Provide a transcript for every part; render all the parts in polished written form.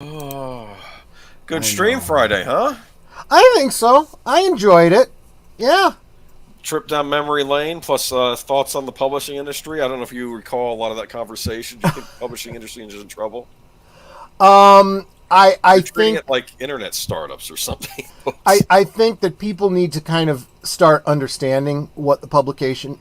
Oh, good I stream know. Friday, huh? I think so. I enjoyed it. Yeah. Trip down memory lane, plus thoughts on the publishing industry. I don't know if you recall a lot of that conversation. Do you think the publishing industry is in trouble? I You're treating think it like internet startups or something. I think that people need to kind of start understanding what the publishing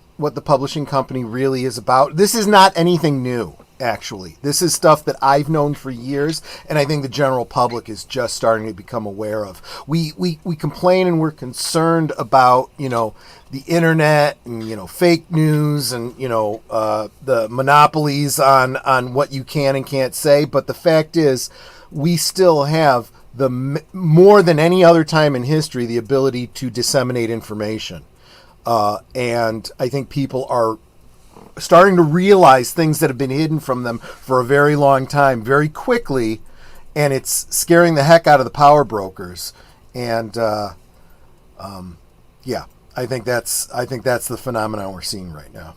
company really is about. This is not anything new, actually. This is stuff that I've known for years, and I think the general public is just starting to become aware of. We complain and we're concerned about, the internet and, fake news and, the monopolies on what you can and can't say. But the fact is, we still have more than any other time in history the ability to disseminate information, and I think people are starting to realize things that have been hidden from them for a very long time very quickly, and it's scaring the heck out of the power brokers. And yeah, I think that's the phenomenon we're seeing right now.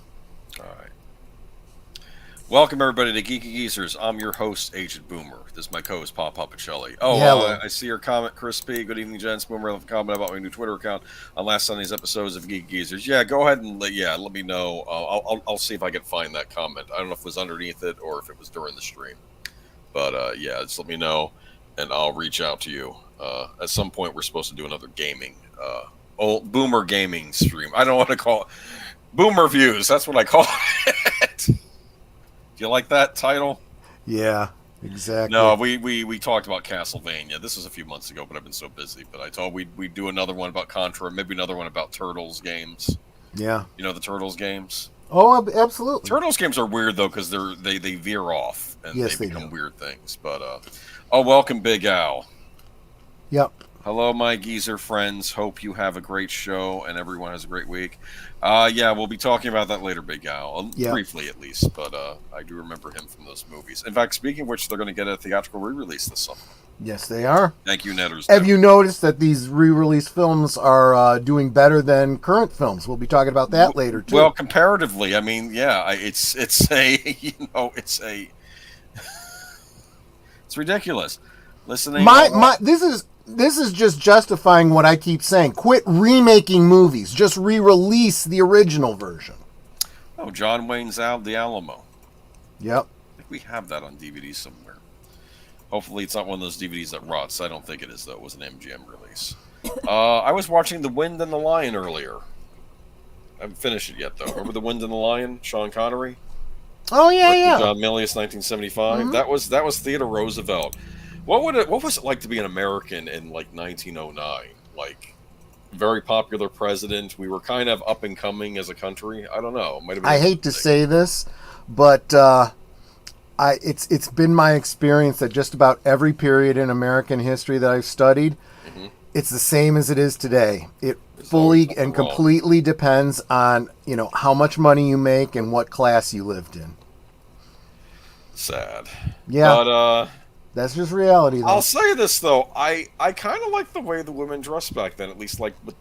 All right. Welcome, everybody, to Geeky Geezers. I'm your host, Agent Boomer. This is my co-host, PaPa Pacelli. Hello. I see your comment, Crispy. Good evening, gents. Boomer left a comment about my new Twitter account on last Sunday's episodes of Geeky Geezers. Yeah, go ahead and let me know. I'll see if I can find that comment. I don't know if it was underneath it or if it was during the stream. But yeah, just let me know, and I'll reach out to you. At some point, we're supposed to do another gaming, old Boomer gaming stream. I don't want to call it Boomer Views. That's what I call it. Do you like that title? Yeah, exactly. No, we talked about Castlevania. This was a few months ago, but I've been so busy. But I told we'd do another one about Contra, maybe another one about Turtles games. Yeah. You know the Turtles games? Oh, absolutely. Turtles games are weird though because they veer off and Yes, they they become do. weird things. But welcome Big Al. Yep. Hello, my geezer friends. Hope you have a great show and everyone has a great week. Yeah, we'll be talking about that later, Big Al. Yep. Briefly, at least. But I do remember him from those movies. In fact, speaking of which, they're going to get a theatrical re-release this summer. Yes, they are. Thank you, Netters. Have you noticed that these re-release films are doing better than current films? We'll be talking about that later too. Well, comparatively, I mean, yeah, it's a it's ridiculous. Listening, This is just justifying what I keep saying. Quit remaking movies. Just re-release the original version. Oh, John Wayne's out the Alamo. Yep. I think we have that on DVD somewhere. Hopefully, it's not one of those DVDs that rots. I don't think it is, though. It was an MGM release. I was watching The Wind and the Lion earlier. I haven't finished it yet, though. Remember The Wind and the Lion? Sean Connery? Oh yeah. John Milius, 1975. Mm-hmm. That was Theodore Roosevelt. What was it like to be an American in like 1909? Like, very popular president. We were kind of up and coming as a country. I don't know. Might have been I hate to say this, but it's been my experience that just about every period in American history that I've studied, mm-hmm. It's the same as it is today. It's fully and completely depends on how much money you make and what class you lived in. Sad. Yeah. But that's just reality, though. I'll say this though, I kind of like the way the women dressed back then. At least like with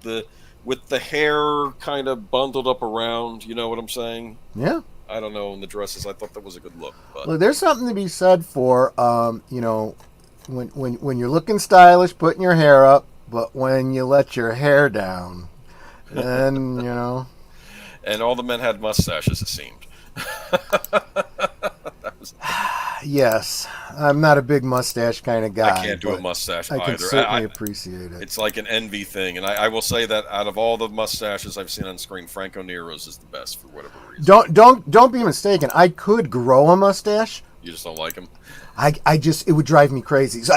the hair kind of bundled up around. You know what I'm saying? Yeah. I don't know in the dresses. I thought that was a good look. But well, there's something to be said for when you're looking stylish, putting your hair up, but when you let your hair down, then And all the men had mustaches. It seemed. Yes, I'm not a big mustache kind of guy. I can't do a mustache either. I can certainly appreciate it. It's like an envy thing, and I will say that out of all the mustaches I've seen on screen, Franco Nero's is the best for whatever reason. Don't be mistaken. I could grow a mustache. You just don't like him? It would drive me crazy. So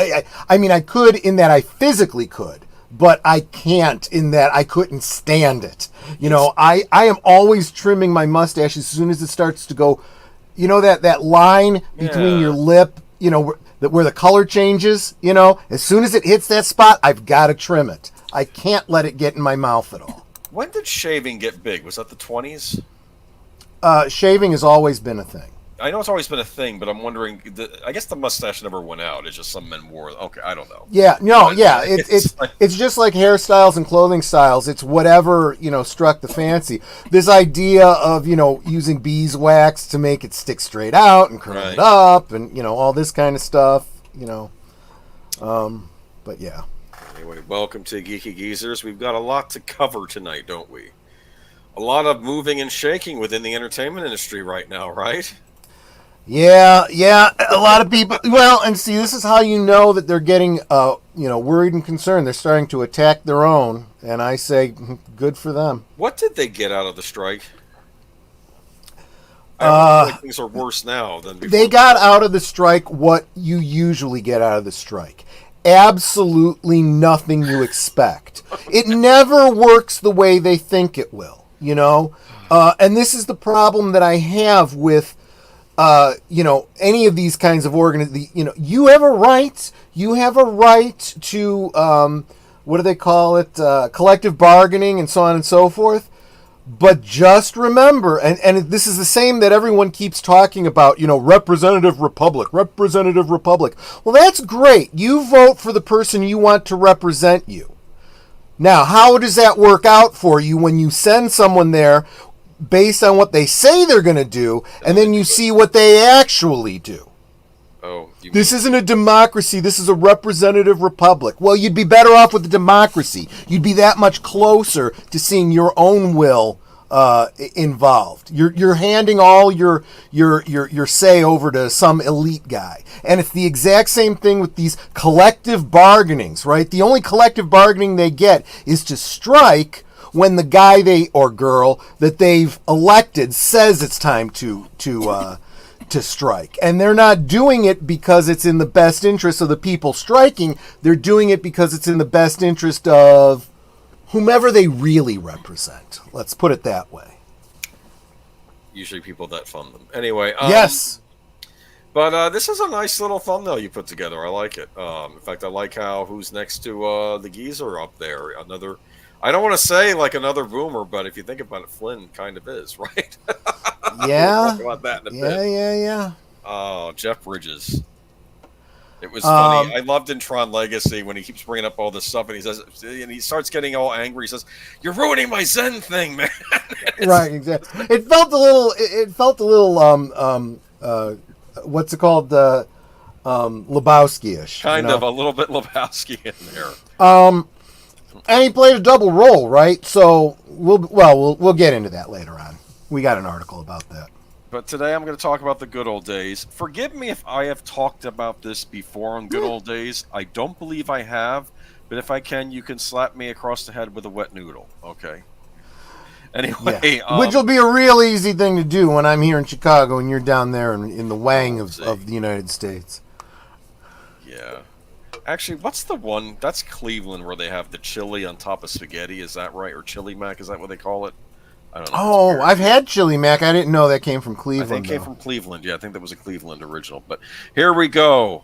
I mean, I could in that I physically could, but I can't in that I couldn't stand it. I am always trimming my mustache as soon as it starts to go. That line between your lip, where the color changes, as soon as it hits that spot, I've got to trim it. I can't let it get in my mouth at all. When did shaving get big? Was that the 20s? Shaving has always been a thing. I know it's always been a thing, but I'm wondering. I guess the mustache never went out. It's just some men wore it. Okay, I don't know. Yeah, no, yeah. It's just like hairstyles and clothing styles. It's whatever struck the fancy. This idea of using beeswax to make it stick straight out and curl it up, and all this kind of stuff. But yeah. Anyway, welcome to Geeky Geezers. We've got a lot to cover tonight, don't we? A lot of moving and shaking within the entertainment industry right now, right? Yeah, a lot of people. Well, and see, this is how you know that they're getting, worried and concerned. They're starting to attack their own, and I say, good for them. What did they get out of the strike? I feel like things are worse now than before. They got out of the strike what you usually get out of the strike. Absolutely nothing you expect. It never works the way they think it will, And this is the problem that I have with any of these kinds of organizations. You have a right. You have a right to what do they call it? Collective bargaining and so on and so forth. But just remember, and this is the same that everyone keeps talking about, representative republic. Well, that's great. You vote for the person you want to represent you. Now, how does that work out for you when you send someone there based on what they say they're going to do, and then you see what they actually do? This isn't a democracy. This is a representative republic. Well, you'd be better off with a democracy. You'd be that much closer to seeing your own will involved. You're handing all your say over to some elite guy. And it's the exact same thing with these collective bargainings, right? The only collective bargaining they get is to strike when the guy or girl that they've elected says it's time to strike. And they're not doing it because it's in the best interest of the people striking. They're doing it because it's in the best interest of whomever they really represent. Let's put it that way. Usually people that fund them. Anyway. Yes. But this is a nice little thumbnail you put together. I like it. In fact, I like who's next to the geezer up there. Another... I don't want to say like another boomer, but if you think about it, Flynn kind of is, right? Yeah. We'll talk about that in a bit. Yeah. Oh, Jeff Bridges. It was funny. I loved in Tron Legacy when he keeps bringing up all this stuff, and he starts getting all angry. He says, "You're ruining my Zen thing, man." Right, exactly. It felt a little. What's it called? Lebowski-ish. Kind of a little bit Lebowski in there. And he played a double role, right? So we'll get into that later on. We got an article about that. But today I'm going to talk about the good old days. Forgive me if I have talked about this before on good old days. I don't believe I have, but if I can, you can slap me across the head with a wet noodle. Okay. Anyway, which will be a real easy thing to do when I'm here in Chicago and you're down there in the wang of the United States. Yeah. Actually, what's the one? That's Cleveland where they have the chili on top of spaghetti. Is that right? Or chili mac? Is that what they call it? I don't know. Oh, I've had chili mac. I didn't know that came from Cleveland. I think it came from Cleveland. Yeah, I think that was a Cleveland original. But here we go.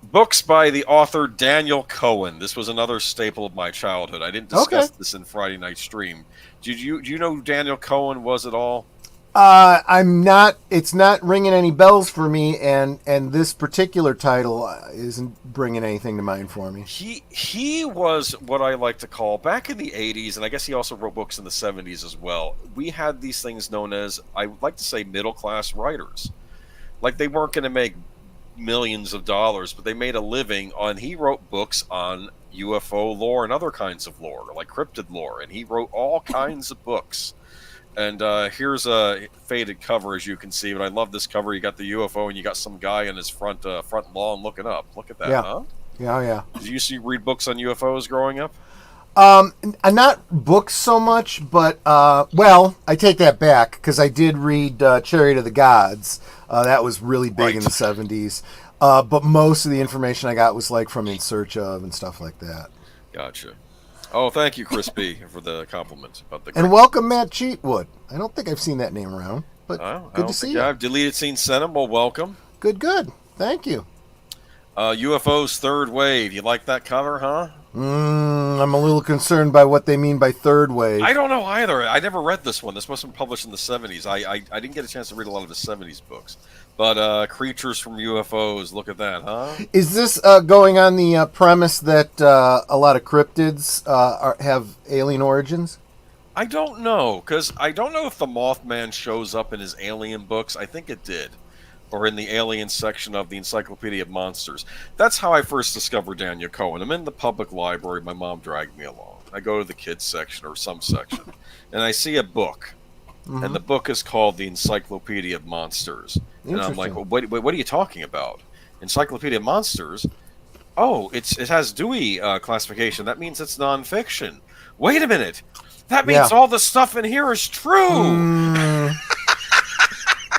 Books by the author Daniel Cohen. This was another staple of my childhood. I didn't discuss this in Friday night stream. Do you know who Daniel Cohen was at all? I'm not. It's not ringing any bells for me, and this particular title isn't bringing anything to mind for me. He was what I like to call, back in the 80s, and I guess he also wrote books in the 70s as well. We had these things known as, I would like to say, middle class writers. Like, they weren't going to make millions of dollars, but they made a living on. He wrote books on UFO lore and other kinds of lore, like cryptid lore, and he wrote all kinds of books. And here's a faded cover, as you can see. But I love this cover. You got the UFO, and you got some guy in his front lawn looking up. Look at that, huh? Yeah. Did you used to read books on UFOs growing up? Not books so much, but I take that back because I did read Chariot of the Gods. That was really big in the 70s. But most of the information I got was like from In Search Of and stuff like that. Gotcha. Oh, thank you, Chris B, for the compliment about the. And welcome, Matt Cheatwood. I don't think I've seen that name around, but good to see you. I've deleted scene sent him. Well, welcome. Good. Thank you. UFO's third wave. You like that cover, huh? I'm a little concerned by what they mean by third wave. I don't know either. I never read this one. This must have been published in the 70s. I didn't get a chance to read a lot of the 70s books. But Creatures from UFOs, look at that, huh? Is this going on the premise that a lot of cryptids have alien origins? I don't know, because I don't know if the Mothman shows up in his alien books. I think it did. or in the aliens section of the Encyclopedia of Monsters. That's how I first discovered Daniel Cohen. I'm in the public library. My mom dragged me along. I go to the kids section or some section, and I see a book. And the book is called the Encyclopedia of Monsters. And I'm like, well, what are you talking about? Encyclopedia of Monsters? Oh, it has Dewey classification. That means it's nonfiction. Wait a minute. That means all the stuff in here is true.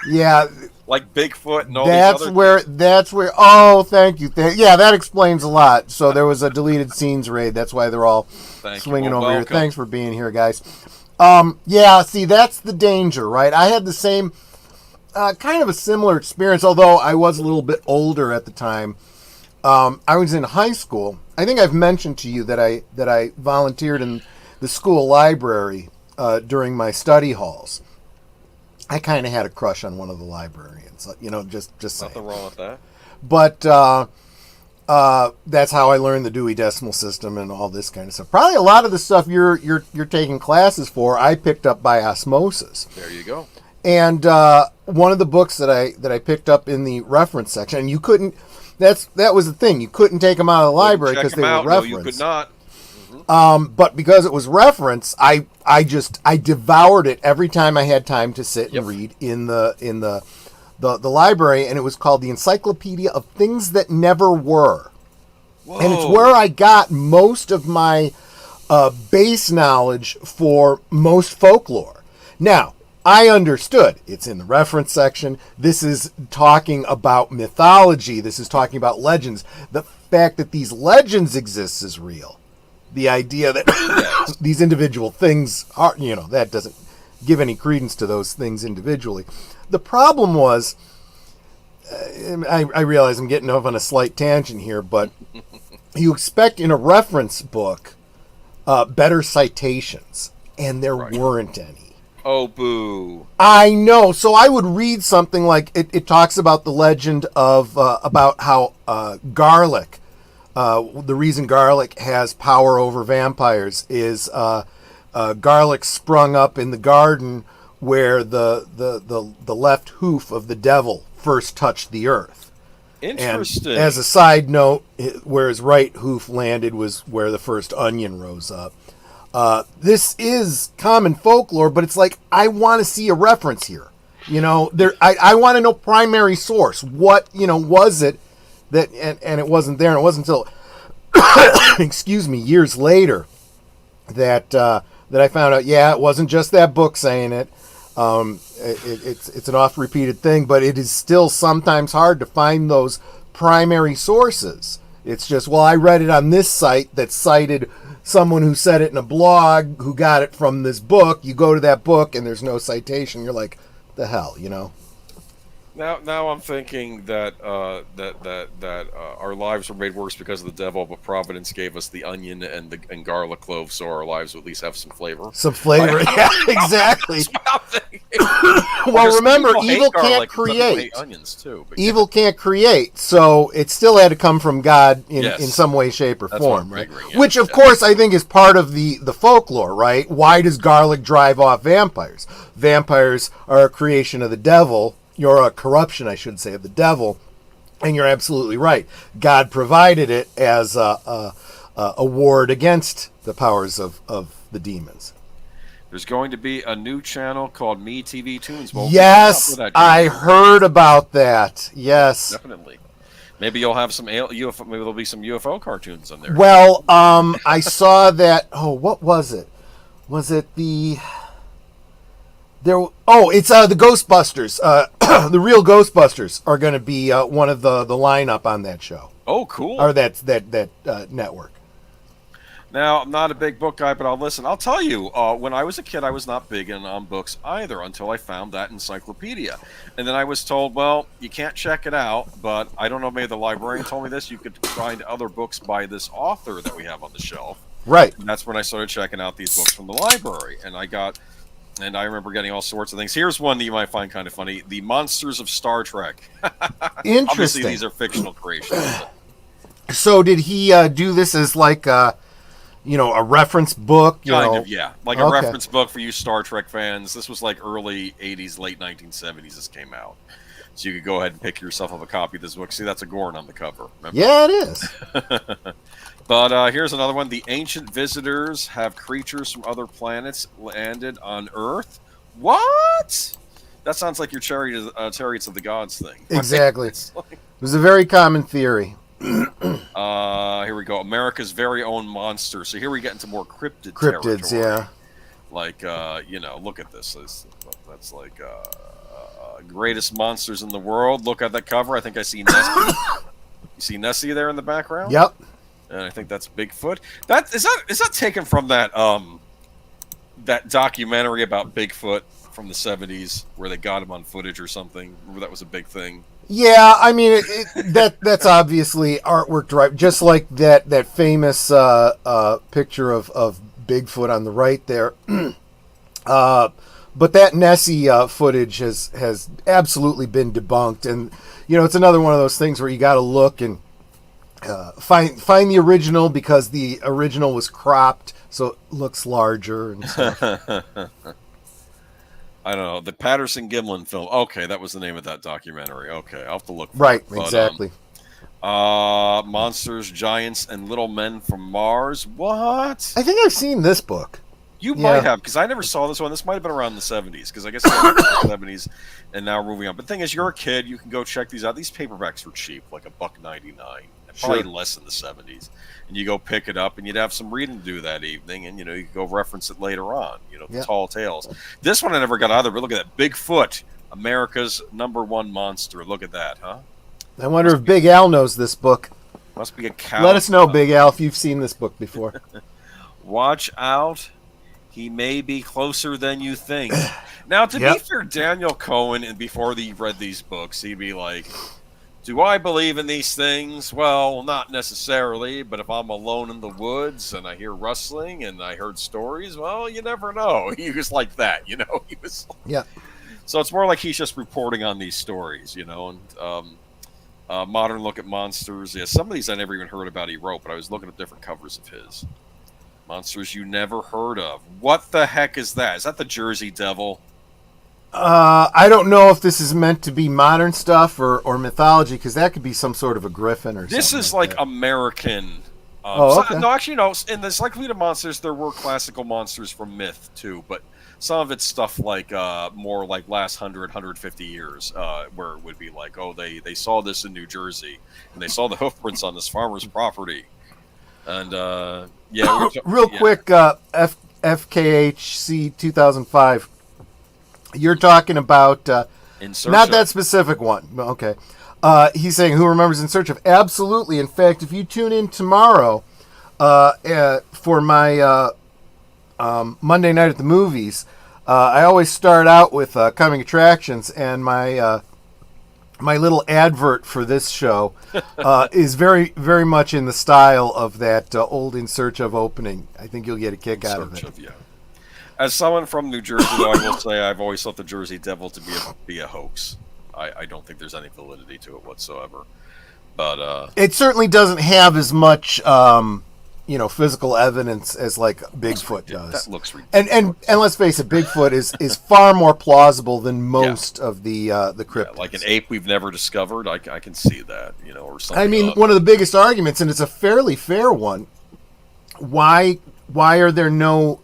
Yeah. Like Bigfoot and all that's these other where things. That's where. Oh, thank you. Yeah, that explains a lot. So there was a deleted scenes raid. That's why they're all swinging over here. Thanks for being here, guys. Yeah, see, that's the danger, right? I had the same, kind of a similar experience, although I was a little bit older at the time. I was in high school. I think I've mentioned to you that I volunteered in the school library during my study halls. I kind of had a crush on one of the librarians, just saying. Nothing wrong with that. But that's how I learned the Dewey Decimal System and all this kind of stuff. Probably a lot of the stuff you're taking classes for, I picked up by osmosis. There you go. And one of the books that I picked up in the reference section, and you couldn't. That was the thing. You couldn't take them out of the library because they were referenced. No, you could not. But because it was reference, I devoured it every time I had time to sit and read in the library, and it was called the Encyclopedia of Things That Never Were. Whoa. And it's where I got most of my base knowledge for most folklore. Now, I understood it's in the reference section. This is talking about mythology. This is talking about legends. The fact that these legends exist is real. The idea that these individual things are, that doesn't give any credence to those things individually. The problem was, I realize I'm getting off on a slight tangent here, but you expect in a reference book better citations, and there weren't any. Oh, boo. I know. So I would read something like, it talks about the legend of, about how garlic, the reason garlic has power over vampires is garlic sprung up in the garden where the left hoof of the devil first touched the earth. Interesting. And as a side note, where his right hoof landed was where the first onion rose up. This is common folklore, but it's like, I want to see a reference here. I want to know primary source. What, was it that, and it wasn't there, and it wasn't until, excuse me, years later that I found out, it wasn't just that book saying it. It's an oft-repeated thing, but it is still sometimes hard to find those primary sources. It's just, I read it on this site that cited someone who said it in a blog who got it from this book. You go to that book and there's no citation. You're like, the hell, Now I'm thinking that our lives were made worse because of the devil, but Providence gave us the onion and garlic clove, so our lives would at least have some flavor. Some flavor, yeah, exactly. Well, remember, evil can't create. Onions too. Evil can't create, so it still had to come from God in some way, shape, or form, right? Which, of course, I think is part of the folklore, right? Why does garlic drive off vampires? Vampires are a creation of the devil. You're a corruption, I should say, of the devil, and you're absolutely right. God provided it as a ward against the powers of the demons. There's going to be a new channel called Me TV Tunes. Yes, I heard about that. Yes, definitely. Maybe you'll have some UFO. Maybe there'll be some UFO cartoons on there. Well, I saw that. Oh, what was it? Was it the? It's the Ghostbusters. The real Ghostbusters are going to be one of the lineup on that show. Oh, cool! Or that network. Now, I'm not a big book guy, but I'll listen. I'll tell you, when I was a kid, I was not big on books either until I found that encyclopedia. And then I was told, well, you can't check it out, but I don't know, maybe the librarian told me this, you could find other books by this author that we have on the shelf. Right. And that's when I started checking out these books from the library. And I remember getting all sorts of things. Here's one that you might find kind of funny. The Monsters of Star Trek. Interesting. Obviously, these are fictional creations. So did he do this as like a reference book? Kind of, yeah. Like a reference book for you Star Trek fans. This was like early 80s, late 1970s this came out. So you could go ahead and pick yourself up a copy of this book. See, that's a Gorn on the cover. Remember? Yeah, it is. But here's another one. The ancient visitors have creatures from other planets landed on Earth. What? That sounds like your Chariots of the Gods thing. Exactly. It's like, It was a very common theory. here we go. America's very own monster. So here we get into more cryptid territory. Cryptids, yeah. Like, look at this. That's like greatest monsters in the world. Look at that cover. I think I see Nessie. You see Nessie there in the background? Yep. And I think that's Bigfoot. Is that taken from that that documentary about Bigfoot from the 70s where they got him on footage or something? Remember that was a big thing? Yeah, I mean that's obviously artwork, right? Just like that famous picture of Bigfoot on the right there. But that Nessie footage has absolutely been debunked, and it's another one of those things where you got to look and find the original, because the original was cropped so it looks larger and stuff. I don't know, the Patterson Gimlin film. Okay, that was the name of that documentary. Okay, I'll have to look for Right, it. But, exactly. Monsters, Giants, and Little Men from Mars. What? I think I've seen this book. You might have, because I never saw this one. This might have been around the 70s, because I guess it was the 70s, and now we're moving on. But the thing is, you're a kid, you can go check these out. These paperbacks were cheap, like $1.99, probably less in the 70s. And you go pick it up, and you'd have some reading to do that evening, and you could go reference it later on. The Tall Tales. This one I never got either, but look at that, Bigfoot, America's #1 monster. Look at that, huh? I wonder if Big Al knows this book. Must be a cow. Let us know, Big Al, if you've seen this book before. Watch out. He may be closer than you think. Now, to be fair, Daniel Cohen, and before he read these books, he'd be like, do I believe in these things? Well, not necessarily, but if I'm alone in the woods and I hear rustling and I heard stories, well, you never know. He was like that, He was like, yeah. So it's more like he's just reporting on these stories, and Modern Look at Monsters. Yeah, some of these I never even heard about he wrote, but I was looking at different covers of his. Monsters you never heard of. What the heck is that? Is that the Jersey Devil? I don't know if this is meant to be modern stuff or mythology, because that could be some sort of a griffin or something. This is like American. Okay. No, actually, no. In the Cyclopedia Monsters, there were classical monsters from myth, too. But some of it's stuff like more like last 150 years, where it would be like, oh, they saw this in New Jersey, and they saw the hoof prints on this farmer's property. And, real quick, FKHC 2005. You're talking about not that specific one. Okay. He's saying, who remembers In Search of? Absolutely. In fact, if you tune in tomorrow for my Monday night at the movies, I always start out with coming attractions, and my little advert for this show is very, very much in the style of that old In Search of opening. I think you'll get a kick out of it. As someone from New Jersey, though, I will say I've always thought the Jersey Devil to be a hoax. I don't think there's any validity to it whatsoever. But it certainly doesn't have as much physical evidence as like Bigfoot does. That looks ridiculous. And let's face it, Bigfoot is far more plausible than most of the cryptids. Like an ape we've never discovered, I can see that, or something. I mean, one of the biggest arguments, and it's a fairly fair one. Why are there no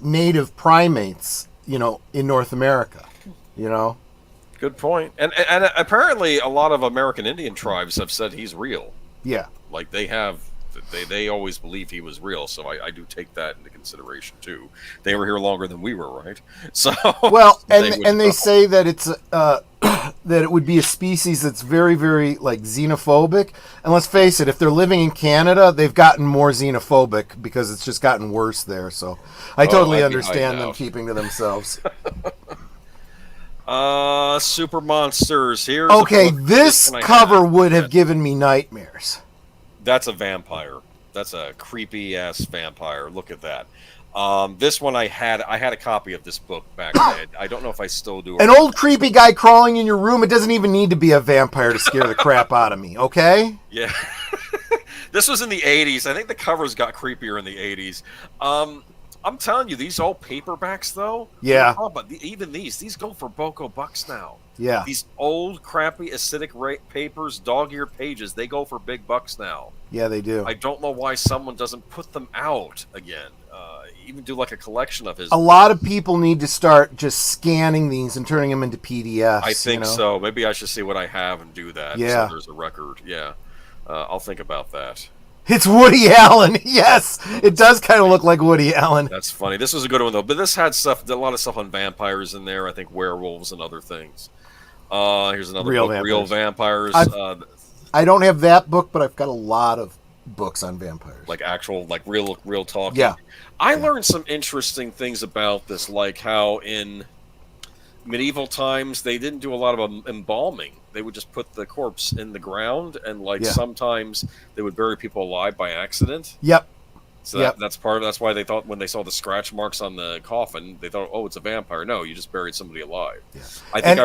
native primates, in North America? Good point. And apparently, a lot of American Indian tribes have said he's real. Yeah, like they always believed he was real, so I do take that into consideration too. They were here longer than we were, right? So well, and they say that it's that it would be a species that's very, very like xenophobic. And let's face it, if they're living in Canada, they've gotten more xenophobic because it's just gotten worse there. So I totally understand them keeping to themselves. Super Monsters. Here's okay, this cover would have given me nightmares. That's a vampire. That's a creepy ass vampire. Look at that. This one I had a copy of this book back then. I don't know if I still do. An old creepy guy crawling in your room. It doesn't even need to be a vampire to scare the crap out of me. Okay. Yeah. This was in the 80s. I think the covers got creepier in the 80s. I'm telling you, these old paperbacks, though. Yeah. But even these go for boko bucks now. Yeah. These old, crappy, acidic papers, dog-eared pages, they go for big bucks now. Yeah, they do. I don't know why someone doesn't put them out again. Even do like a collection of his. A lot of people need to start just scanning these and turning them into PDFs. I think so. Maybe I should see what I have and do that. Yeah. So there's a record. Yeah. I'll think about that. It's Woody Allen. Yes, it does kind of look like Woody Allen. That's funny. This was a good one though. But this had a lot of stuff on vampires in there. I think werewolves and other things. Here's another book. Real vampires. I don't have that book, but I've got a lot of books on vampires. Like actual, like real talking. Yeah. I learned some interesting things about this, like how in medieval times they didn't do a lot of embalming. They would just put the corpse in the ground, and sometimes they would bury people alive by accident. Yep. So that's why they thought when they saw the scratch marks on the coffin, they thought, oh, it's a vampire. No, you just buried somebody alive. Yeah. I think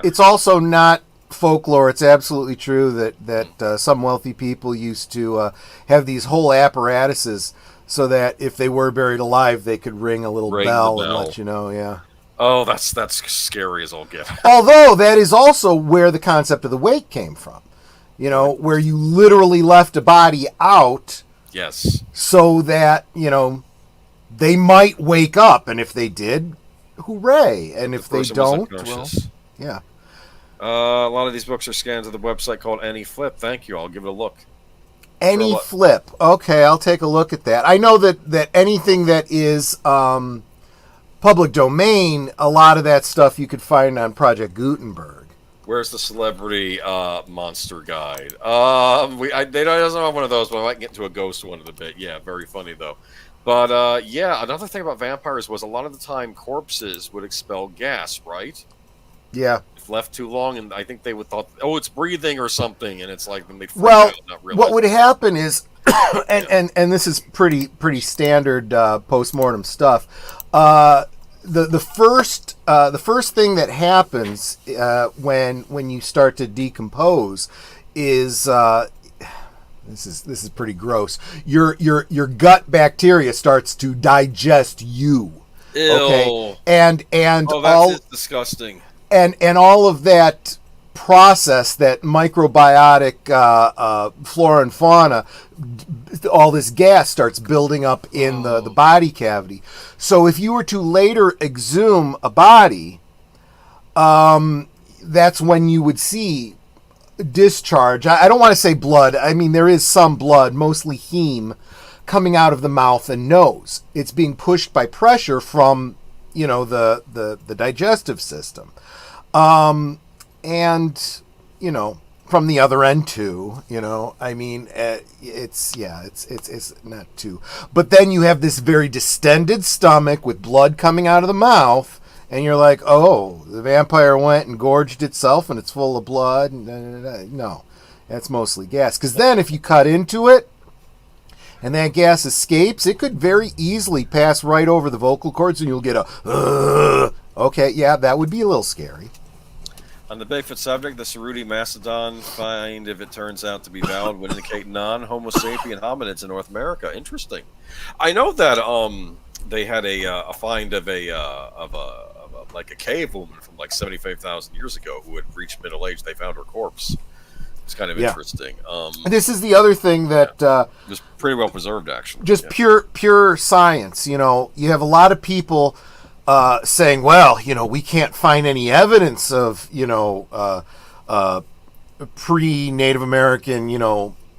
it's also not folklore. It's absolutely true that some wealthy people used to have these whole apparatuses so that if they were buried alive, they could ring a little bell and let you know. Yeah. Oh, that's scary as all get. Although that is also where the concept of the wake came from. You know, where you literally left a body out. Yes. So that, they might wake up, and if they did, hooray. And if they don't, well, yeah. A lot of these books are scanned to the website called AnyFlip. Thank you. I'll give it a look. AnyFlip. Okay, I'll take a look at that. I know that anything that is public domain, a lot of that stuff you could find on Project Gutenberg. Where's the celebrity monster guide? They doesn't have one of those, but I might get into a ghost one in a bit. Yeah, very funny though. But another thing about vampires was a lot of the time corpses would expel gas, right? Yeah. If left too long, and I think they would thought, oh, it's breathing or something, and it's like then they what would happen is, and this is pretty standard post-mortem stuff. The first thing that happens when you start to decompose is this is pretty gross. Your gut bacteria starts to digest you. Ew. Okay, and that's disgusting. And all of that process, that microbiotic flora and fauna, all this gas starts building up in the body cavity. So if you were to later exhume a body, that's when you would see discharge. I don't want to say blood. I mean, there is some blood, mostly heme, coming out of the mouth and nose. It's being pushed by pressure from, the digestive system. And, from the other end too, I mean, it's not too, but then you have this very distended stomach with blood coming out of the mouth, and you're like, oh, the vampire went and gorged itself and it's full of blood. No, that's mostly gas. Because then if you cut into it and that gas escapes, it could very easily pass right over the vocal cords and you'll get a, okay, yeah, that would be a little scary. On the Bigfoot subject, the Cerruti Mastodon find, if it turns out to be valid, would indicate non-Homo sapien hominids in North America. Interesting. I know that they had a find of a cave woman from like 75,000 years ago who had reached middle age. They found her corpse. It's kind of interesting. This is the other thing that it was pretty well preserved, actually. Just pure science. You have a lot of people saying, well, we can't find any evidence of, pre-Native American,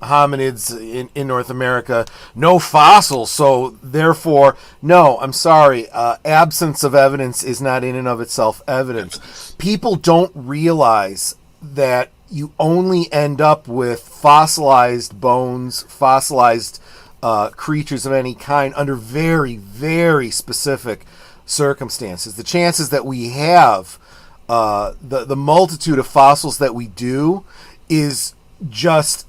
hominids in North America, no fossils, so therefore, no, I'm sorry, absence of evidence is not in and of itself evidence. People don't realize that you only end up with fossilized bones, fossilized creatures of any kind under very, very specific circumstances. The chances that we have, the multitude of fossils that we do, is just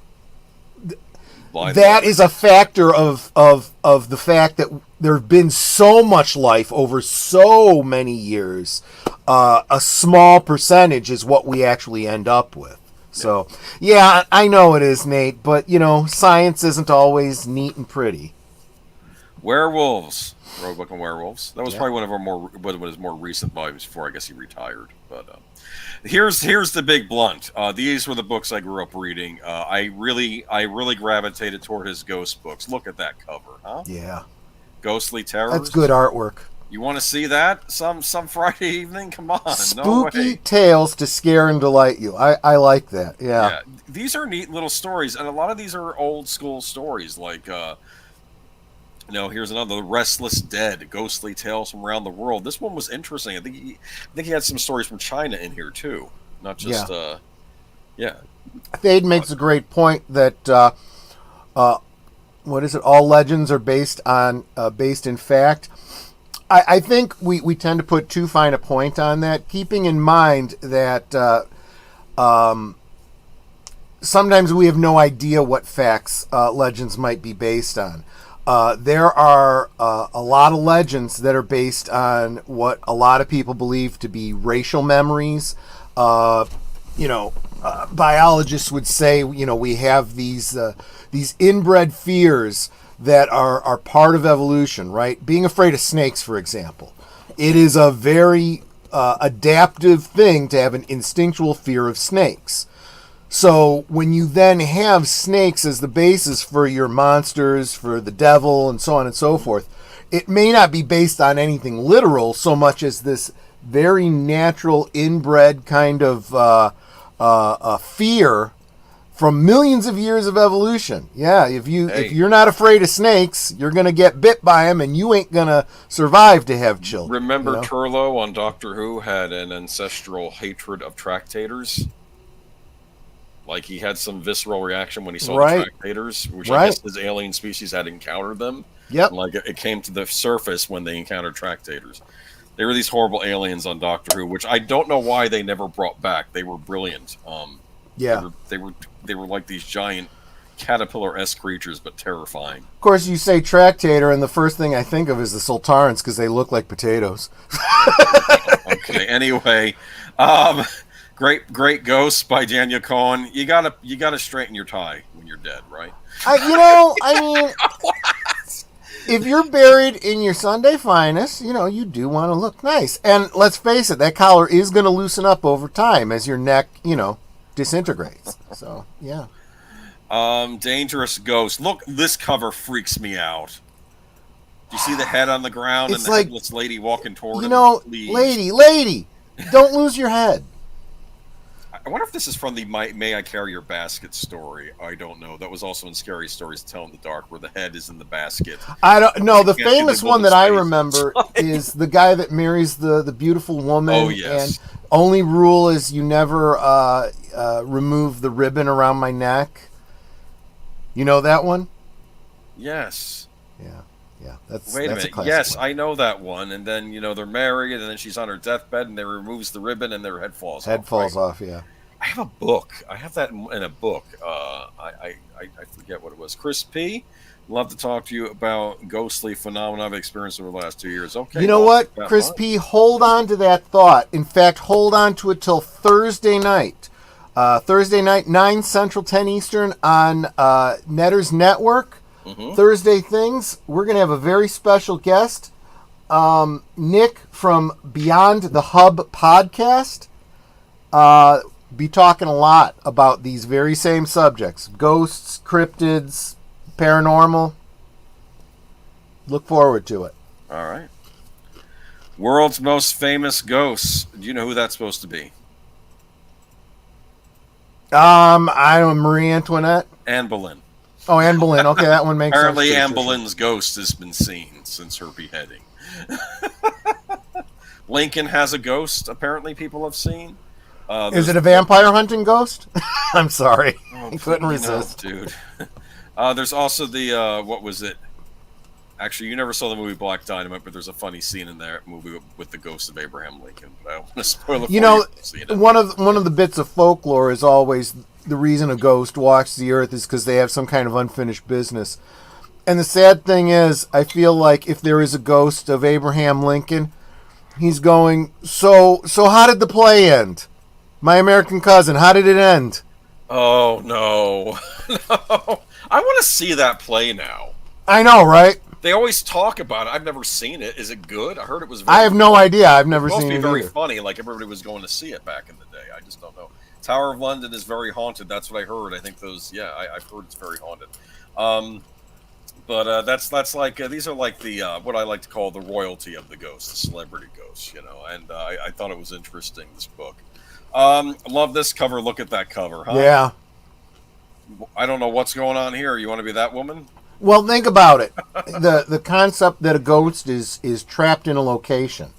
that is a factor of the fact that there have been so much life over so many years. A small percentage is what we actually end up with. So, yeah, I know it is, Nate, but, science isn't always neat and pretty. Werewolves. Roguebook and Werewolves. That was Yeah. probably one of his more recent volumes before I guess he retired. But here's the big blunt. These were the books I grew up reading. I really gravitated toward his ghost books. Look at that cover, huh? Yeah. Ghostly Terrors. That's good artwork. You want to see that some Friday evening? Come on, no Spooky way. tales to scare and delight you. I like that. Yeah. These are neat little stories, and a lot of these are old school stories. Like, here's another Restless Dead, Ghostly Tales from Around the World. This one was interesting. I think he had some stories from China in here too, not just yeah. Thade makes a great point that what is it? All legends are based in fact. I think we tend to put too fine a point on that, keeping in mind that sometimes we have no idea what facts legends might be based on. There are a lot of legends that are based on what a lot of people believe to be racial memories. Biologists would say, we have these inbred fears that are part of evolution, right? Being afraid of snakes, for example. It is a very adaptive thing to have an instinctual fear of snakes. So when you then have snakes as the basis for your monsters, for the devil, and so on and so forth, it may not be based on anything literal so much as this very natural, inbred kind of fear from millions of years of evolution. Yeah, if you're not afraid of snakes, you're going to get bit by them, and you ain't going to survive to have children. Remember Turlo on Doctor Who had an ancestral hatred of tractators? Like, he had some visceral reaction when he saw the tractators, which I guess his alien species had encountered them. Yep. Like, it came to the surface when they encountered tractators. They were these horrible aliens on Doctor Who, which I don't know why they never brought back. They were brilliant. They were like these giant caterpillar-esque creatures, but terrifying. Of course, you say tractator, and the first thing I think of is the Sultarans, because they look like potatoes. Okay, anyway, Great Ghosts by Daniel Cohen. You gotta straighten your tie when you're dead, right? If you're buried in your Sunday finest, you do want to look nice. And let's face it, that collar is going to loosen up over time as your neck, disintegrates. So, yeah. Dangerous Ghost. Look, this cover freaks me out. Do you see the head on the ground and the headless lady walking toward him? Lady, don't lose your head. I wonder if this is from the May I Carry Your Basket story. I don't know. That was also in Scary Stories to Tell in the Dark, where the head is in the basket. I don't know. The famous one that I remember is the guy that marries the beautiful woman. Oh, yes. And only rule is you never remove the ribbon around my neck. You know that one? Yes. Yeah. Wait a minute. Yes, one. I know that one. And then, they're married, and then she's on her deathbed, and they removes the ribbon, and their head falls off. Head falls off, yeah. I have a book. I have that in a book. I forget what it was. Chris P., love to talk to you about ghostly phenomena I've experienced over the last 2 years. Okay. You know what, Chris P., hold on to that thought. In fact, hold on to it till Thursday night. Thursday night, 9 Central, 10 Eastern on Netter's Network. Mm-hmm. Thursday Things. We're going to have a very special guest, Nick from Beyond the Hub podcast. Be talking a lot about these very same subjects: ghosts, cryptids, paranormal. Look forward to it. All right. World's most famous ghosts. Do you know who that's supposed to be? I don't know, Marie Antoinette. Anne Boleyn. Oh, Anne Boleyn. Okay, that one makes Apparently sense. Apparently, Anne Boleyn's ghost has been seen since her beheading. Lincoln has a ghost, apparently people have seen. Is it a vampire hunting ghost? I'm sorry. I couldn't resist. Dude. There's also the, what was it? Actually, you never saw the movie Black Dynamite, but there's a funny scene in that movie with the ghost of Abraham Lincoln. But I don't want to spoil it for you. One of the bits of folklore is always the reason a ghost walks the earth is because they have some kind of unfinished business. And the sad thing is, I feel like if there is a ghost of Abraham Lincoln, he's going, so how did the play end? My American Cousin, how did it end? Oh, no. No. I want to see that play now. I know, right? They always talk about it. I've never seen it. Is it good? I heard it was. I have no idea. I've never seen it. It's supposed to be very either. funny. Like everybody was going to see it back in the day. I just don't know. Tower of London is very haunted. That's what I heard. I think those. Yeah, I've heard it's very haunted. But that's like these are like the what I like to call the royalty of the ghosts, the celebrity ghosts, you know. And I thought it was interesting, this book. Love this cover. Look at that cover, huh? Yeah. I don't know what's going on here. You want to be that woman? Well, think about it. The concept that a ghost is trapped in a location.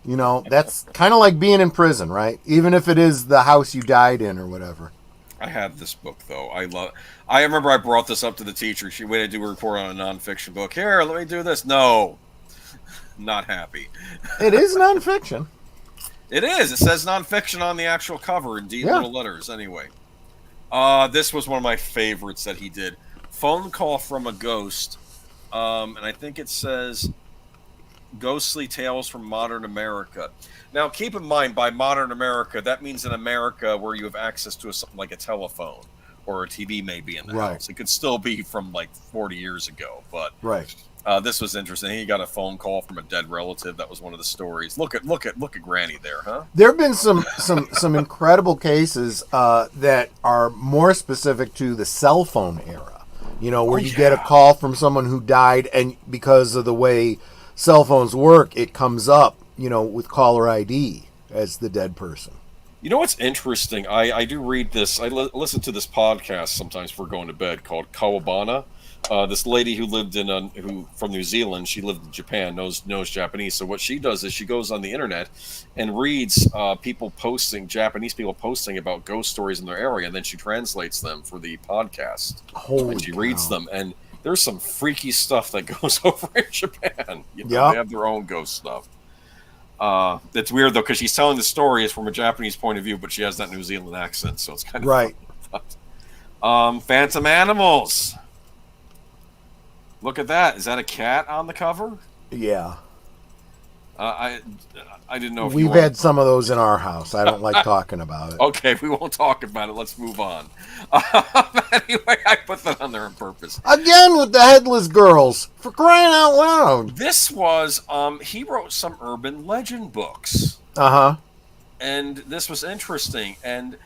You know, that's kind of like being in prison, right? Even if it is the house you died in or whatever. I have this book though. I remember I brought this up to the teacher. She waited to do a report on a nonfiction book. Here, let me do this. No, not happy. It is nonfiction. It is. It says nonfiction on the actual cover in deep little letters. Anyway, this was one of my favorites that he did. Phone Call from a Ghost, and I think it says Ghostly Tales from Modern America. Now, keep in mind, by modern America, that means in America where you have access to something like a telephone or a TV maybe in the house. It could still be from like 40 years ago, but this was interesting. He got a phone call from a dead relative. That was one of the stories. Look at Granny there, huh? There have been some incredible cases that are more specific to the cell phone era. You know, where you get a call from someone who died, and because of the way cell phones work, it comes up, you know, with caller ID as the dead person. You know what's interesting? I do read this. I listen to this podcast sometimes before going to bed called Kawabana. This lady who lived who from New Zealand, she lived in Japan, knows Japanese. So what she does is she goes on the internet and reads Japanese people posting about ghost stories in their area, and then she translates them for the podcast. And she reads them, and there's some freaky stuff that goes over in Japan. You know, they have their own ghost stuff. It's weird though because she's telling the story is from a Japanese point of view, but she has that New Zealand accent, so it's kind of funny. Phantom Animals. Look at that. Is that a cat on the cover? Yeah. I didn't know if we've had some of those in our house. I don't like talking about it. Okay, we won't talk about it. Let's move on. Anyway, I put that on there on purpose. Again with the headless girls. For crying out loud. This was, he wrote some urban legend books. Uh-huh. And this was interesting. And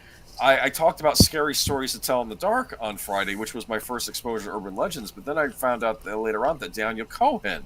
I talked about scary stories to tell in the dark on Friday, which was my first exposure to urban legends. But then I found out that later on that Daniel Cohen,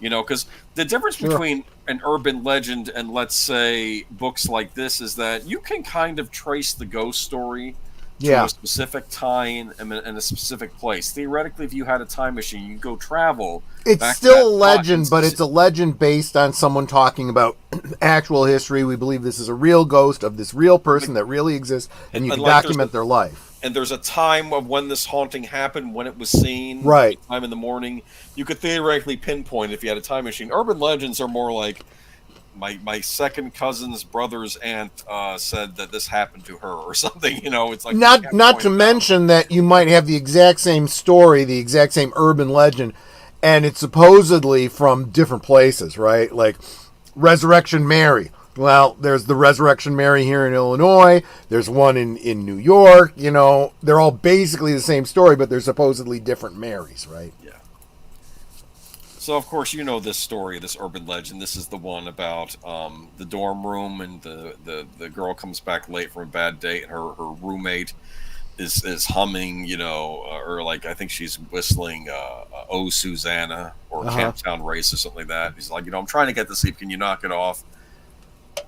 you know, because the difference between an urban legend and, let's say, books like this is that you can kind of trace the ghost story to a specific time and a specific place. Theoretically, if you had a time machine, you could go travel. It's still a legend, but it's a legend based on someone talking about actual history. We believe this is a real ghost of this real person that really exists, and you can document their life. And there's a time of when this haunting happened, when it was seen, time in the morning. You could theoretically pinpoint if you had a time machine. Urban legends are more like my second cousin's brother's aunt said that this happened to her or something. You know, it's like not to mention that you might have the exact same story, the exact same urban legend, and it's supposedly from different places, right? Like Resurrection Mary. Well, there's the Resurrection Mary here in Illinois. There's one in New York. You know, they're all basically the same story, but they're supposedly different Marys, right? Yeah. So, of course, you know this story, this urban legend. This is the one about the dorm room, and the girl comes back late from a bad date, and her roommate is humming, you know, or like I think she's whistling "Oh Susanna" or "Camptown Race" or something like that. He's like, you know, I'm trying to get to sleep. Can you knock it off?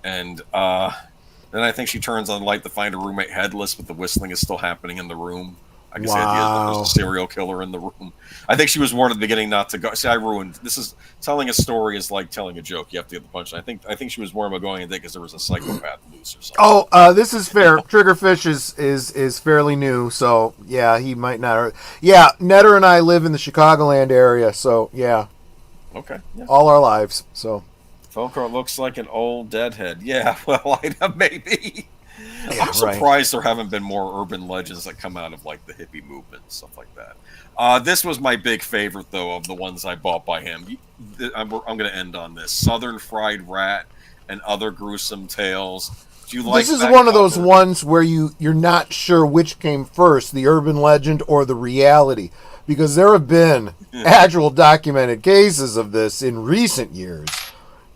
And then I think she turns on the light to find her roommate headless, but the whistling is still happening in the room. I guess the idea is that there's a serial killer in the room. I think she was warned at the beginning not to go. See, I ruined. This is telling a story is like telling a joke. You have to get the punchline. I think she was warned about going in there because there was a psychopath loose or something. Oh, this is fair. Triggerfish is fairly new, so yeah, he might not. Yeah, Netter and I live in the Chicagoland area, so yeah. Okay. Yeah. All our lives, so. Folker looks like an old deadhead. Yeah, well, maybe. Yeah, I'm surprised there haven't been more urban legends that come out of like the hippie movement and stuff like that. This was my big favorite, though, of the ones I bought by him. I'm going to end on this. Southern Fried Rat and Other Gruesome Tales. Do you like this is that one of those cover? ones where you're not sure which came first, the urban legend or the reality, because there have been actual documented cases of this in recent years.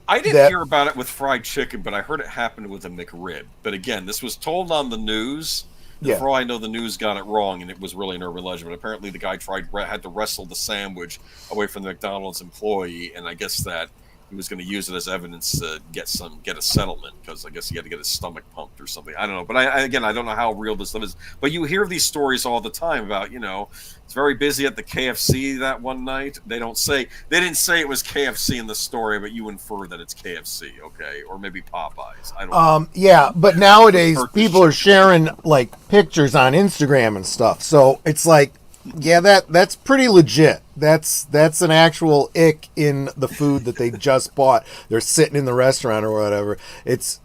I didn't hear about it with fried chicken, but I heard it happened with a McRib. But again, this was told on the news. And Yeah. for all I know, the news got it wrong, and it was really an urban legend. But apparently, the guy had to wrestle the sandwich away from the McDonald's employee, and I guess that he was going to use it as evidence to get a settlement, because I guess he had to get his stomach pumped or something. I don't know, but I don't know how real this is. But you hear these stories all the time about, it's very busy at the KFC that one night. They didn't say it was KFC in the story, but you infer that it's KFC, okay, or maybe Popeyes. I don't know. Yeah, but nowadays people are sharing like pictures on Instagram and stuff, so it's like, yeah, that's pretty legit. That's an actual ick in the food that they just bought. They're sitting in the restaurant or whatever. It's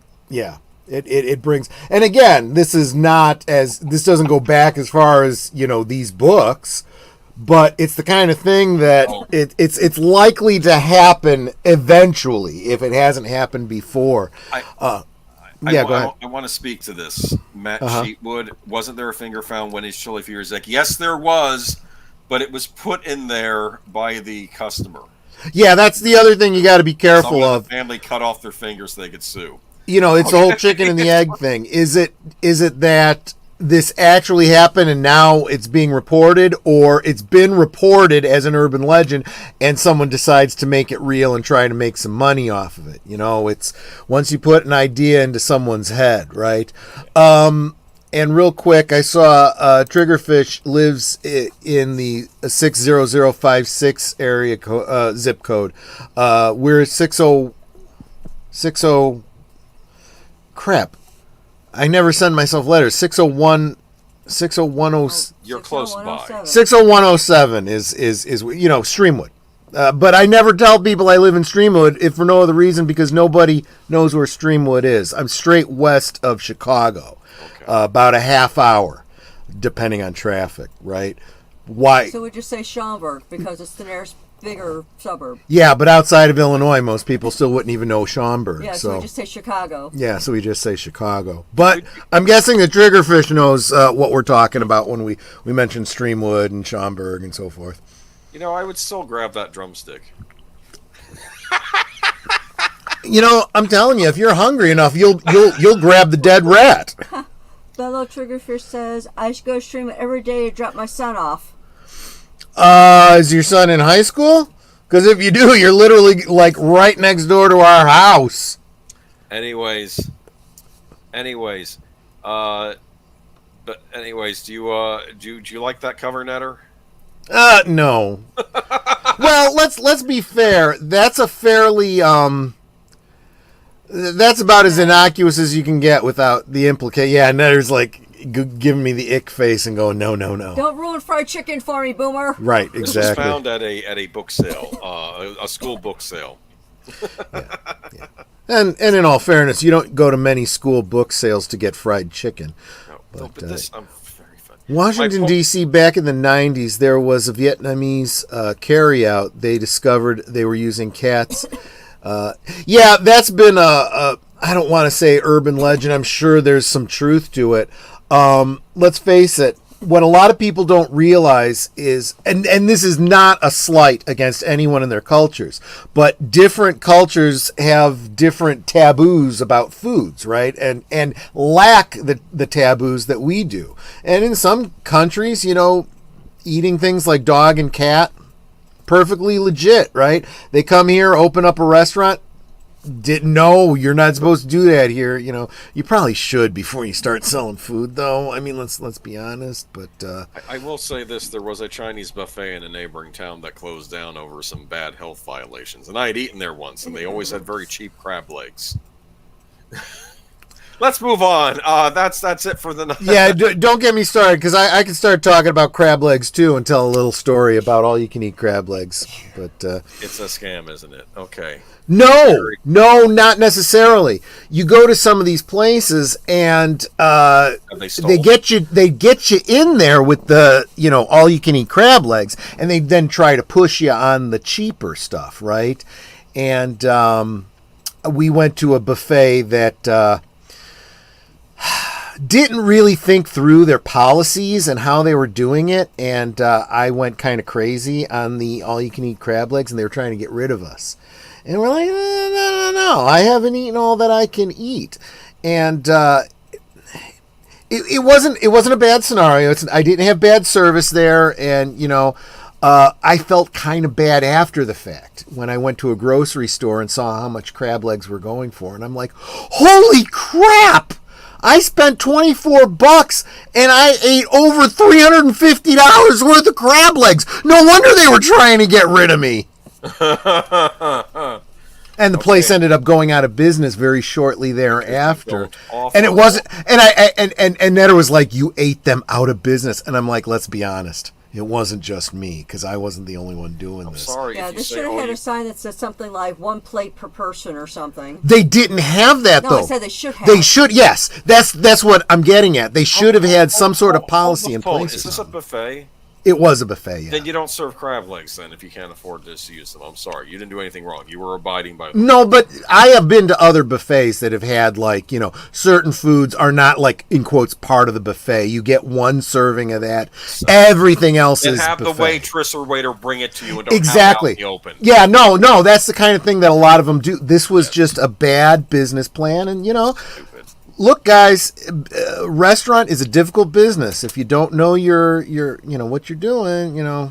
it brings, and again, this doesn't go back as far as these books, but it's the kind of thing that it's likely to happen eventually if it hasn't happened before. Go ahead. I want to speak to this. Matt Sheetwood, wasn't there a finger found when his chili fever is like, yes, there was, but it was put in there by the customer. Yeah, that's the other thing you got to be careful of. The family cut off their fingers so they could sue. It's the whole chicken and the egg thing. Is it that this actually happened and now it's being reported, or it's been reported as an urban legend and someone decides to make it real and try to make some money off of it? It's once you put an idea into someone's head, right? And real quick, I saw Triggerfish lives in the 60056 area zip code. We're 60 crap. I never send myself letters. 601 You're close by. 60107 is Streamwood. But I never tell people I live in Streamwood, if for no other reason, because nobody knows where Streamwood is. I'm straight west of Chicago. Okay. About a half hour, depending on traffic, right? Why? So we just say Schaumburg because it's the nearest bigger suburb. Yeah, but outside of Illinois, most people still wouldn't even know Schaumburg. Yeah, so we just say Chicago. Yeah, so we just say Chicago. But I'm guessing the Triggerfish knows what we're talking about when we mention Streamwood and Schaumburg and so forth. I would still grab that drumstick. I'm telling you, if you're hungry enough, you'll grab the dead rat. Bello Triggerfish says, I should go stream it every day to drop my son off. Is your son in high school? Because if you do, you're literally like right next door to our house. Anyways, do you like that cover, Netter? No. Well, let's be fair. That's a fairly that's about as innocuous as you can get without the implication. Yeah, Netter's like giving me the ick face and going, no. Don't ruin fried chicken for me, Boomer. Right, exactly. This was found at a book sale, a school book sale. Yeah. And in all fairness, you don't go to many school book sales to get fried chicken. No, but this, I'm very funny. Washington, D.C., back in the 90s, there was a Vietnamese carryout. They discovered they were using cats. Yeah, that's been I don't want to say urban legend. I'm sure there's some truth to it. Let's face it. What a lot of people don't realize is, and this is not a slight against anyone in their cultures, but different cultures have different taboos about foods, right? And lack the taboos that we do. And in some countries, eating things like dog and cat, perfectly legit, right? They come here, open up a restaurant. Didn't know you're not supposed to do that here. You probably should before you start selling food, though. I mean, let's be honest. But I will say this: there was a Chinese buffet in a neighboring town that closed down over some bad health violations, and I had eaten there once, and they always had very cheap crab legs. Let's move on. That's it for the night. Yeah, don't get me started, because I can start talking about crab legs too and tell a little story about all you can eat crab legs. But it's a scam, isn't it? Okay. No, not necessarily. You go to some of these places and they get you in there with the all you can eat crab legs, and they then try to push you on the cheaper stuff, right? And we went to a buffet that didn't really think through their policies and how they were doing it, and I went kind of crazy on the all-you-can-eat crab legs, and they were trying to get rid of us. And we're like, no, I haven't eaten all that I can eat. And it wasn't a bad scenario. I didn't have bad service there, and I felt kind of bad after the fact when I went to a grocery store and saw how much crab legs were going for, and I'm like, holy crap! I spent $24 and I ate over $350 worth of crab legs. No wonder they were trying to get rid of me. And the place ended up going out of business very shortly thereafter. And it wasn't, and Netter was like, you ate them out of business. And I'm like, let's be honest. It wasn't just me, because I wasn't the only one doing this. Sorry. Yeah, they should have had a sign that said something like 1 plate per person or something. They didn't have that, though. No, I said they should have. They should, yes. That's what I'm getting at. They should have had some sort of policy in place. Is this a buffet? It was a buffet, yeah. Then you don't serve crab legs, then, if you can't afford to use them. I'm sorry. You didn't do anything wrong. You were abiding by... No, but I have been to other buffets that have had, certain foods are not, in quotes, part of the buffet. You get one serving of that. Everything else is have buffet. The waitress or waiter bring it to you and don't exactly. have it out in the open. Yeah, no, that's the kind of thing that a lot of them do. This was just a bad business plan, and, Stupid. Look, guys, restaurant is a difficult business. If you don't know your what you're doing, yeah. All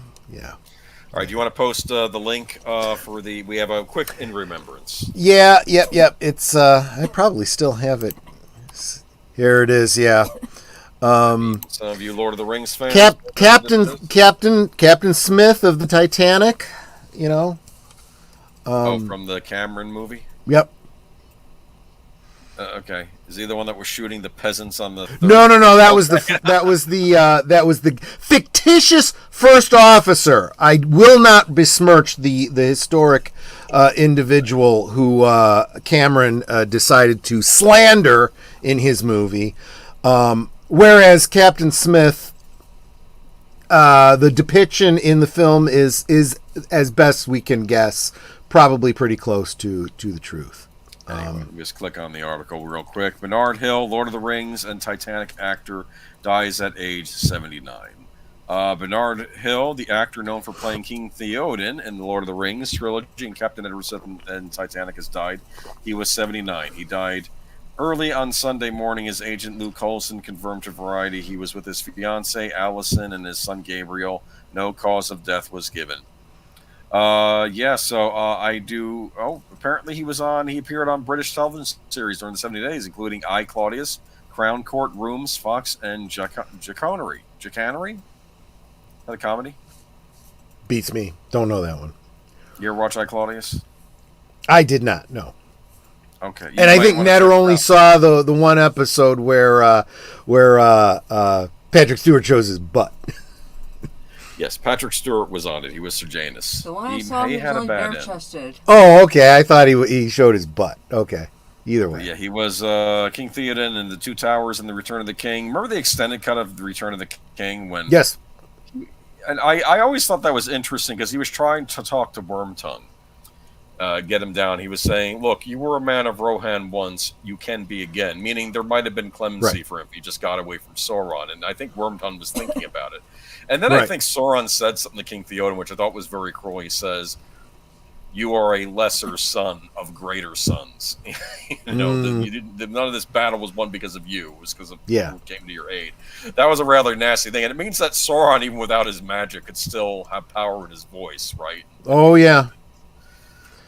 right, do you want to post the link for the? We have a quick in remembrance. Yeah, yep. It's I probably still have it. Here it is. Yeah. Some of you Lord of the Rings fans. Captain Smith of the Titanic. From the Cameron movie. Yep. Okay, is he the one that was shooting the peasants on the? No. That was the fictitious first officer. I will not besmirch the historic individual who Cameron decided to slander in his movie. Whereas Captain Smith, the depiction in the film is as best we can guess, probably pretty close to the truth. Anyway, just click on the article real quick. Bernard Hill, Lord of the Rings and Titanic actor, dies at age 79. Bernard Hill, the actor known for playing King Theoden in the Lord of the Rings trilogy and Captain Edward and Titanic, has died. He was 79. He died early on Sunday morning. His agent Luke Colson confirmed to Variety he was with his fiancée Allison and his son Gabriel. No cause of death was given. Apparently he appeared on British television series during the 70 days, including I, Claudius, Crown Court, Rooms, Fox, and Jacanery. Jacanery? Is that a comedy? Beats me. Don't know that one. You ever watch I, Claudius? I did not, no. Okay. And I think Netter only saw the one episode where Patrick Stewart shows his butt. Yes, Patrick Stewart was on it. He was Sir Janus. The one I saw was only bare-chested. Oh, okay. I thought he showed his butt. Okay. Either way. Yeah, he was King Theoden and the Two Towers and the Return of the King. Remember the extended cut of the Return of the King when? Yes. And I always thought that was interesting because he was trying to talk to Wormtongue, get him down. He was saying, "Look, you were a man of Rohan once. You can be again." Meaning there might have been clemency for him if he just got away from Sauron. And I think Wormtongue was thinking about it. And then I think Sauron said something to King Theoden, which I thought was very cruel. He says, "You are a lesser son of greater sons." None of this battle was won because of you. It was because of who came to your aid. That was a rather nasty thing. And it means that Sauron, even without his magic, could still have power in his voice, right? Oh, yeah.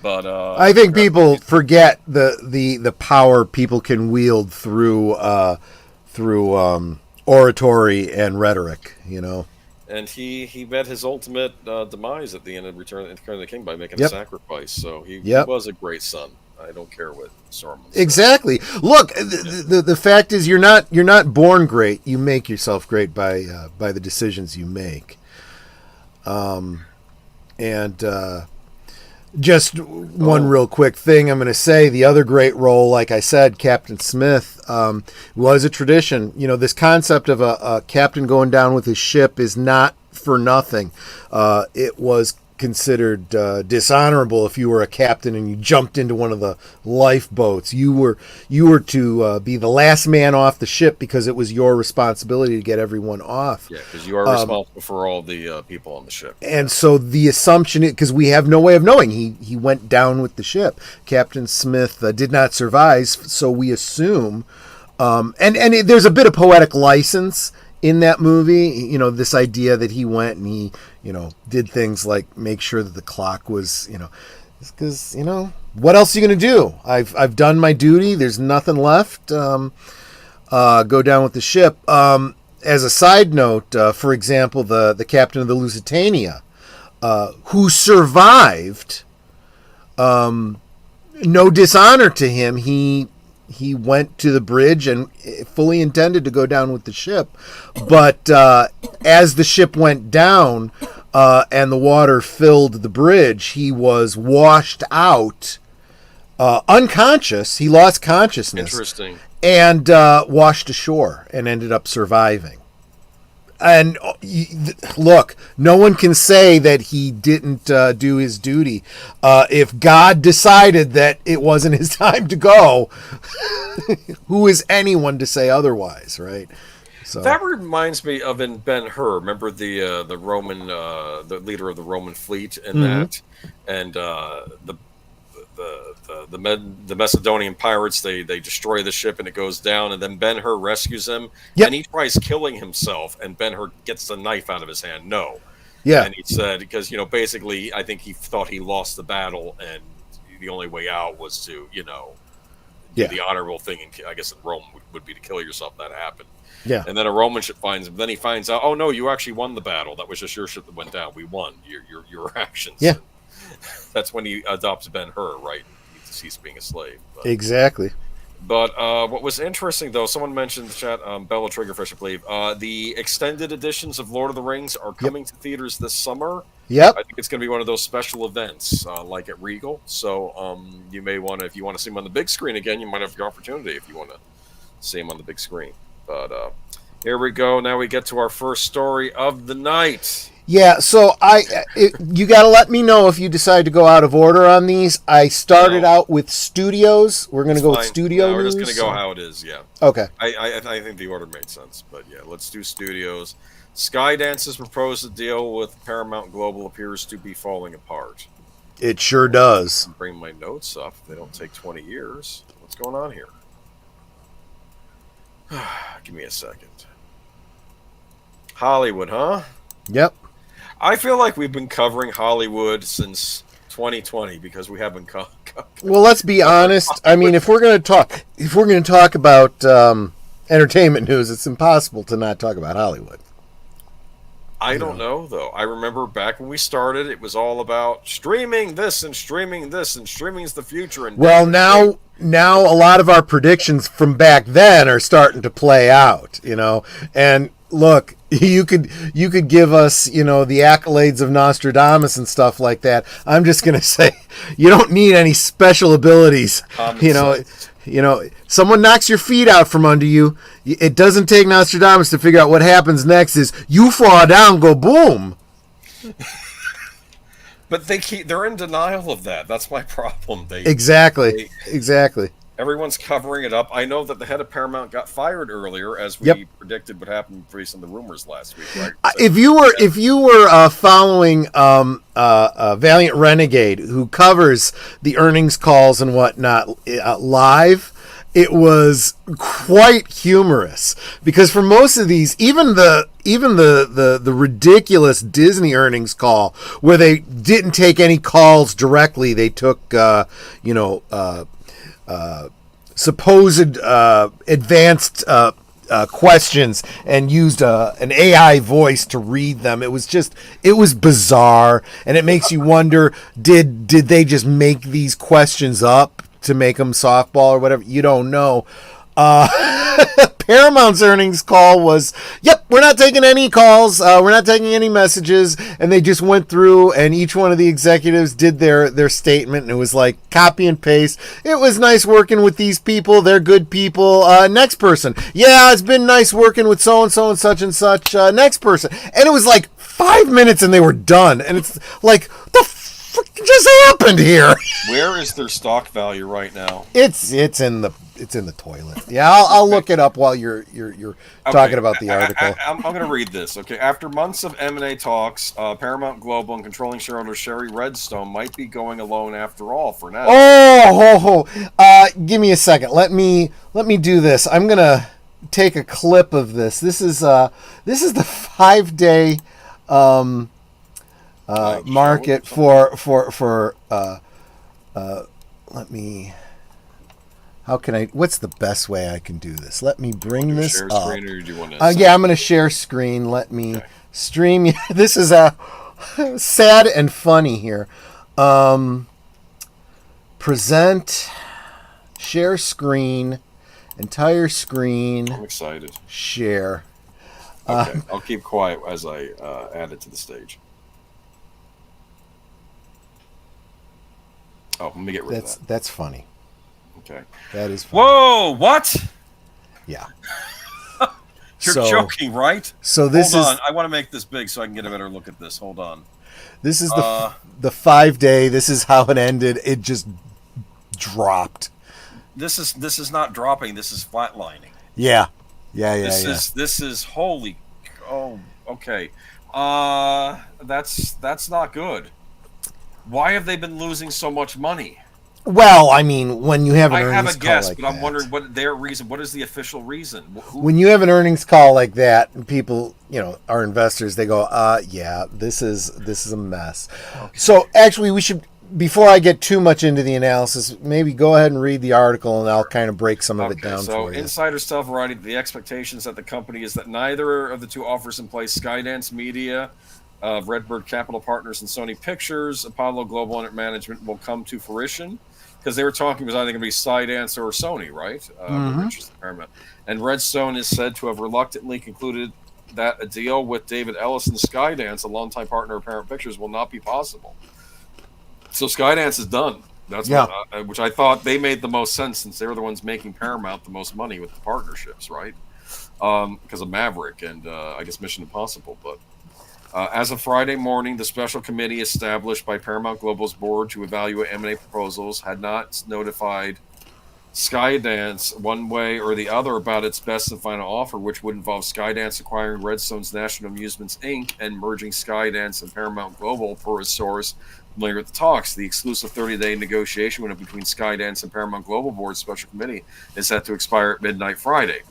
But I think people forget the power people can wield through oratory and rhetoric, And he met his ultimate demise at the end of Return of the King by making a sacrifice. So he was a great son. I don't care what Sauron says. Exactly. Look, the fact is, you're not born great. You make yourself great by the decisions you make. Just one real quick thing I'm going to say. The other great role, like I said, Captain Smith, was a tradition. This concept of a captain going down with his ship is not for nothing. It was considered dishonorable if you were a captain and you jumped into one of the lifeboats. You were to be the last man off the ship because it was your responsibility to get everyone off. Yeah, because you are responsible for all the people on the ship. And so the assumption, because we have no way of knowing, he went down with the ship. Captain Smith did not survive, so we assume. And there's a bit of poetic license in that movie, you know, this idea that he went and he, you know, did things like make sure that the clock was, you know, because, you know, what else are you going to do? I've done my duty. There's nothing left. Go down with the ship. As a side note, for example, the captain of the Lusitania, who survived, no dishonor to him. He went to the bridge and fully intended to go down with the ship. But as the ship went down and the water filled the bridge, he was washed out, unconscious. He lost consciousness. Interesting. And washed ashore and ended up surviving. And look, no one can say that he didn't do his duty. If God decided that it wasn't his time to go, who is anyone to say otherwise, right? So that reminds me of in Ben-Hur. Remember the Roman, the leader of the Roman fleet, and that, and the Macedonian pirates, they destroy the ship and it goes down, and then Ben-Hur rescues him, and he tries killing himself, and Ben-Hur gets the knife out of his hand. No. Yeah. And he said, because, you know, basically I think he thought he lost the battle and the only way out was to, you know, do the honorable thing, and I guess in Rome would be to kill yourself. That happened. Yeah. And then a Roman ship finds him. Then he finds out, oh no, you actually won the battle. That was just your ship that went down. We won. Your actions. Yeah. That's when he adopts Ben-Hur, right? He ceased being a slave. But, exactly. But what was interesting, though, someone mentioned in the chat, Bella Triggerfish, I believe, the extended editions of Lord of the Rings are coming to theaters this summer. Yep. I think it's going to be one of those special events, like at Regal. So you may want to, if you want to see him on the big screen again, you might have the opportunity if you want to see him on the big screen. But here we go. Now we get to our first story of the night. Yeah, so you got to let me know if you decide to go out of order on these. I started out with studios. We're going to go with studio news. We're just going to go how it is, yeah. Okay. I think the order made sense, but yeah, let's do studios. Skydance's proposed deal with Paramount Global appears to be falling apart. It sure does. I'll bring my notes up. They don't take 20 years. What's going on here? Give me a second. Hollywood, huh? Yep. I feel like we've been covering Hollywood since 2020 because we haven't. Well, let's be honest. I mean, if we're going to talk about entertainment news, it's impossible to not talk about Hollywood. I don't know, though. I remember back when we started, it was all about streaming this and streaming this, and streaming's the future. And well, now a lot of our predictions from back then are starting to play out, you know. And look, you could give us, you know, the accolades of Nostradamus and stuff like that. I'm just going to say you don't need any special abilities, You know, someone knocks your feet out from under you. It doesn't take Nostradamus to figure out what happens next. Is you fall down, go boom. But they're in denial of that. That's my problem. Exactly. Everyone's covering it up. I know that the head of Paramount got fired earlier, as we predicted would happen based on the rumors last week. Right? So, if you were following Valiant Renegade, who covers the earnings calls and whatnot live, it was quite humorous because for most of these, even the ridiculous Disney earnings call where they didn't take any calls directly, they took supposed advanced questions and used an AI voice to read them. It was bizarre, and it makes you wonder, did they just make these questions up to make them softball or whatever? You don't know. Paramount's earnings call was, we're not taking any calls, we're not taking any messages, and they just went through and each one of the executives did their statement, and it was like copy and paste. It was nice working with these people, they're good people. Next person. Yeah, it's been nice working with so and so and such, next person. And it was like 5 minutes and they were done. And it's like, the frick just happened here? Where is their stock value right now? It's in the toilet. Yeah, I'll look it up while you're talking about the article. I'm going to read this. Okay, after months of M&A talks, Paramount Global and controlling shareholder Sherry Redstone might be going alone after all for now. Give me a second. Let me do this. I'm gonna take a clip of this. This is the 5-day market for let me. How can I? What's the best way I can do this? Let me bring this share up. Screen, or do you want to Yeah, I'm going to share screen. Let me stream you. This is sad and funny here. Present, share screen, entire screen. I'm excited. Share. Okay, I'll keep quiet as I add it to the stage. Oh, let me get rid of that. That's funny. Okay. That is funny. Whoa, what? Yeah. You're joking, right? So this Hold on. I want to make this big so I can get a better look at this. Hold on. This is the 5-day. This is how it ended. It just dropped. This is not dropping. This is flatlining. Yeah. This is holy. Oh, okay. That's not good. Why have they been losing so much money? Well, I mean, when you have an I earnings have a call guess, like but I'm that, wondering what their reason. What is the official reason? When you have an earnings call like that, and people, are investors, they go, yeah, this is a mess. Okay. So actually, we should, before I get too much into the analysis, maybe go ahead and read the article, and I'll kind of break some of it down for you. So Insider Stuff Variety, the expectations at the company is that neither of the two offers in place, Skydance Media, Redbird Capital Partners, and Sony Pictures, Apollo Global Management, will come to fruition. Because they were talking, it was either going to be Skydance or Sony, right? Paramount. And Redstone is said to have reluctantly concluded that a deal with David Ellis and Skydance, a longtime partner of Paramount Pictures, will not be possible. So Skydance is done. That's which I thought they made the most sense, since they were the ones making Paramount the most money with the partnerships, right? Because of Maverick and I guess Mission Impossible. But as of Friday morning, the special committee established by Paramount Global's board to evaluate M&A proposals had not notified Skydance one way or the other about its best and final offer, which would involve Skydance acquiring Redstone's National Amusements Inc. and merging Skydance and Paramount Global, per a source familiar with the talks. The exclusive 30-day negotiation window between Skydance and Paramount Global board's special committee is set to expire at midnight Friday.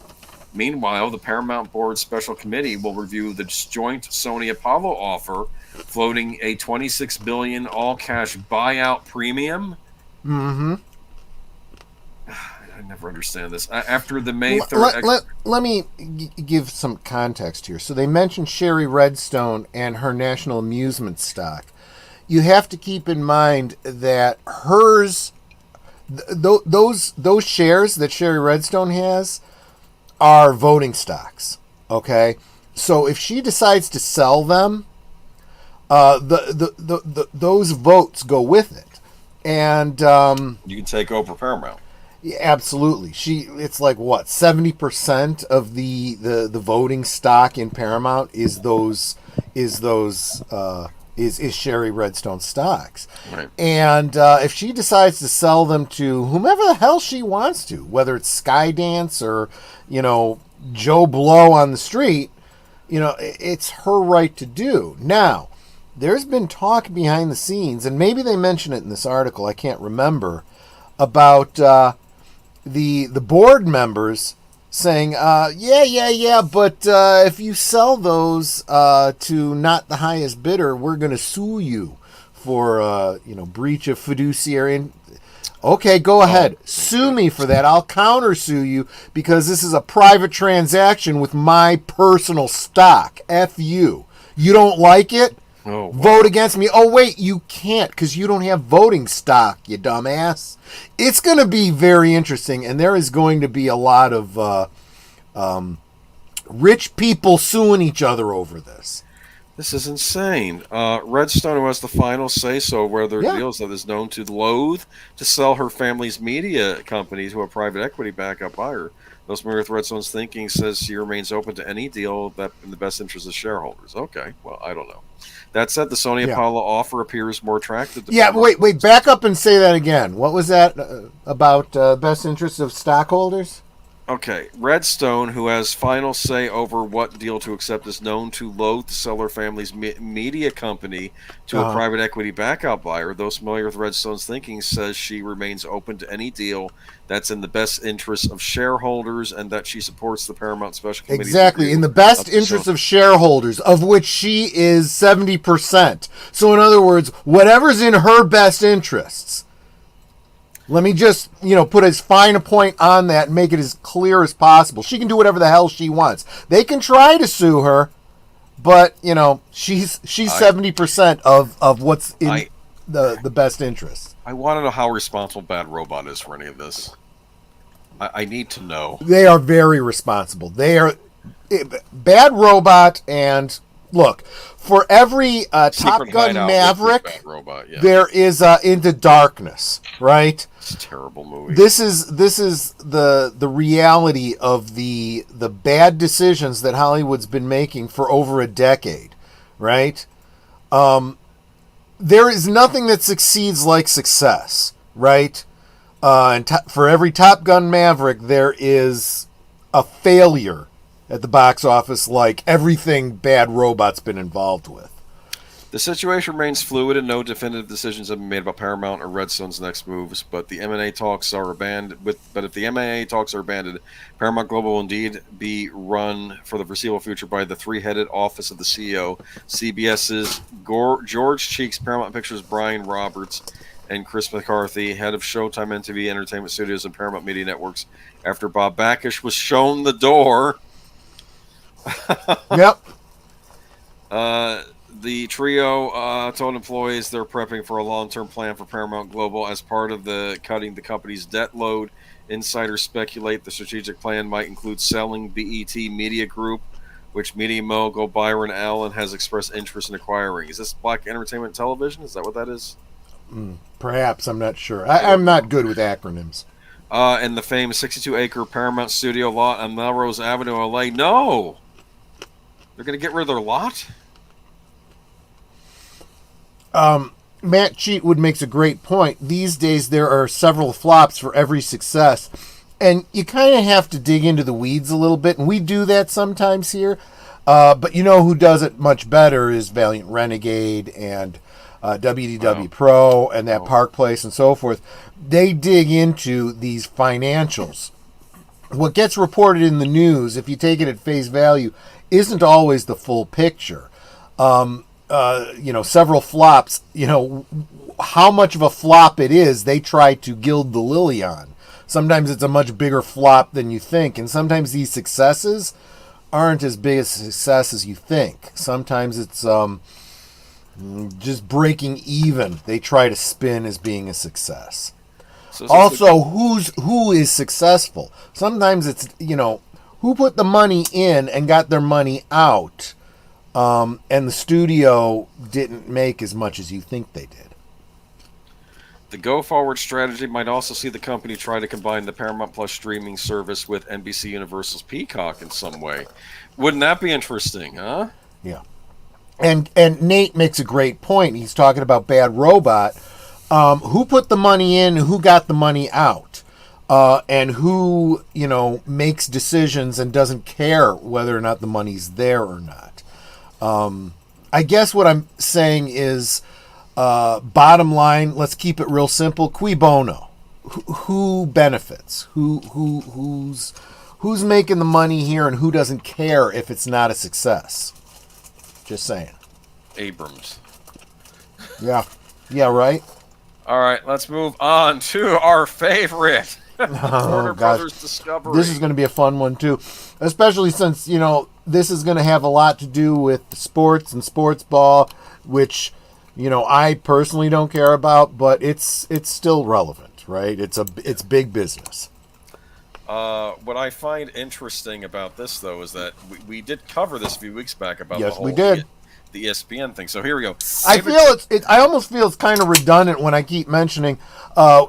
Meanwhile, the Paramount Board Special Committee will review the joint Sony Apollo offer, floating a $26 billion all-cash buyout premium. Mm-hmm. I never understand this. After the May 3rd... Let me give some context here. So they mentioned Sherry Redstone and her National Amusement stock. You have to keep in mind that hers... Those shares that Sherry Redstone has are voting stocks, okay? So if she decides to sell them, those votes go with it, and you can take over Paramount. Yeah, absolutely. It's like what, 70% of the voting stock in Paramount is Sherry Redstone stocks. Right. And if she decides to sell them to whomever the hell she wants to, whether it's Skydance or, Joe Blow on the street, it's her right to do. Now, there's been talk behind the scenes, and maybe they mention it in this article, I can't remember, about the board members saying, but if you sell those to not the highest bidder, we're going to sue you for breach of fiduciary. Okay, go ahead. Sue me for that. I'll counter-sue you because this is a private transaction with my personal stock. F you. You don't like it? Oh, wow. Vote against me. Oh, wait, you can't because you don't have voting stock, you dumbass. It's going to be very interesting, and there is going to be a lot of rich people suing each other over this. This is insane. Redstone, who has the final say-so where their deals that is known to loathe to sell her family's media companies to a private equity backup buyer. Those familiar with Redstone's thinking says she remains open to any deal that in the best interest of shareholders. Okay, well, I don't know. That said, the Sony Apollo offer appears more attractive. Yeah, but wait, back up and say that again. What was that about best interest of stockholders? Okay, Redstone, who has final say over what deal to accept, is known to loathe the Seller family's media company to a private equity backup buyer. Those familiar with Redstone's thinking says she remains open to any deal that's in the best interest of shareholders and that she supports the Paramount Special Committee. Exactly, in the best interest of shareholders, of which she is 70%. So in other words, whatever's in her best interests. Let me just, put as fine a point on that and make it as clear as possible. She can do whatever the hell she wants. They can try to sue her, but, she's 70% of what's in the best interest. I want to know how responsible Bad Robot is for any of this. I need to know. They are very responsible. They are Bad Robot, and look, for every Top Gun Maverick, Robot, there is Into Darkness, right? It's a terrible movie. This is the reality of the bad decisions that Hollywood's been making for over a decade, right? There is nothing that succeeds like success, right? And for every Top Gun Maverick, there is a failure at the box office, like everything Bad Robot's been involved with. The situation remains fluid and no definitive decisions have been made about Paramount or Redstone's next moves, but the M&A talks are abandoned. But if the M&A talks are abandoned, Paramount Global will indeed be run for the foreseeable future by the three-headed office of the CEO, CBS's George Cheeks, Paramount Pictures' Brian Roberts, and Chris McCarthy, head of Showtime MTV Entertainment Studios and Paramount Media Networks, after Bob Bakish was shown the door. Yep. The trio told employees they're prepping for a long-term plan for Paramount Global as part of the cutting the company's debt load. Insiders speculate the strategic plan might include selling BET Media Group, which media mogul Byron Allen has expressed interest in acquiring. Is this Black Entertainment Television? Is that what that is? Perhaps. I'm not sure. I'm not good with acronyms. And the famous 62-acre Paramount studio lot on Melrose Avenue, LA. No! They're going to get rid of their lot? Matt Cheatwood makes a great point. These days there are several flops for every success, and you kind of have to dig into the weeds a little bit, and we do that sometimes here. But who does it much better is Valiant Renegade and WDW Pro and that Park Place and so forth. They dig into these financials. What gets reported in the news, if you take it at face value, isn't always the full picture. Several flops, how much of a flop it is, they try to gild the lily on. Sometimes it's a much bigger flop than you think, and sometimes these successes aren't as big a success as you think. Sometimes it's just breaking even. They try to spin as being a success. Also, who is successful? Sometimes it's, who put the money in and got their money out. And the studio didn't make as much as you think they did. The go-forward strategy might also see the company try to combine the Paramount Plus streaming service with NBC Universal's Peacock in some way. Wouldn't that be interesting, huh? Yeah. And Nate makes a great point. He's talking about Bad Robot. Who put the money in, who got the money out? And who, makes decisions and doesn't care whether or not the money's there or not. I guess what I'm saying is, bottom line, let's keep it real simple. Cui bono? Who benefits? Who's making the money here, and who doesn't care if it's not a success? Just saying. Abrams. Yeah, right. All right, let's move on to our favorite. Warner Brothers gosh. Discovery. This is going to be a fun one too, especially since this is going to have a lot to do with sports and sports ball, which I personally don't care about, but it's still relevant, right? It's big business. What I find interesting about this, though, is that we did cover this a few weeks back about yes, the whole we did. the ESPN thing. So here we go. I almost feel it's kind of redundant when I keep mentioning.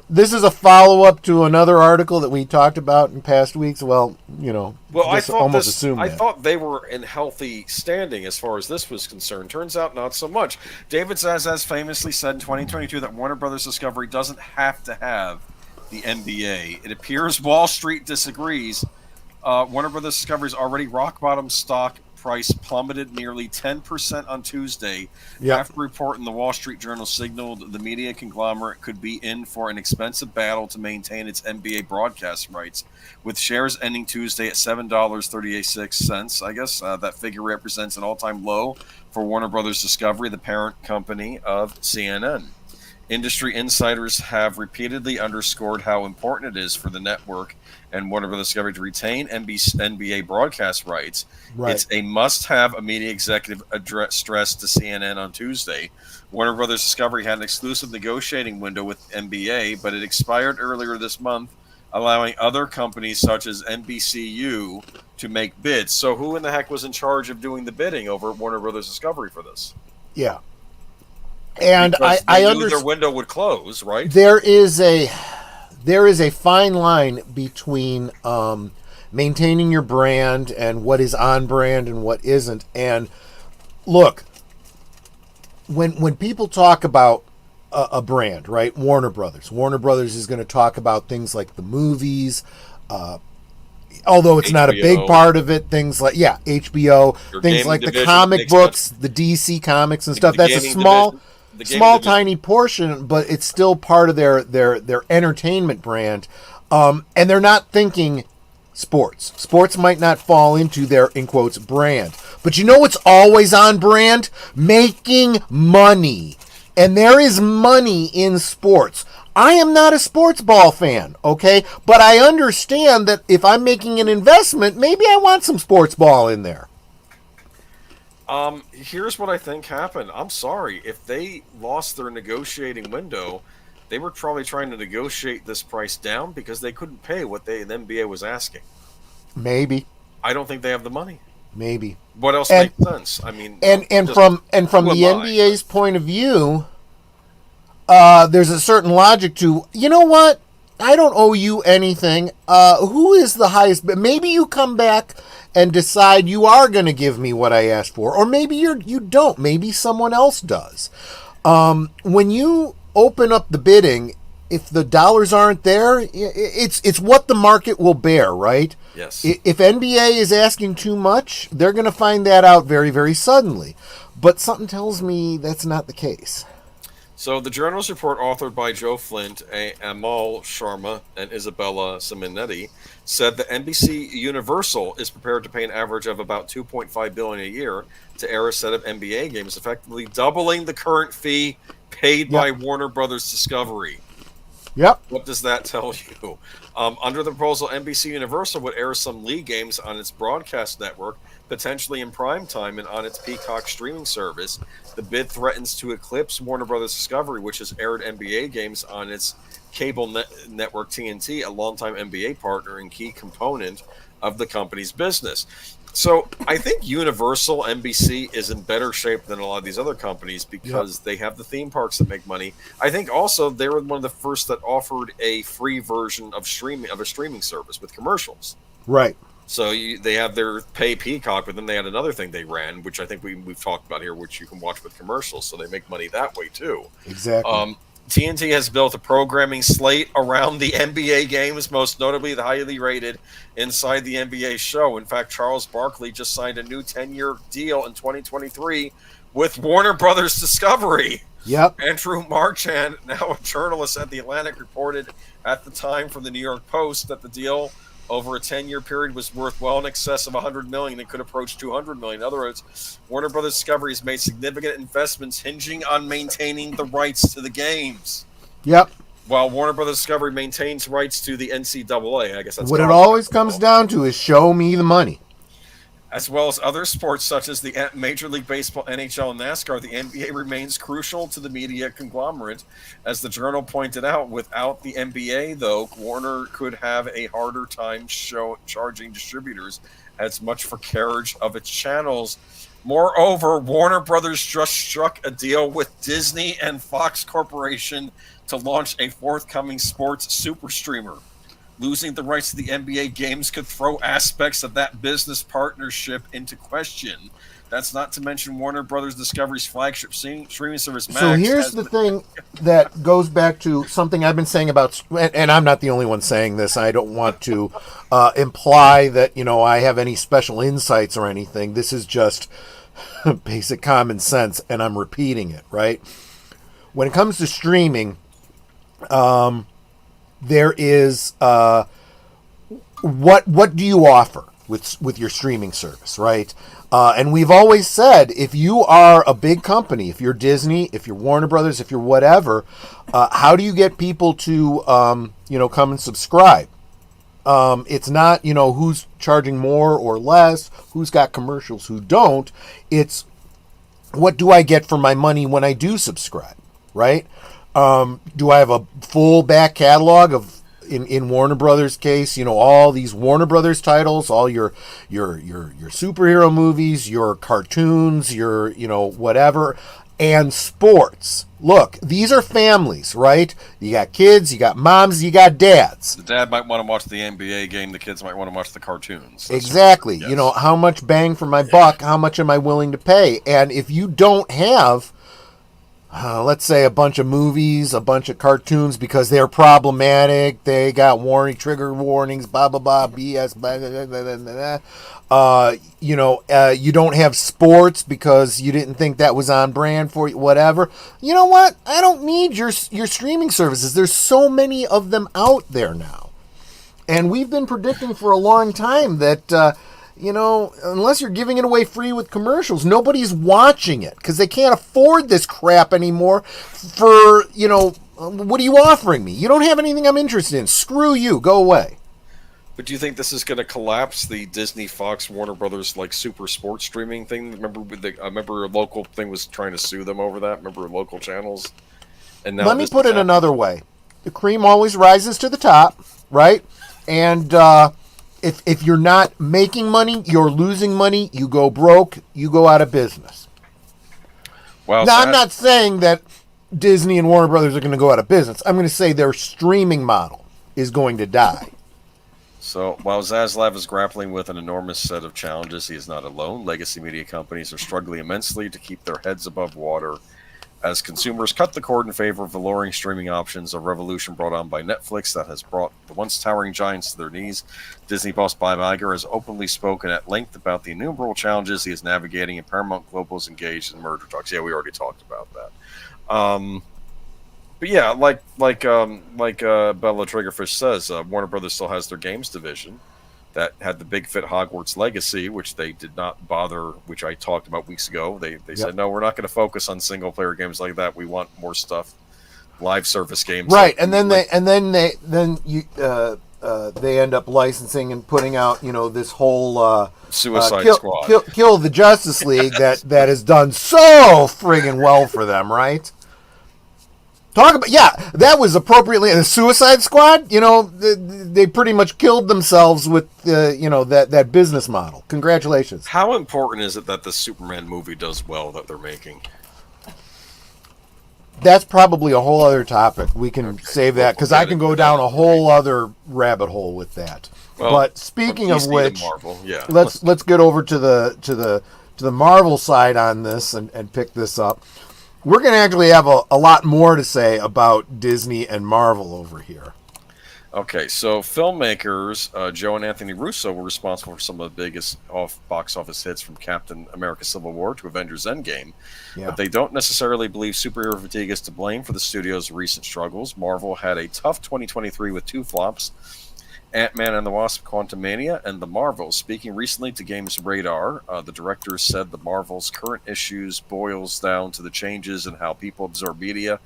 This is a follow up to another article that we talked about in past weeks. Well, I thought thought they were in healthy standing as far as this was concerned. Turns out not so much. David Zazas famously said in 2022 that Warner Brothers Discovery doesn't have to have the NBA. It appears Wall Street disagrees. Warner Brothers Discovery's already rock bottom stock price plummeted nearly 10% on Tuesday after a report in the Wall Street Journal signaled the media conglomerate could be in for an expensive battle to maintain its NBA broadcast rights, with shares ending Tuesday at $7.36. I guess that figure represents an all-time low for Warner Brothers Discovery, the parent company of CNN. Industry insiders have repeatedly underscored how important it is for the network and Warner Brothers Discovery to retain NBA broadcast rights. Right. It's a must-have, a media executive stressed to CNN on Tuesday. Warner Brothers Discovery had an exclusive negotiating window with NBA, but it expired earlier this month, allowing other companies such as NBCU to make bids. So who in the heck was in charge of doing the bidding over at Warner Brothers Discovery for this? Yeah. And I understand their window would close, right? There is a fine line between maintaining your brand and what is on brand and what isn't. And look, when people talk about a brand, right? Warner Brothers is going to talk about things like the movies, although it's HBO. Not a big part of it. Things like HBO, things like the comic books, the DC comics and stuff. That's a small tiny portion, but it's still part of their entertainment brand. And they're not thinking sports. Sports might not fall into their, in quotes, brand. But you know what's always on brand? Making money. And there is money in sports. I am not a sports ball fan, okay? But I understand that if I'm making an investment, maybe I want some sports ball in there. Here's what I think happened. I'm sorry. If they lost their negotiating window, they were probably trying to negotiate this price down because they couldn't pay what the NBA was asking. Maybe. I don't think they have the money. Maybe. What else makes sense? I mean, and from the NBA's point of view, there's a certain logic to, you know what? I don't owe you anything. Who is the highest? Maybe you come back and decide you are going to give me what I asked for, or maybe you don't. Maybe someone else does. When you open up the bidding, if the dollars aren't there, it's what the market will bear, right? Yes. If NBA is asking too much, they're going to find that out very, very suddenly. But something tells me that's not the case. So the journal's report, authored by Joe Flint, Amal Sharma, and Isabella Simonetti, said that NBC Universal is prepared to pay an average of about $2.5 billion a year to air a set of NBA games, effectively doubling the current fee paid by Warner Brothers Discovery. Yep. What does that tell you? Under the proposal, NBC Universal would air some league games on its broadcast network, potentially in prime time and on its Peacock streaming service. The bid threatens to eclipse Warner Brothers Discovery, which has aired NBA games on its cable network TNT, a longtime NBA partner and key component of the company's business. So I think Universal NBC is in better shape than a lot of these other companies because they have the theme parks that make money. I think also they were one of the first that offered a free version of a streaming service with commercials. Right. So they have their pay Peacock, but then they had another thing they ran, which I think we've talked about here, which you can watch with commercials. So they make money that way too. Exactly. TNT has built a programming slate around the NBA games, most notably the highly rated Inside the NBA show. In fact, Charles Barkley just signed a new 10-year deal in 2023 with Warner Brothers Discovery. Yep. Andrew Marchand, now a journalist at The Atlantic, reported at the time from the New York Post that the deal over a 10-year period was worth well in excess of $100 million and could approach $200 million. In other words, Warner Brothers Discovery has made significant investments hinging on maintaining the rights to the games. Yep. While Warner Brothers Discovery maintains rights to the NCAA, I guess that's what it always comes down to is show me the money. As well as other sports such as the Major League Baseball, NHL, and NASCAR, the NBA remains crucial to the media conglomerate. As the Journal pointed out, without the NBA, though, Warner could have a harder time charging distributors as much for carriage of its channels. Moreover, Warner Brothers just struck a deal with Disney and Fox Corporation to launch a forthcoming sports super streamer. Losing the rights to the NBA games could throw aspects of that business partnership into question. That's not to mention Warner Brothers Discovery's flagship streaming service, Max. So here's the thing that goes back to something I've been saying about, and I'm not the only one saying this. I don't want to imply that, I have any special insights or anything. This is just basic common sense, and I'm repeating it, right? When it comes to streaming, there is what do you offer with your streaming service, right? And we've always said, if you are a big company, if you're Disney, if you're Warner Brothers, if you're whatever, how do you get people to come and subscribe? It's not who's charging more or less, who's got commercials, who don't. It's what do I get for my money when I do subscribe, right? Do I have a full back catalog of, in Warner Brothers case, all these Warner Brothers titles, all your superhero movies, your cartoons, your whatever, and sports. Look, these are families, right? You got kids, you got moms, you got dads. The dad might want to watch the NBA game. The kids might want to watch the cartoons. That's exactly. Yes. How much bang for my buck? How much am I willing to pay? And if you don't have let's say a bunch of movies, a bunch of cartoons because they're problematic, they got trigger warnings, blah blah blah, BS, blah blah blah blah blah. You don't have sports because you didn't think that was on brand for you, whatever. You know what? I don't need your streaming services. There's so many of them out there now, and we've been predicting for a long time that. Unless you're giving it away free with commercials, nobody's watching it because they can't afford this crap anymore for, what are you offering me? You don't have anything I'm interested in. Screw you. Go away. But do you think this is going to collapse the Disney, Fox, Warner Brothers, super sports streaming thing? Remember a local thing was trying to sue them over that? Remember local channels? And now let me put it another way. The cream always rises to the top, right? And, If you're not making money, you're losing money, you go broke, you go out of business. Well, now, I'm not saying that Disney and Warner Brothers are going to go out of business. I'm going to say their streaming model is going to die. So, while Zaslav is grappling with an enormous set of challenges, he is not alone. Legacy media companies are struggling immensely to keep their heads above water as consumers cut the cord in favor of alluring streaming options, a revolution brought on by Netflix that has brought the once towering giants to their knees. Disney boss Bob Iger has openly spoken at length about the innumerable challenges he is navigating, and Paramount Global is engaged in merger talks. Yeah, we already talked about that. But yeah, like Bella Triggerfish says, Warner Brothers still has their games division that had the big fit Hogwarts Legacy, which they did not bother, which I talked about weeks ago. They said, no, we're not going to focus on single player games like that. We want more stuff, live service games. Right, and then they end up licensing and putting out, this whole Suicide Squad, kill the Justice League that has done so friggin' well for them, right? That was appropriately the Suicide Squad. They pretty much killed themselves with that business model. Congratulations. How important is it that the Superman movie does well that they're making? That's probably a whole other topic. We can save that because I can go down a whole other rabbit hole with that. Well, but speaking of which, Marvel, yeah. let's get over to the Marvel side on this and pick this up. We're going to actually have a lot more to say about Disney and Marvel over here. Okay, so filmmakers Joe and Anthony Russo were responsible for some of the biggest box office hits from Captain America Civil War to Avengers Endgame, but they don't necessarily believe superhero fatigue is to blame for the studio's recent struggles. Marvel had a tough 2023 with two flops, Ant-Man and the Wasp: Quantumania, and The Marvels. Speaking recently to Games Radar, the director said the Marvels' current issues boils down to the changes in how people absorb media.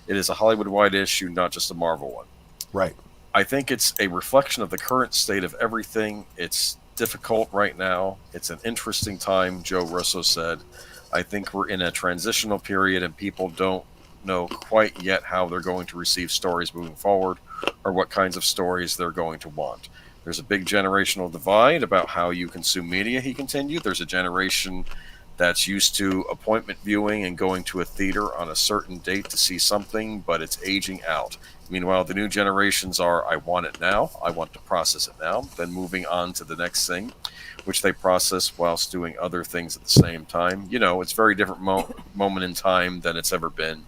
It is a Hollywood-wide issue, not just a Marvel one. Right. I think it's a reflection of the current state of everything. It's difficult right now. It's an interesting time, Joe Russo said. I think we're in a transitional period and people don't know quite yet how they're going to receive stories moving forward or what kinds of stories they're going to want. There's a big generational divide about how you consume media, he continued. There's a generation that's used to appointment viewing and going to a theater on a certain date to see something, but it's aging out. Meanwhile, the new generations are, I want it now, I want to process it now, then moving on to the next thing, which they process whilst doing other things at the same time. You know, it's a very different moment in time than it's ever been.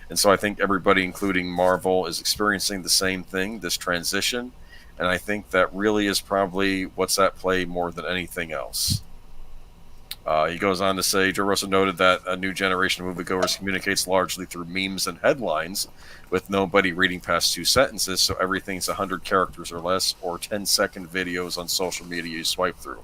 And so I think everybody, including Marvel, is experiencing the same thing, this transition. And I think that really is probably what's at play more than anything else. He goes on to say, Joe Russo noted that a new generation of moviegoers communicates largely through memes and headlines, with nobody reading past 2 sentences, so everything's 100 characters or less, or 10-second videos on social media you swipe through.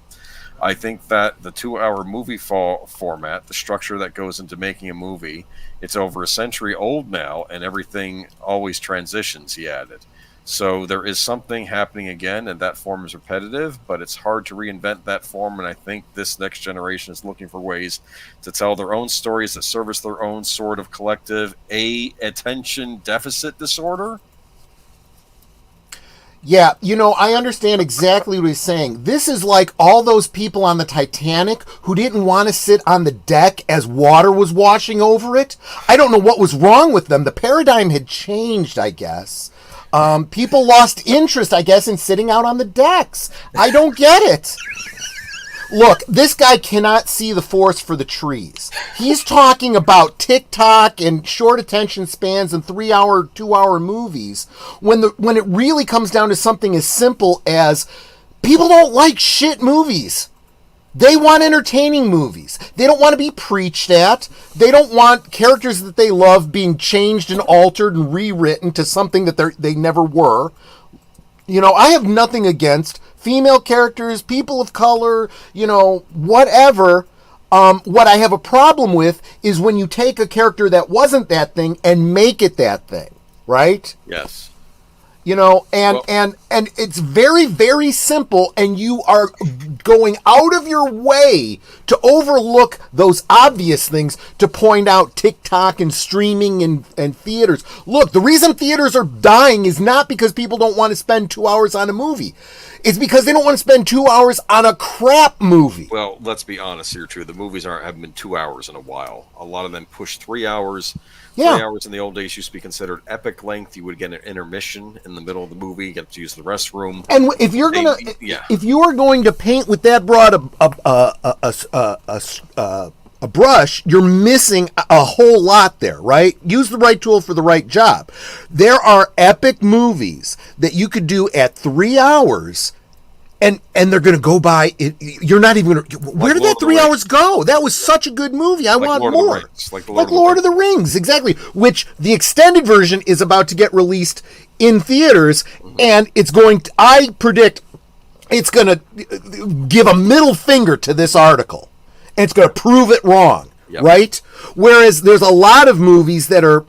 I think that the 2-hour movie format, the structure that goes into making a movie, it's over a century old now, and everything always transitions, he added. So there is something happening again, and that form is repetitive, but it's hard to reinvent that form, and I think this next generation is looking for ways to tell their own stories that service their own sort of collective attention deficit disorder. Yeah, you know, I understand exactly what he's saying. This is like all those people on the Titanic who didn't want to sit on the deck as water was washing over it. I don't know what was wrong with them. The paradigm had changed, I guess. People lost interest, I guess, in sitting out on the decks. I don't get it. Look, this guy cannot see the forest for the trees. He's talking about TikTok and short attention spans and 3-hour, 2-hour movies when it really comes down to something as simple as people don't like shit movies. They want entertaining movies. They don't want to be preached at. They don't want characters that they love being changed and altered and rewritten to something that they never were. You know, I have nothing against female characters, people of color, you know, whatever. What I have a problem with is when you take a character that wasn't that thing and make it that thing, right? Yes. You know, and it's very, very simple, and you are going out of your way to overlook those obvious things to point out TikTok and streaming and theaters. Look, the reason theaters are dying is not because people don't want to spend 2 hours on a movie. It's because they don't want to spend 2 hours on a crap movie. Well, let's be honest here, too. The movies haven't been 2 hours in a while. A lot of them push 3 hours. Yeah. 3 hours in the old days used to be considered epic length. You would get an intermission in the middle of the movie. You get to use the restroom. And if you're if you are going to paint with that broad a brush, you're missing a whole lot there, right? Use the right tool for the right job. There are epic movies that you could do at 3 hours. And they're going to go by. You're not even going to. Where did that 3 hours go? That was such a good movie. I want more. Like Lord of the Rings, exactly. Which the extended version is about to get released in theaters, and it's going to. I predict it's going to give a middle finger to this article, and it's going to prove it wrong, right? Whereas there's a lot of movies that are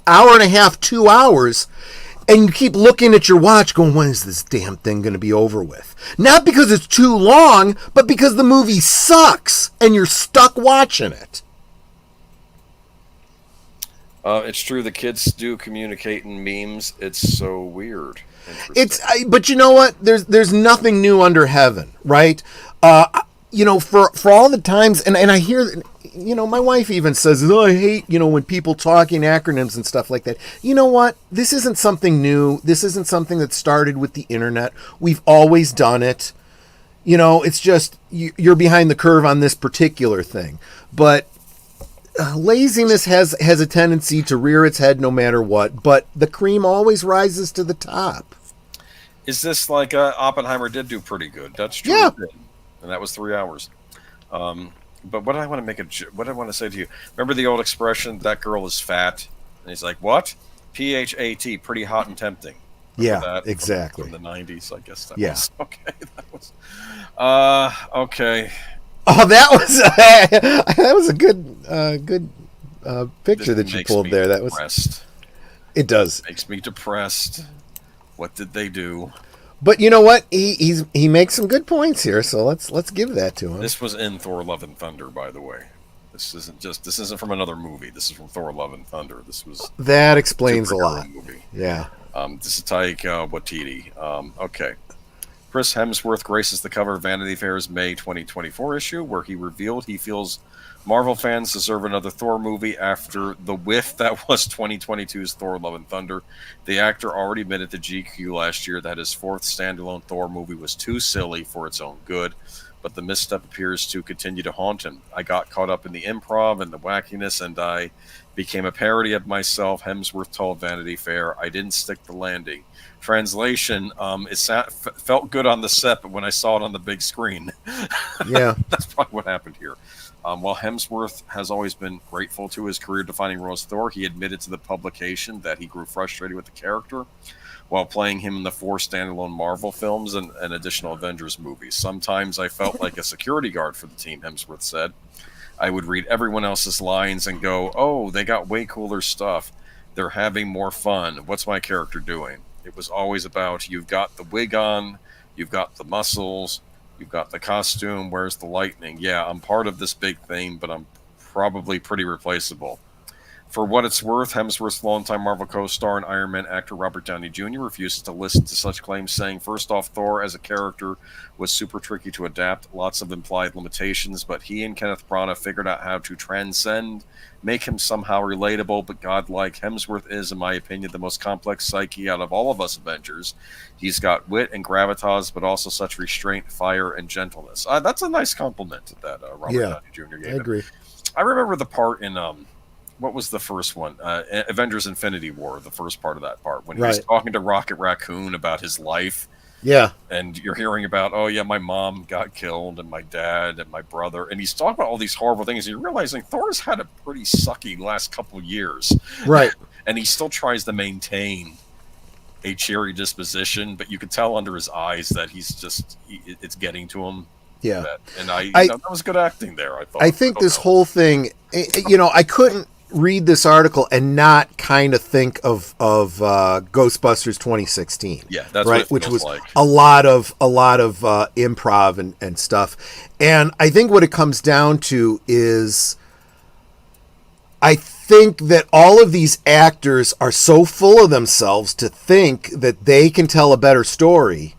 hour and a half, 2 hours. And you keep looking at your watch going, when is this damn thing going to be over with? Not because it's too long, but because the movie sucks and you're stuck watching it. It's true. The kids do communicate in memes. It's so weird. But you know what? There's nothing new under heaven, right? You know, for all the times, and I hear, you know, my wife even says, oh, I hate, you know, when people talk in acronyms and stuff like that. You know what? This isn't something new. This isn't something that started with the internet. We've always done it. You know, it's just you're behind the curve on this particular thing. But laziness has a tendency to rear its head no matter what. But the cream always rises to the top. Is this like Oppenheimer did do pretty good? That's true. Yeah. And that was 3 hours. But what I want to say to you, remember the old expression, that girl is fat? And he's like, what? P-H-A-T, pretty hot and tempting. Remember that? Exactly. From the 90s, I guess that yeah. was. Okay, that was. Okay. Oh, that was a good picture that you pulled there. That was. It does. Makes me depressed. What did they do? But you know what? He makes some good points here, so let's give that to him. This was in Thor: Love and Thunder, by the way. This isn't from another movie. This is from Thor: Love and Thunder. That explains a lot. Movie. Yeah. This is Taika Waititi. Okay. Chris Hemsworth graces the cover of Vanity Fair's May 2024 issue, where he revealed he feels Marvel fans deserve another Thor movie after the whiff that was 2022's Thor Love and Thunder. The actor already admitted to GQ last year that his fourth standalone Thor movie was too silly for its own good, but the misstep appears to continue to haunt him. I got caught up in the improv and the wackiness, and I became a parody of myself, Hemsworth told Vanity Fair. I didn't stick the landing. Translation, felt good on the set, but when I saw it on the big screen, Yeah. that's probably what happened here. While Hemsworth has always been grateful to his career-defining role as Thor, he admitted to the publication that he grew frustrated with the character while playing him in the 4 standalone Marvel films and additional Avengers movies. Sometimes I felt like a security guard for the team, Hemsworth said. I would read everyone else's lines and go, oh, they got way cooler stuff. They're having more fun. What's my character doing? It was always about, you've got the wig on, you've got the muscles, you've got the costume, where's the lightning? Yeah, I'm part of this big thing, but I'm probably pretty replaceable. For what it's worth, Hemsworth's longtime Marvel co-star and Iron Man actor Robert Downey Jr. refuses to listen to such claims, saying, first off, Thor as a character was super tricky to adapt, lots of implied limitations, but he and Kenneth Branagh figured out how to transcend, make him somehow relatable but godlike. Hemsworth is, in my opinion, the most complex psyche out of all of us Avengers. He's got wit and gravitas, but also such restraint, fire, and gentleness. That's a nice compliment that Robert Downey Jr. gave I agree. I remember the part in what was the first one? Avengers Infinity War, the first part of that part, when he was talking to Rocket Raccoon about his life. Yeah. And you're hearing about, oh, yeah, my mom got killed and my dad and my brother. And he's talking about all these horrible things. And you're realizing Thor's had a pretty sucky last couple of years. Right. And he still tries to maintain a cheery disposition, but you could tell under his eyes that he's just, it's getting to him. Yeah. And that was good acting there, I thought. I think this whole thing, I couldn't read this article and not kind of think of Ghostbusters 2016. Yeah, that's right, what it which feels was like. a lot of improv and stuff. And I think what it comes down to is, I think that all of these actors are so full of themselves to think that they can tell a better story.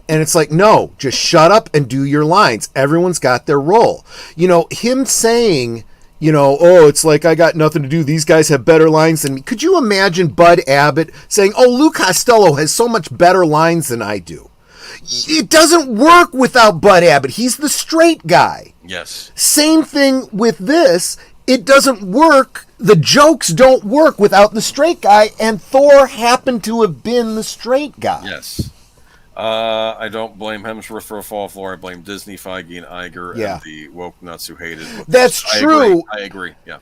And it's like, no, just shut up and do your lines. Everyone's got their role. Him saying, oh, it's like I got nothing to do. These guys have better lines than me. Could you imagine Bud Abbott saying, oh, Lou Costello has so much better lines than I do? It doesn't work without Bud Abbott. He's the straight guy. Yes. Same thing with this. It doesn't work. The jokes don't work without the straight guy. And Thor happened to have been the straight guy. Yes. I don't blame Hemsworth for a fall floor. I blame Disney, Feige, and Iger, and the woke nuts who hated it. That's true. I agree. Yeah.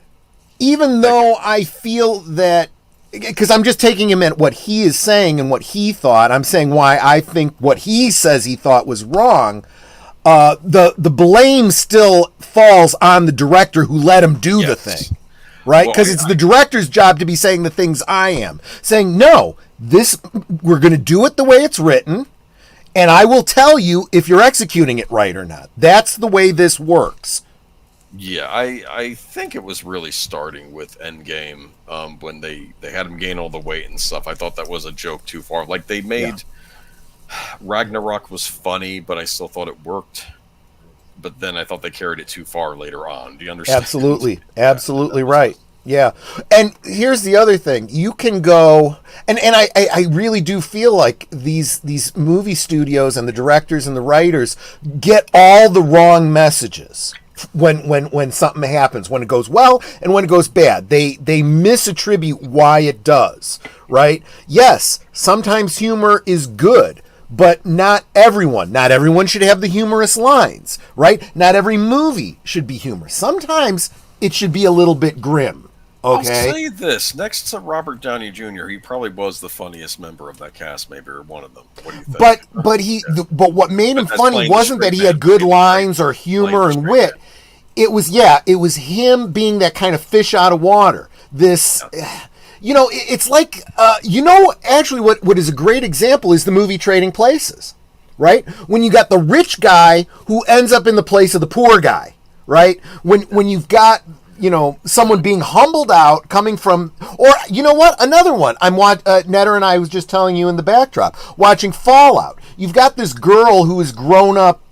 Even though I feel that, because I'm just taking him at what he is saying and what he thought, I'm saying why I think what he says he thought was wrong. The blame still falls on the director who let him do the thing, right? Because it's the director's job to be saying the things I am saying. No, we're going to do it the way it's written. And I will tell you if you're executing it right or not. That's the way this works. Yeah, I think it was really starting with Endgame when they had him gain all the weight and stuff. I thought that was a joke too far. Like, they made Ragnarok was funny, but I still thought it worked. But then I thought they carried it too far later on. Do you understand? Absolutely right. Yeah. And here's the other thing. You can go, and I really do feel like these movie studios and the directors and the writers get all the wrong messages when something happens, when it goes well and when it goes bad. They misattribute why it does, right? Yes, sometimes humor is good, but not everyone should have the humorous lines, right? Not every movie should be humorous. Sometimes it should be a little bit grim. Okay. I'll say this: next to Robert Downey Jr., he probably was the funniest member of that cast, maybe, or one of them. What do you think? But what made him funny wasn't that he had good lines or humor and wit. It was him being that kind of fish out of water. It's like actually what is a great example is the movie Trading Places, right? When you got the rich guy who ends up in the place of the poor guy, right? When you've got someone being humbled out coming from, or you know what, another one. Netter and I was just telling you in the backdrop, watching Fallout. You've got this girl who has grown up,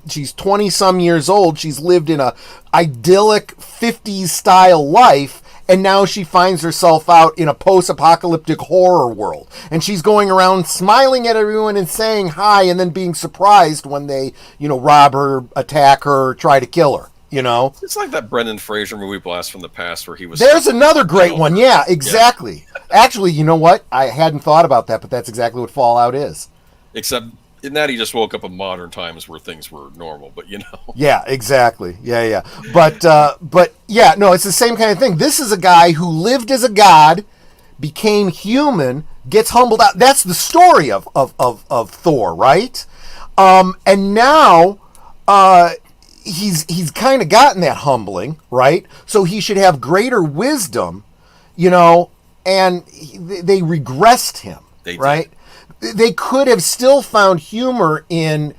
she's 20 some years old. She's lived in a idyllic 50s style life. And now she finds herself out in a post-apocalyptic horror world. And she's going around smiling at everyone and saying hi and then being surprised when they, rob her, attack her, try to kill her. It's like that Brendan Fraser movie Blast from the Past where he was... There's another great one. Yeah, exactly. Yeah. Actually, you know what? I hadn't thought about that, but that's exactly what Fallout is. Except in that he just woke up in modern times where things were normal, but Yeah, exactly. Yeah. But yeah, no, it's the same kind of thing. This is a guy who lived as a god, became human, gets humbled out. That's the story of Thor, right? And now... He's kind of gotten that humbling, right? So he should have greater wisdom, and they regressed him, right? They could have still found humor in,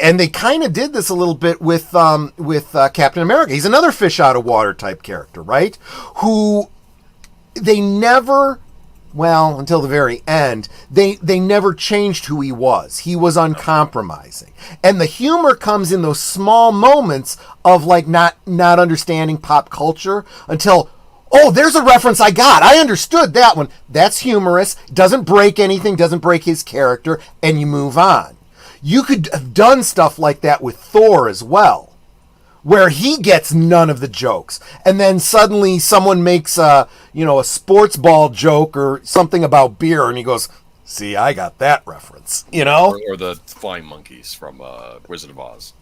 and they kind of did this a little bit with Captain America. He's another fish out of water type character, right? Who they never... Well, until the very end, they never changed who he was. He was uncompromising. And the humor comes in those small moments of not understanding pop culture until, oh, there's a reference I got. I understood that one. That's humorous. Doesn't break anything, doesn't break his character, and you move on. You could have done stuff like that with Thor as well, where he gets none of the jokes. And then suddenly someone makes a sports ball joke or something about beer, and he goes, see, I got that reference, Or the flying monkeys from Wizard of Oz.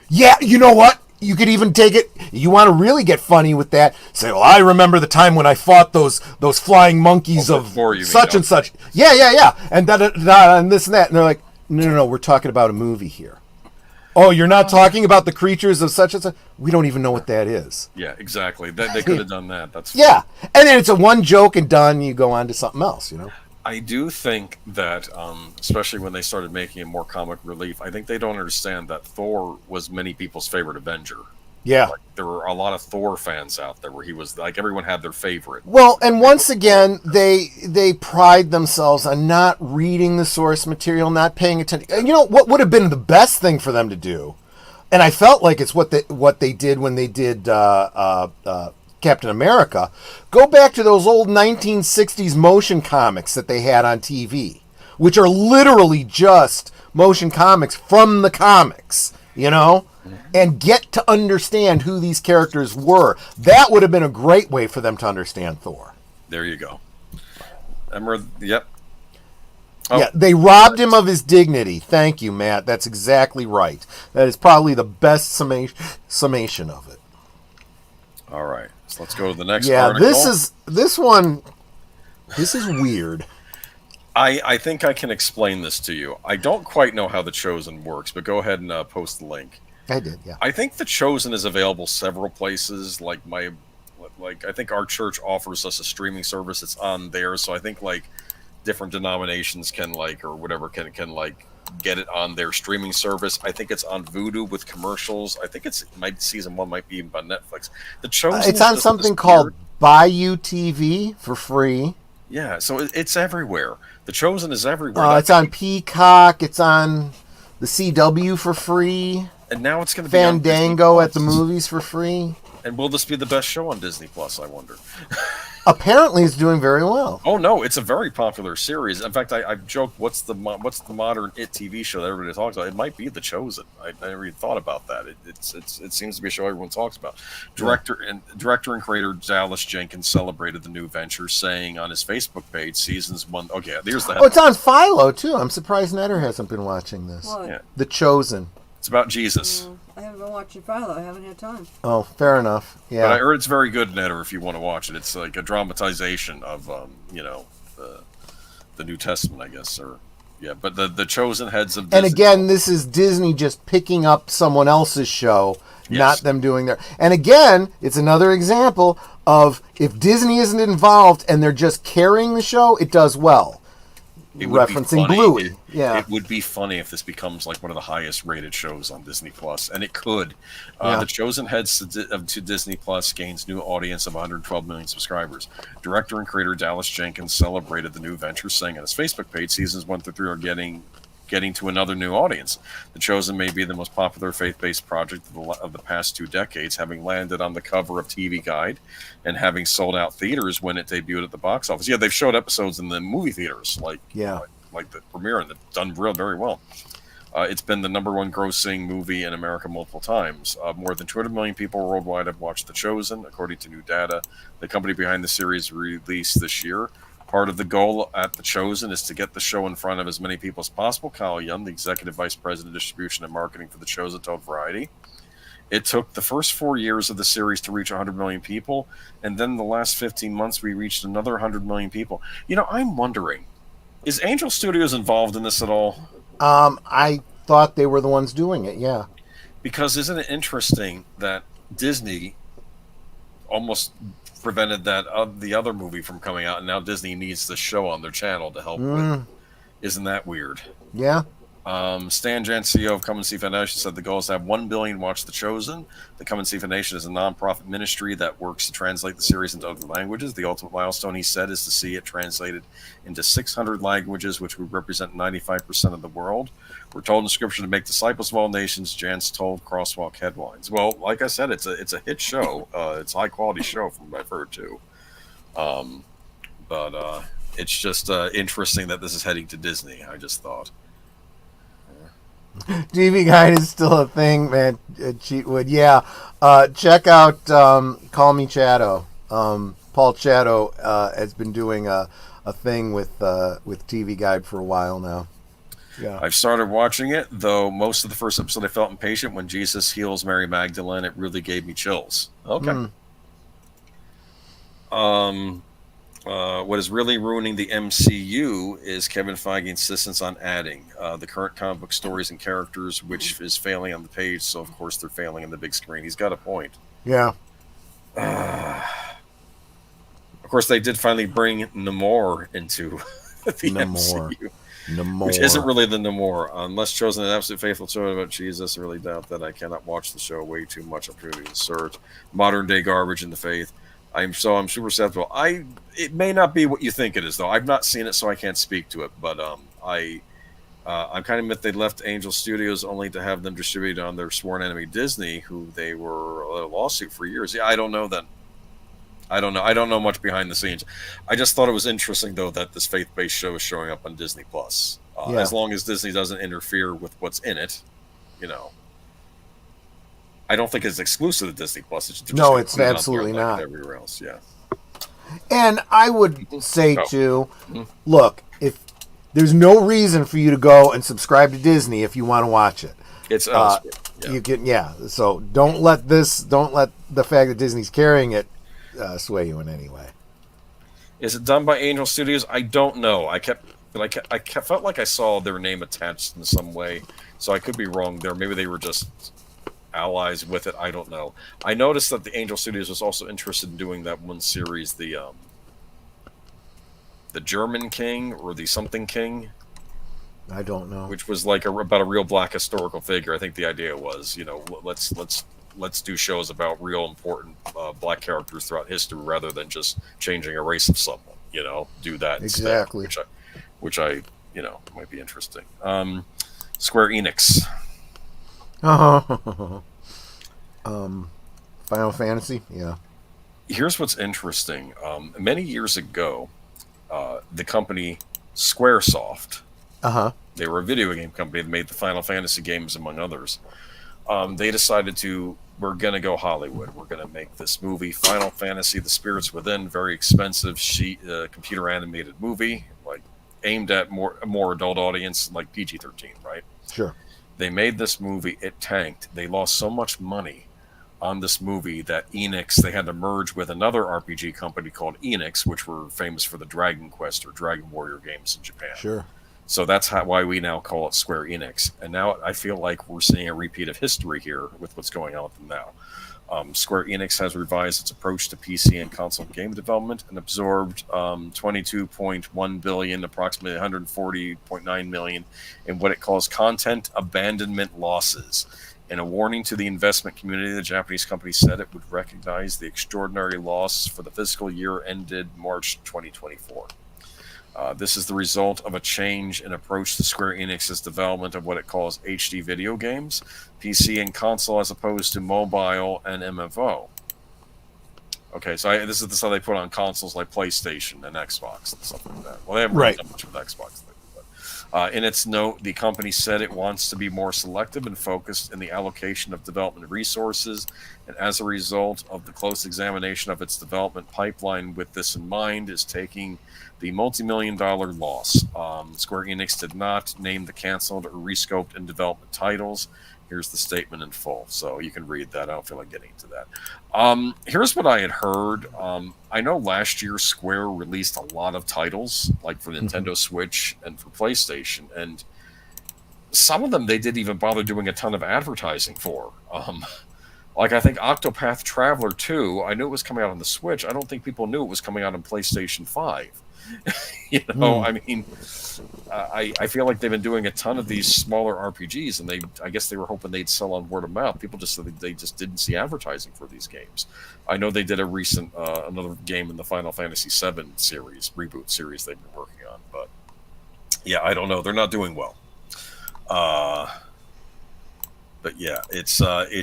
Yeah, you know what? You could even take it, you want to really get funny with that, say, well, I remember the time when I fought those flying monkeys of such and such. Yeah. And and this and that. And they're like, no, we're talking about a movie here. Oh, you're not talking about the creatures of such and such? We don't even know what that is. Yeah, exactly. They could have done that. That's yeah. And then it's a one joke and done. You go on to something else, I do think that, especially when they started making it more comic relief, I think they don't understand that Thor was many people's favorite Avenger. Yeah. There were a lot of Thor fans out there where he was, everyone had their favorite. Well, and once again, they pride themselves on not reading the source material, not paying attention. What would have been the best thing for them to do, and I felt like it's what they did when they did Captain America, go back to those old 1960s motion comics that they had on TV, which are literally just motion comics from the comics, and get to understand who these characters were. That would have been a great way for them to understand Thor. There you go. Yep. Oh. Yeah, they robbed him of his dignity. Thank you, Matt. That's exactly right. That is probably the best summation of it. All right. So let's go to the next article. Yeah, this is weird. I think I can explain this to you. I don't quite know how The Chosen works, but go ahead and post the link. I did, yeah. I think The Chosen is available several places. I think our church offers us a streaming service that's on there, so I think different denominations can or whatever can get it on their streaming service. I think it's on Vudu with commercials. I think season 1 might be even on Netflix. The Chosen. It's on something called Bayou TV for free. Yeah, so it's everywhere. The Chosen is everywhere. It's on Peacock. It's on the CW for free. And now it's going to be Fandango at the movies for free. And will this be the best show on Disney Plus, I wonder? Apparently it's doing very well. Oh no, it's a very popular series. In fact, I've joked, what's the modern IT TV show that everybody talks about? It might be The Chosen. I never even thought about that. It seems to be a show everyone talks about. Director and creator Dallas Jenkins celebrated the new venture, saying on his Facebook page, seasons 1. Okay, there's the headline. Oh, it's on Philo too. I'm surprised Netter hasn't been watching this. What? Yeah. The Chosen. It's about Jesus. I haven't been watching Philo. I haven't had time. Oh, fair enough. Yeah. But I heard it's very good, Netter, if you want to watch it. It's like a dramatization of, the New Testament, I guess. But the chosen heads of Disney. And again, this is Disney just picking up someone else's show, not them doing their... And again, it's another example of if Disney isn't involved and they're just carrying the show, it does well. It would be referencing funny. Bluey. Yeah. It would be funny if this becomes like one of the highest rated shows on Disney Plus, and it could. Yeah. The Chosen heads to Disney Plus, gains new audience of 112 million subscribers. Director and creator Dallas Jenkins celebrated the new venture, saying on his Facebook page, "Seasons 1 through 3 are getting to another new audience. The Chosen may be the most popular faith-based project of the past 2 decades, having landed on the cover of TV Guide and having sold out theaters when it debuted at the box office." Yeah, they've showed episodes in the movie theaters, like the premiere, and they've done very well. It's been the #1 grossing movie in America multiple times. More than 200 million people worldwide have watched The Chosen, according to new data. The company behind the series released this year. Part of the goal at The Chosen is to get the show in front of as many people as possible. Kyle Young, the Executive Vice President of Distribution and Marketing for The Chosen, told Variety. It took the first 4 years of the series to reach 100 million people, and then the last 15 months we reached another 100 million people. I'm wondering, is Angel Studios involved in this at all? I thought they were the ones doing it, yeah. Because isn't it interesting that Disney almost prevented the other movie from coming out, and now Disney needs the show on their channel to help with. Isn't that weird? Yeah. Stan Jan, CEO of Come and See Foundation, said the goal is to have 1 billion watch The Chosen. The Come and See Foundation is a non-profit ministry that works to translate the series into other languages. The ultimate milestone, he said, is to see it translated into 600 languages, which would represent 95% of the world. We're told in Scripture to make disciples of all nations, Jans told Crosswalk Headlines. Well, like I said, it's a hit show. It's a high-quality show from what I've heard, too. But it's just interesting that this is heading to Disney, I just thought. TV Guide is still a thing, man. Cheatwood, yeah. Check out Call Me Chatto. Paul Chatto has been doing a thing with TV Guide for a while now. Yeah. I've started watching it, though most of the first episode I felt impatient. When Jesus heals Mary Magdalene, it really gave me chills. Okay. What is really ruining the MCU is Kevin Feige's insistence on adding the current comic book stories and characters, which is failing on the page, so of course they're failing on the big screen. He's got a point. Yeah. Of course, they did finally bring Namor into the MCU. Namor. Which isn't really the Namor. Unless chosen an absolute faithful story about Jesus, I really doubt that. I cannot watch the show. Way too much opportunity to search. Modern day garbage in the faith. I'm super susceptible. It may not be what you think it is, though. I've not seen it, so I can't speak to it. But I'm kind of admit they left Angel Studios only to have them distributed on their sworn enemy Disney, who they were a lawsuit for years. Yeah, I don't know then. I don't know. I don't know much behind the scenes. I just thought it was interesting, though, that this faith-based show is showing up on Disney Plus. As long as Disney doesn't interfere with what's in it, I don't think it's exclusive to Disney Plus. It's absolutely not. Everywhere else, yeah. And I would say too, look, if there's no reason for you to go and subscribe to Disney if you want to watch it. It's elsewhere. You can, so don't let the fact that Disney's carrying it sway you in any way. Is it done by Angel Studios? I don't know. I felt like I saw their name attached in some way, so I could be wrong there. Maybe they were just allies with it. I don't know. I noticed that the Angel Studios was also interested in doing that one series, the German King or the something King. I don't know. Which was like about a real black historical figure. I think the idea was, let's do shows about real important black characters throughout history rather than just changing a race of someone. Do that exactly. Instead, which I might be interesting. Square Enix. Final Fantasy, yeah. Here's what's interesting. Many years ago, the company Squaresoft, they were a video game company that made the Final Fantasy games, among others. They decided we're going to go Hollywood. We're going to make this movie, Final Fantasy: The Spirits Within, very expensive computer animated movie, like aimed at a more adult audience, like PG-13, right? Sure. They made this movie. It tanked. They lost so much money on this movie that Enix, they had to merge with another RPG company called Enix, which were famous for the Dragon Quest or Dragon Warrior games in Japan. Sure. So that's why we now call it Square Enix. And now I feel like we're seeing a repeat of history here with what's going on with them now. Square Enix has revised its approach to PC and console game development and absorbed 22.1 billion, approximately 140.9 million, in what it calls content abandonment losses. In a warning to the investment community, the Japanese company said it would recognize the extraordinary loss for the fiscal year ended March 2024. This is the result of a change in approach to Square Enix's development of what it calls HD video games, PC and console, as opposed to mobile and MFO. Okay, so this is how they put on consoles like PlayStation and Xbox and stuff like that. Well, they haven't really done much with Xbox lately. In its note, the company said it wants to be more selective and focused in the allocation of development resources, and as a result of the close examination of its development pipeline with this in mind, is taking the multi-million-dollar loss. Square Enix did not name the canceled or rescoped in development titles. Here's the statement in full, so you can read that. I don't feel like getting into that. Here's what I had heard. I know last year Square released a lot of titles, like for Nintendo Switch and for PlayStation, and some of them they didn't even bother doing a ton of advertising for. Like I think Octopath Traveler 2, I knew it was coming out on the Switch. I don't think people knew it was coming out on PlayStation 5. I mean, I feel like they've been doing a ton of these smaller RPGs, and I guess they were hoping they'd sell on word of mouth. People just said they just didn't see advertising for these games. I know they did a recent another game in the Final Fantasy VII series, reboot series they've been working on, but yeah, I don't know. They're not doing well. But yeah, it's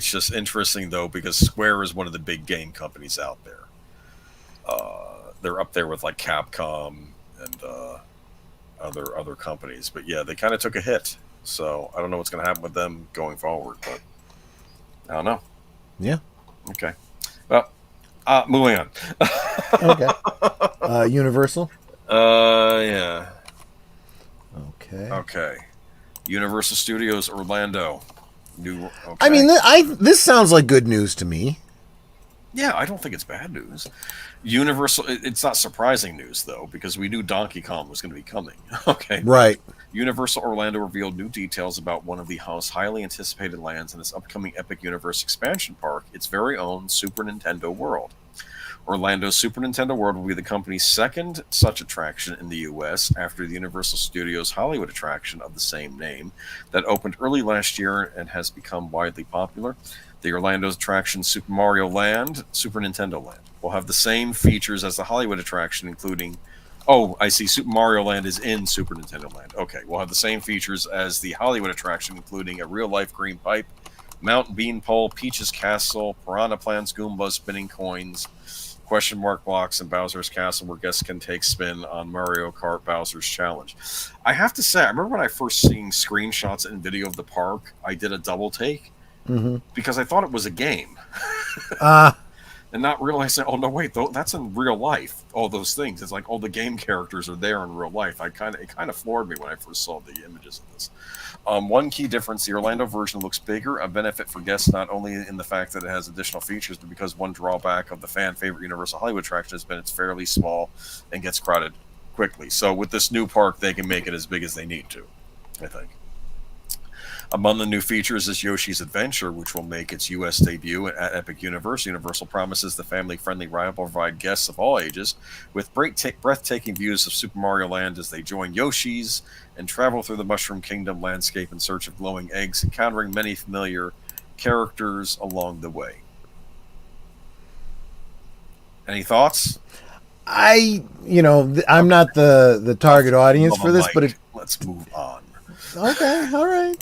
just interesting though, because Square is one of the big game companies out there. They're up there with like Capcom and other companies, but yeah, they kind of took a hit. So I don't know what's going to happen with them going forward, but I don't know. Yeah. Okay. Well, moving on. Okay. Universal. Yeah. Okay. Okay. Universal Studios Orlando. New. Okay. I mean, this sounds like good news to me. Yeah, I don't think it's bad news. Universal, it's not surprising news, though, because we knew Donkey Kong was going to be coming. Okay. Right. Universal Orlando revealed new details about one of the most highly anticipated lands in its upcoming Epic Universe expansion park, its very own Super Nintendo World. Orlando's Super Nintendo World will be the company's second such attraction in the U.S. after the Universal Studios Hollywood attraction of the same name that opened early last year and has become widely popular. The Orlando's attraction Super Mario Land, Super Nintendo Land, will have the same features as the Hollywood attraction, including... Oh, I see. Super Mario Land is in Super Nintendo Land. Okay, we'll have the same features as the Hollywood attraction, including a real-life green pipe, Mount Beanpole, Peach's Castle, Piranha Plants, Goombas, spinning coins, question mark blocks, and Bowser's Castle, where guests can take spin on Mario Kart Bowser's Challenge. I have to say, I remember when I first seeing screenshots and video of the park, I did a double take, because I thought it was a game. And not realizing, oh no, wait, that's in real life. All those things, it's like all the game characters are there in real life. It kind of floored me when I first saw the images of this. One key difference: the Orlando version looks bigger, a benefit for guests not only in the fact that it has additional features, but because one drawback of the fan favorite Universal Hollywood attraction has been it's fairly small and gets crowded quickly. So with this new park, they can make it as big as they need to, I think. Among the new features is Yoshi's Adventure, which will make its U.S. debut at Epic Universe. Universal promises the family-friendly ride will provide guests of all ages with breathtaking views of Super Mario Land as they join Yoshi's and travel through the Mushroom Kingdom landscape in search of glowing eggs, encountering many familiar characters along the way. Any thoughts? I'm not the target audience for this, but let's move on. Okay, all right.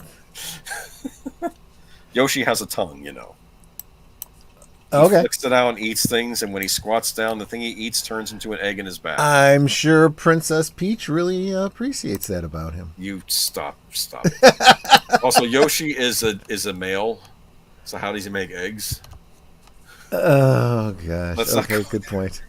Yoshi has a tongue, He Okay. flicks it out and eats things, and when he squats down, the thing he eats turns into an egg in his back. I'm sure Princess Peach really appreciates that about him. You stop. Also, Yoshi is a male, so how does he make eggs? Oh gosh. Let's okay, good point.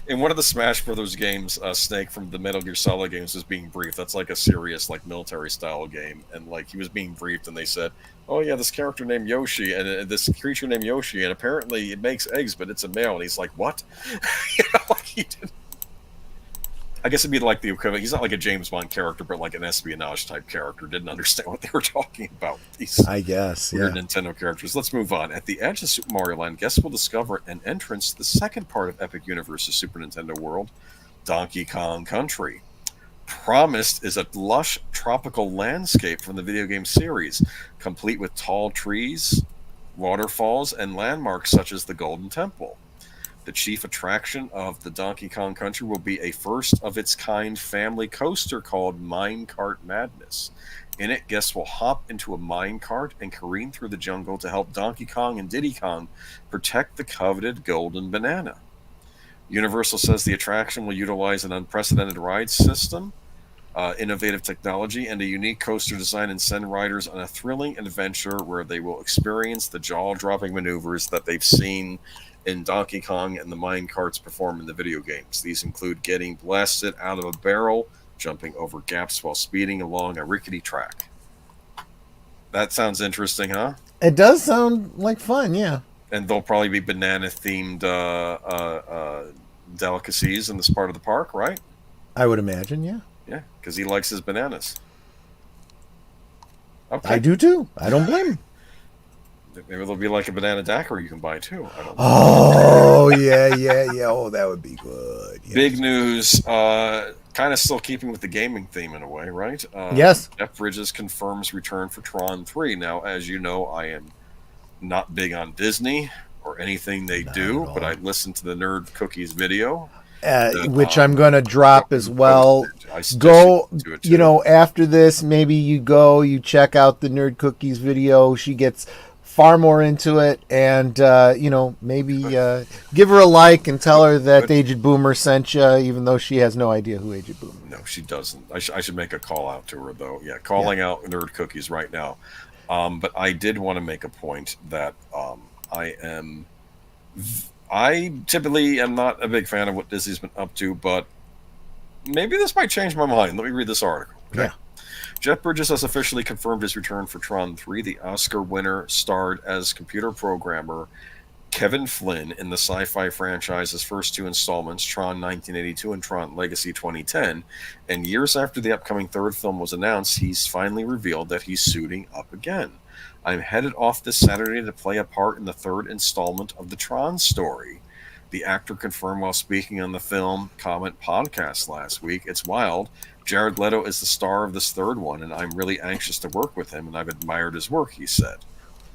In one of the Smash Brothers games, Snake from the Metal Gear Solid games was being briefed. That's like a serious, military style game, and he was being briefed, and they said, "Oh yeah, this character named Yoshi, and this creature named Yoshi, and apparently it makes eggs, but it's a male." And he's like, "What?" He didn't. I guess it'd be like the equivalent. He's not like a James Bond character, but like an espionage type character. Didn't understand what they were talking about. These I guess, weird yeah. Nintendo characters. Let's move on. At the edge of Super Mario Land, guests will discover an entrance to the second part of Epic Universe's Super Nintendo world, Donkey Kong Country. Promised is a lush tropical landscape from the video game series, complete with tall trees, waterfalls, and landmarks such as the Golden Temple. The chief attraction of the Donkey Kong Country will be a first-of-its-kind family coaster called Minecart Madness. In it, guests will hop into a minecart and careen through the jungle to help Donkey Kong and Diddy Kong protect the coveted golden banana. Universal says the attraction will utilize an unprecedented ride system, innovative technology, and a unique coaster design, and send riders on a thrilling adventure where they will experience the jaw-dropping maneuvers that they've seen in Donkey Kong and the minecarts perform in the video games. These include getting blasted out of a barrel, jumping over gaps while speeding along a rickety track. That sounds interesting, huh? It does sound like fun, yeah. And there'll probably be banana-themed delicacies in this part of the park, right? I would imagine, yeah. Yeah, because he likes his bananas. Okay. I do too. I don't blame him. Maybe there'll be like a banana daiquiri you can buy too. I don't know. Oh, yeah. Oh, that would be good. Yes. Big news. Kind of still keeping with the gaming theme in a way, right? Yes. Jeff Bridges confirms return for Tron 3. Now, as you know, I am not big on Disney or anything they do, but I listened to the Nerd Cookies video. Which I'm going to drop as well. Go, after this, maybe you check out the Nerd Cookies video. She gets far more into it, and maybe give her a like and tell her that Aged Boomer sent you, even though she has no idea who Aged Boomer is. No, she doesn't. I should make a call out to her, though. Yeah, calling out Nerd Cookies right now. But I did want to make a point that I typically am not a big fan of what Disney's been up to, but maybe this might change my mind. Let me read this article. Okay? Yeah. Jeff Bridges has officially confirmed his return for Tron 3. The Oscar winner starred as computer programmer Kevin Flynn in the sci-fi franchise's first two installments, Tron 1982 and Tron Legacy 2010. And years after the upcoming third film was announced, he's finally revealed that he's suiting up again. I'm headed off this Saturday to play a part in the third installment of the Tron story. The actor confirmed while speaking on the Film Comment podcast last week. It's wild. Jared Leto is the star of this third one, and I'm really anxious to work with him, and I've admired his work, he said.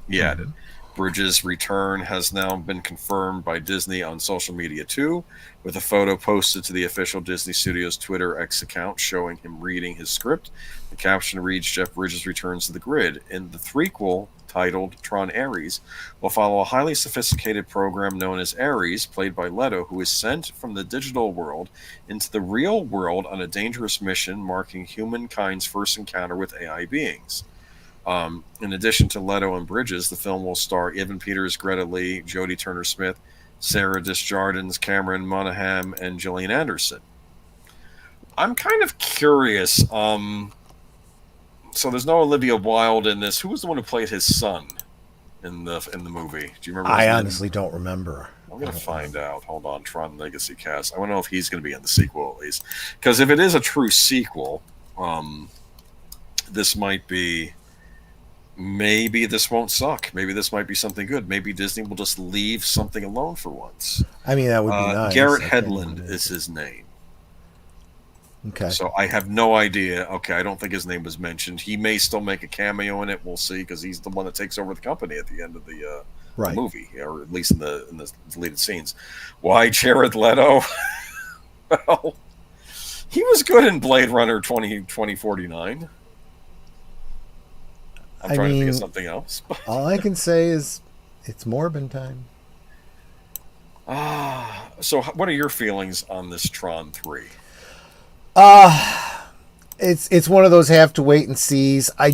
He added, Bridges' return has now been confirmed by Disney on social media too, with a photo posted to the official Disney Studios Twitter X account showing him reading his script. The caption reads, Jeff Bridges returns to the grid. In the threequel, titled Tron Ares, will follow a highly sophisticated program known as Ares, played by Leto, who is sent from the digital world into the real world on a dangerous mission marking humankind's first encounter with AI beings. In addition to Leto and Bridges, the film will star Evan Peters, Greta Lee, Jodie Turner-Smith, Sarah Desjardins, Cameron Monaghan, and Gillian Anderson. I'm kind of curious. So there's no Olivia Wilde in this. Who was the one who played his son in the movie? Do you remember? I honestly don't remember. I'm going to find out. Hold on. Tron Legacy cast. I want to know if he's going to be in the sequel at least. Because if it is a true sequel, this might be... Maybe this won't suck. Maybe this might be something good. Maybe Disney will just leave something alone for once. I mean, that would be nice. Garrett Hedlund is his name. Okay. So I have no idea. Okay, I don't think his name was mentioned. He may still make a cameo in it. We'll see, because he's the one that takes over the company at the end of the movie, or at least in the deleted scenes. Why Jared Leto? Well, he was good in Blade Runner 2049. I'm trying to think of something else. All I can say is it's Morbin time. So what are your feelings on this Tron 3? It's one of those have to wait and sees. I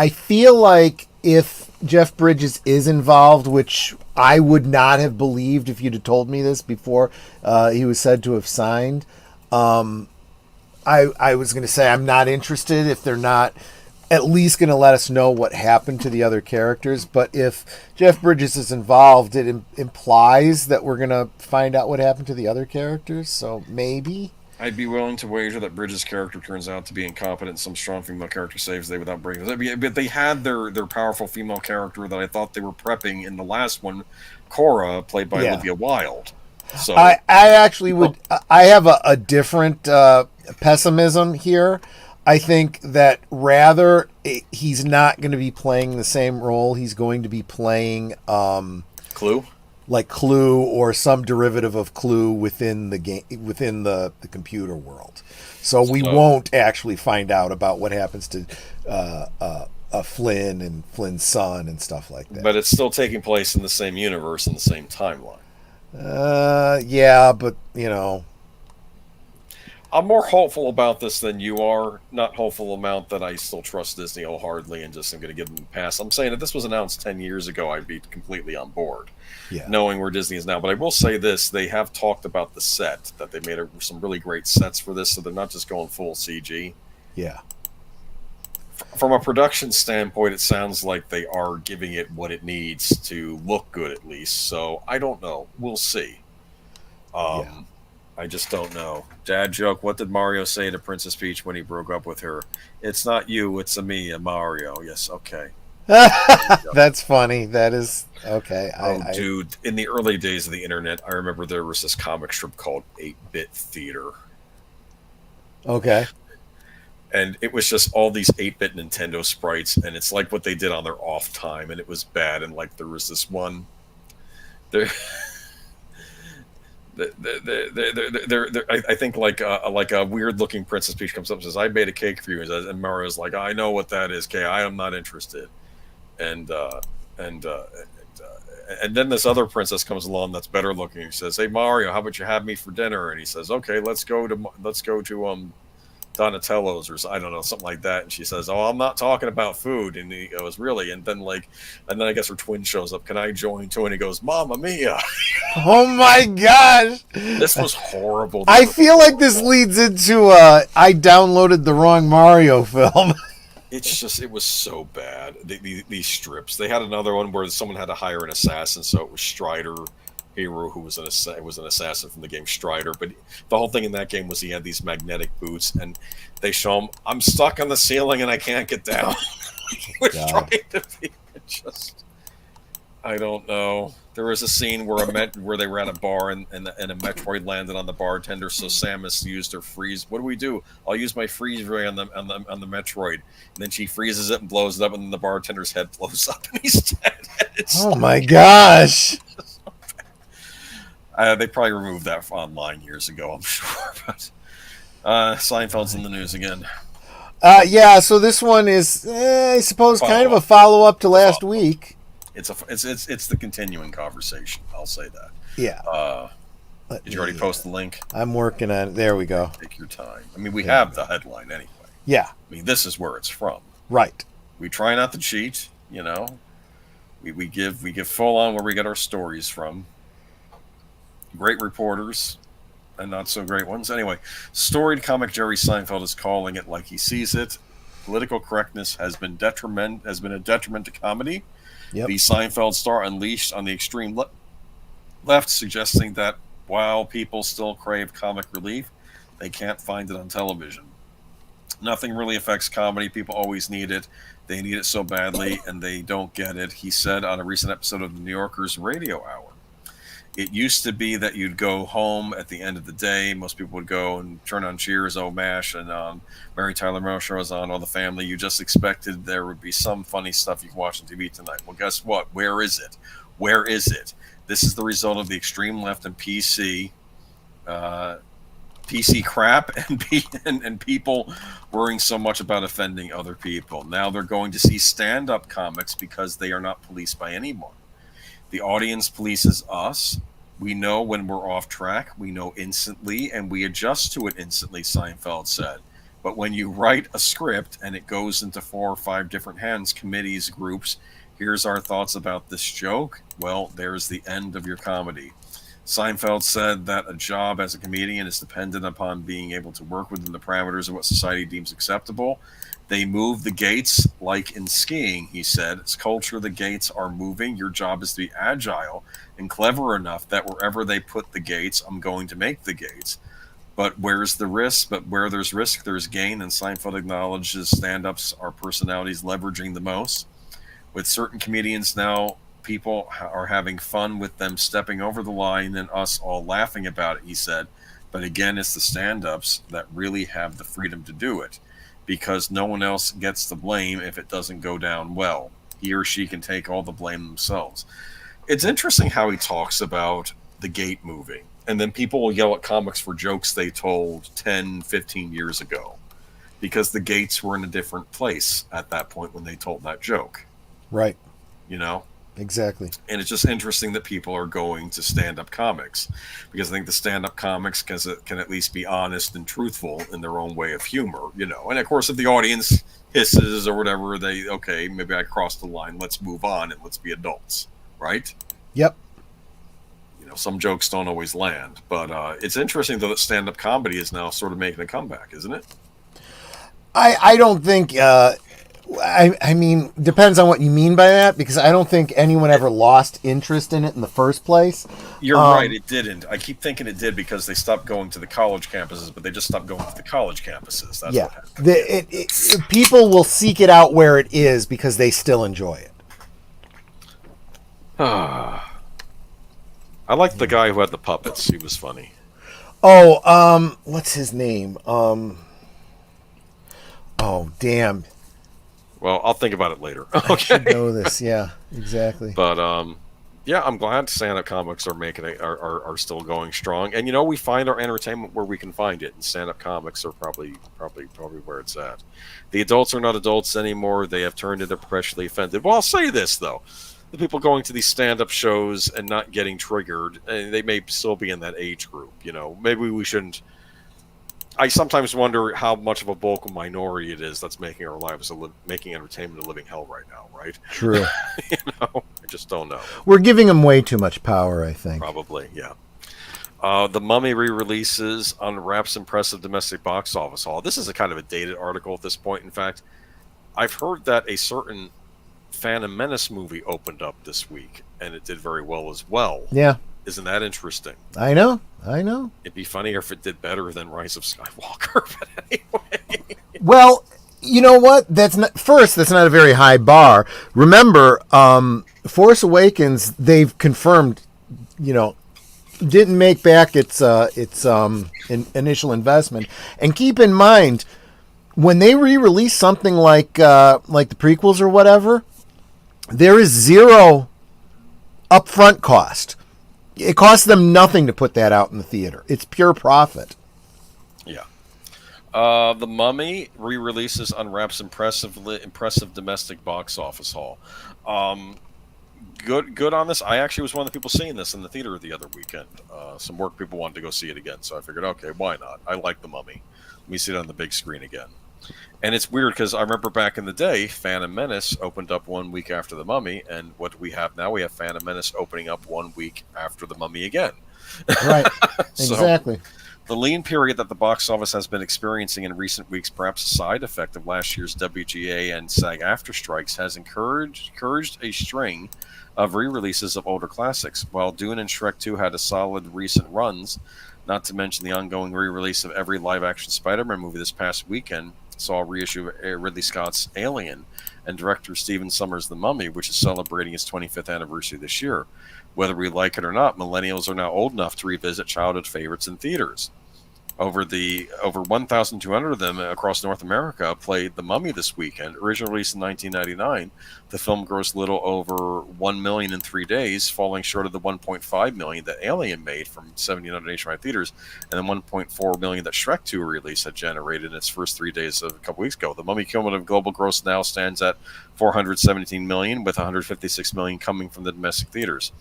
feel like if Jeff Bridges is involved, which I would not have believed if you'd have told me this before he was said to have signed, I was going to say I'm not interested if they're not. at least going to let us know what happened to the other characters. But if Jeff Bridges is involved, it implies that we're going to find out what happened to the other characters. So maybe. I'd be willing to wager that Bridges' character turns out to be incompetent and some strong female character saves the day without breaking. But they had their powerful female character that I thought they were prepping in the last one, Cora, played by Olivia Wilde. So I actually would. I have a different pessimism here. I think that rather he's not going to be playing the same role. He's going to be playing Clue, like Clue or some derivative of Clue within the game, within the computer world. So we won't actually find out about what happens to Flynn and Flynn's son and stuff like that. But it's still taking place in the same universe in the same timeline. Yeah, but you know, I'm more hopeful about this than you are. Not hopeful amount that I still trust Disney wholeheartedly and just am going to give them a pass. I'm saying if this was announced 10 years ago, I'd be completely on board, knowing where Disney is now. But I will say this, they have talked about the set, that they made some really great sets for this, so they're not just going full CG. Yeah. From a production standpoint, it sounds like they are giving it what it needs to look good, at least. So I don't know. We'll see. I just don't know. Dad joke, what did Mario say to Princess Peach when he broke up with her? It's not you, it's a me, a Mario. Yes, okay. That's funny. That is okay. Dude, in the early days of the internet, I remember there was this comic strip called 8-Bit Theater. Okay. And it was just all these 8-bit Nintendo sprites, and it's like what they did on their off time, and it was bad. And like there was this one, I think like a weird looking Princess Peach comes up and says, "I made a cake for you," and Mario's like, "I know what that is, Kay. I am not interested." And then this other princess comes along that's better looking. He says, "Hey Mario, how about you have me for dinner?" And he says, "Okay, let's go to Donatello's," or I don't know, something like that. And she says, "Oh, I'm not talking about food." And he goes, "Really?" And then I guess her twin shows up. "Can I join too?" And he goes, "Mamma mia!" Oh my gosh, this was horrible. I feel like this leads into I downloaded the wrong Mario film. It was so bad. These strips. They had another one where someone had to hire an assassin, so it was Strider Hero, who was an assassin from the game Strider. But the whole thing in that game was he had these magnetic boots, and they show him, "I'm stuck on the ceiling and I can't get down." He was trying to be just, I don't know. There was a scene where they were at a bar and a Metroid landed on the bartender, so Samus used her freeze. "What do we do?" "I'll use my freeze ray on the Metroid." And then she freezes it and blows it up, and then the bartender's head blows up and he's dead. Oh my gosh. They probably removed that online years ago, I'm sure. But Seinfeld's in the news again. Yeah, so this one is, I suppose, kind of a follow-up to last week. It's the continuing conversation. I'll say that. Yeah. Did you already post the link? I'm working on it. There we go. Take your time. I mean, we have the headline anyway. Yeah. I mean, this is where it's from. Right. We try not to cheat. You know. We give full on where we get our stories from. Great reporters and not so great ones. Anyway, storied comic Jerry Seinfeld is calling it like he sees it. Political correctness has been a detriment to comedy. Yep. The Seinfeld star unleashed on the extreme left, suggesting that while people still crave comic relief, they can't find it on television. Nothing really affects comedy. People always need it. They need it so badly, and they don't get it, he said on a recent episode of the New Yorker's Radio Hour. It used to be that you'd go home at the end of the day. Most people would go and turn on Cheers, MASH, and Mary Tyler Moore Show was on, All the Family. You just expected there would be some funny stuff you can watch on TV tonight. Well, guess what? Where is it? Where is it? This is the result of the extreme left and PC crap and people worrying so much about offending other people. Now they're going to see stand-up comics because they are not policed by anyone. The audience polices us. We know when we're off track. We know instantly, and we adjust to it instantly, Seinfeld said. But when you write a script and it goes into 4 or 5 different hands, committees, groups, here's our thoughts about this joke, well, there's the end of your comedy. Seinfeld said that a job as a comedian is dependent upon being able to work within the parameters of what society deems acceptable. They move the gates like in skiing, he said. It's culture, the gates are moving. Your job is to be agile and clever enough that wherever they put the gates, I'm going to make the gates. But where's the risk? But where there's risk, there's gain. And Seinfeld acknowledges stand-ups are personalities leveraging the most. With certain comedians now, people are having fun with them stepping over the line and us all laughing about it, he said. But again, it's the stand-ups that really have the freedom to do it, because no one else gets the blame if it doesn't go down well. He or she can take all the blame themselves. It's interesting how he talks about the gate moving, and then people will yell at comics for jokes they told 10, 15 years ago, because the gates were in a different place at that point when they told that joke. Right. You know? Exactly. And it's just interesting that people are going to stand-up comics, because I think the stand-up comics can at least be honest and truthful in their own way of humor, you know. And of course, if the audience hisses or whatever, okay, maybe I crossed the line, let's move on and let's be adults, right? Yep. You know, some jokes don't always land, but it's interesting though that stand-up comedy is now sort of making a comeback, isn't it? I don't think. I mean, depends on what you mean by that, because I don't think anyone ever lost interest in it in the first place. You're right, it didn't. I keep thinking it did because they stopped going to the college campuses, but they just stopped going to the college campuses. That's what happened. People will seek it out where it is because they still enjoy it. I like the guy who had the puppets. He was funny. Oh, what's his name? Oh, damn. Well, I'll think about it later. I Okay. should know this. Yeah, exactly. But yeah, I'm glad stand-up comics are still going strong, and you know, we find our entertainment where we can find it, and stand-up comics are probably where it's at. The adults are not adults anymore; they have turned into perpetually offended. Well, I'll say this though: the people going to these stand-up shows and not getting triggered, they may still be in that age group. You know, maybe we shouldn't. I sometimes wonder how much of a vocal minority it is that's making our lives making entertainment a living hell right now, right? True. You know, I just don't know. We're giving them way too much power, I think. Probably, yeah. The Mummy re-releases unwraps impressive domestic box office haul. This is a kind of a dated article at this point. In fact, I've heard that a certain Phantom Menace movie opened up this week, and it did very well as well. Yeah. Isn't that interesting? I know. It'd be funnier if it did better than Rise of Skywalker, but anyway. Well, you know what? That's not a very high bar. Remember, Force Awakens, they've confirmed, you know, didn't make back its initial investment. And keep in mind, when they re-release something like the prequels or whatever, there is zero upfront cost. It costs them nothing to put that out in the theater. It's pure profit. Yeah. The Mummy re-releases unwraps impressive domestic box office haul. Good on this. I actually was one of the people seeing this in the theater the other weekend. Some work people wanted to go see it again, so I figured, okay, why not? I like The Mummy. Let me see it on the big screen again. And it's weird because I remember back in the day, Phantom Menace opened up 1 week after The Mummy, and what do we have now? We have Phantom Menace opening up 1 week after The Mummy again. Right, So, exactly. the lean period that the box office has been experiencing in recent weeks, perhaps a side effect of last year's WGA and SAG-AFTRA strikes, has encouraged a string of re-releases of older classics. While Dune and Shrek 2 had a solid recent runs, not to mention the ongoing re-release of every live-action Spider-Man movie this past weekend saw a reissue of Ridley Scott's Alien and director Stephen Sommers' The Mummy, which is celebrating its 25th anniversary this year. Whether we like it or not, millennials are now old enough to revisit childhood favorites in theaters. Over 1,200 of them across North America played The Mummy this weekend. Originally released in 1999, the film grossed little over 1 million in 3 days, falling short of the 1.5 million that Alien made from 1,700 nationwide theaters, and then 1.4 million that Shrek 2 release had generated in its first 3 days of a couple weeks ago. The Mummy cumulative global gross now stands at 417 million, with 156 million coming from the domestic theaters.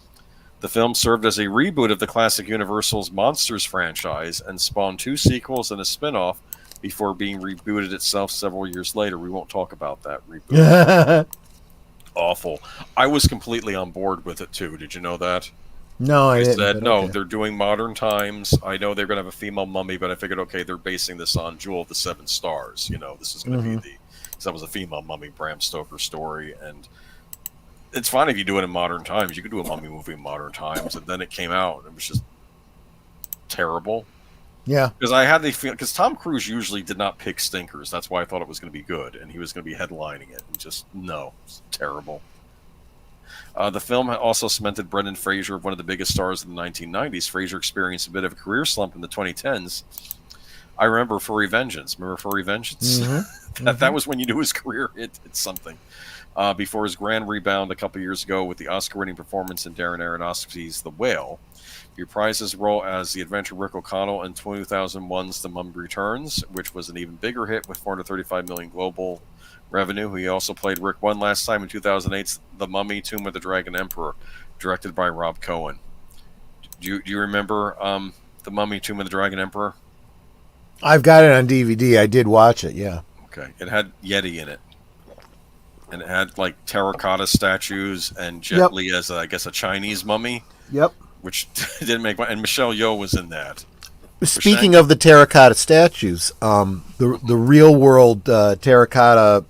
The film served as a reboot of the classic Universal's Monsters franchise and spawned 2 sequels and a spin-off before being rebooted itself several years later. We won't talk about that reboot. Awful. I was completely on board with it too. Did you know that? No, I didn't. said, no, okay. They're doing modern times. I know they're going to have a female mummy, but I figured, okay, they're basing this on Jewel of the Seven Stars. You know, this is going to be the because that was a female mummy, Bram Stoker story. And it's fine if you do it in modern times. You could do a mummy movie in modern times. And then it came out, and it was just terrible. Yeah. Because I had the feeling, because Tom Cruise usually did not pick stinkers. That's why I thought it was going to be good, and he was going to be headlining it. And just, no, it's terrible. The film also cemented Brendan Fraser, one of the biggest stars in the 1990s. Fraser experienced a bit of a career slump in the 2010s. I remember Furry Vengeance. Remember Furry Vengeance? Mm-hmm. That was when you knew his career hit something. Before his grand rebound a couple years ago with the Oscar-winning performance in Darren Aronofsky's The Whale. He reprised his role as the adventure Rick O'Connell in 2001's The Mummy Returns, which was an even bigger hit with $435 million global revenue. He also played Rick one last time in 2008's The Mummy, Tomb of the Dragon Emperor, directed by Rob Cohen. Do you remember The Mummy, Tomb of the Dragon Emperor? I've got it on DVD. I did watch it, yeah. Okay. It had Yeti in it. And it had, like, terracotta statues and Jet Li as, I guess, a Chinese mummy. Yep. Which didn't make... And Michelle Yeoh was in that. Speaking of the terracotta statues, the real world terracotta,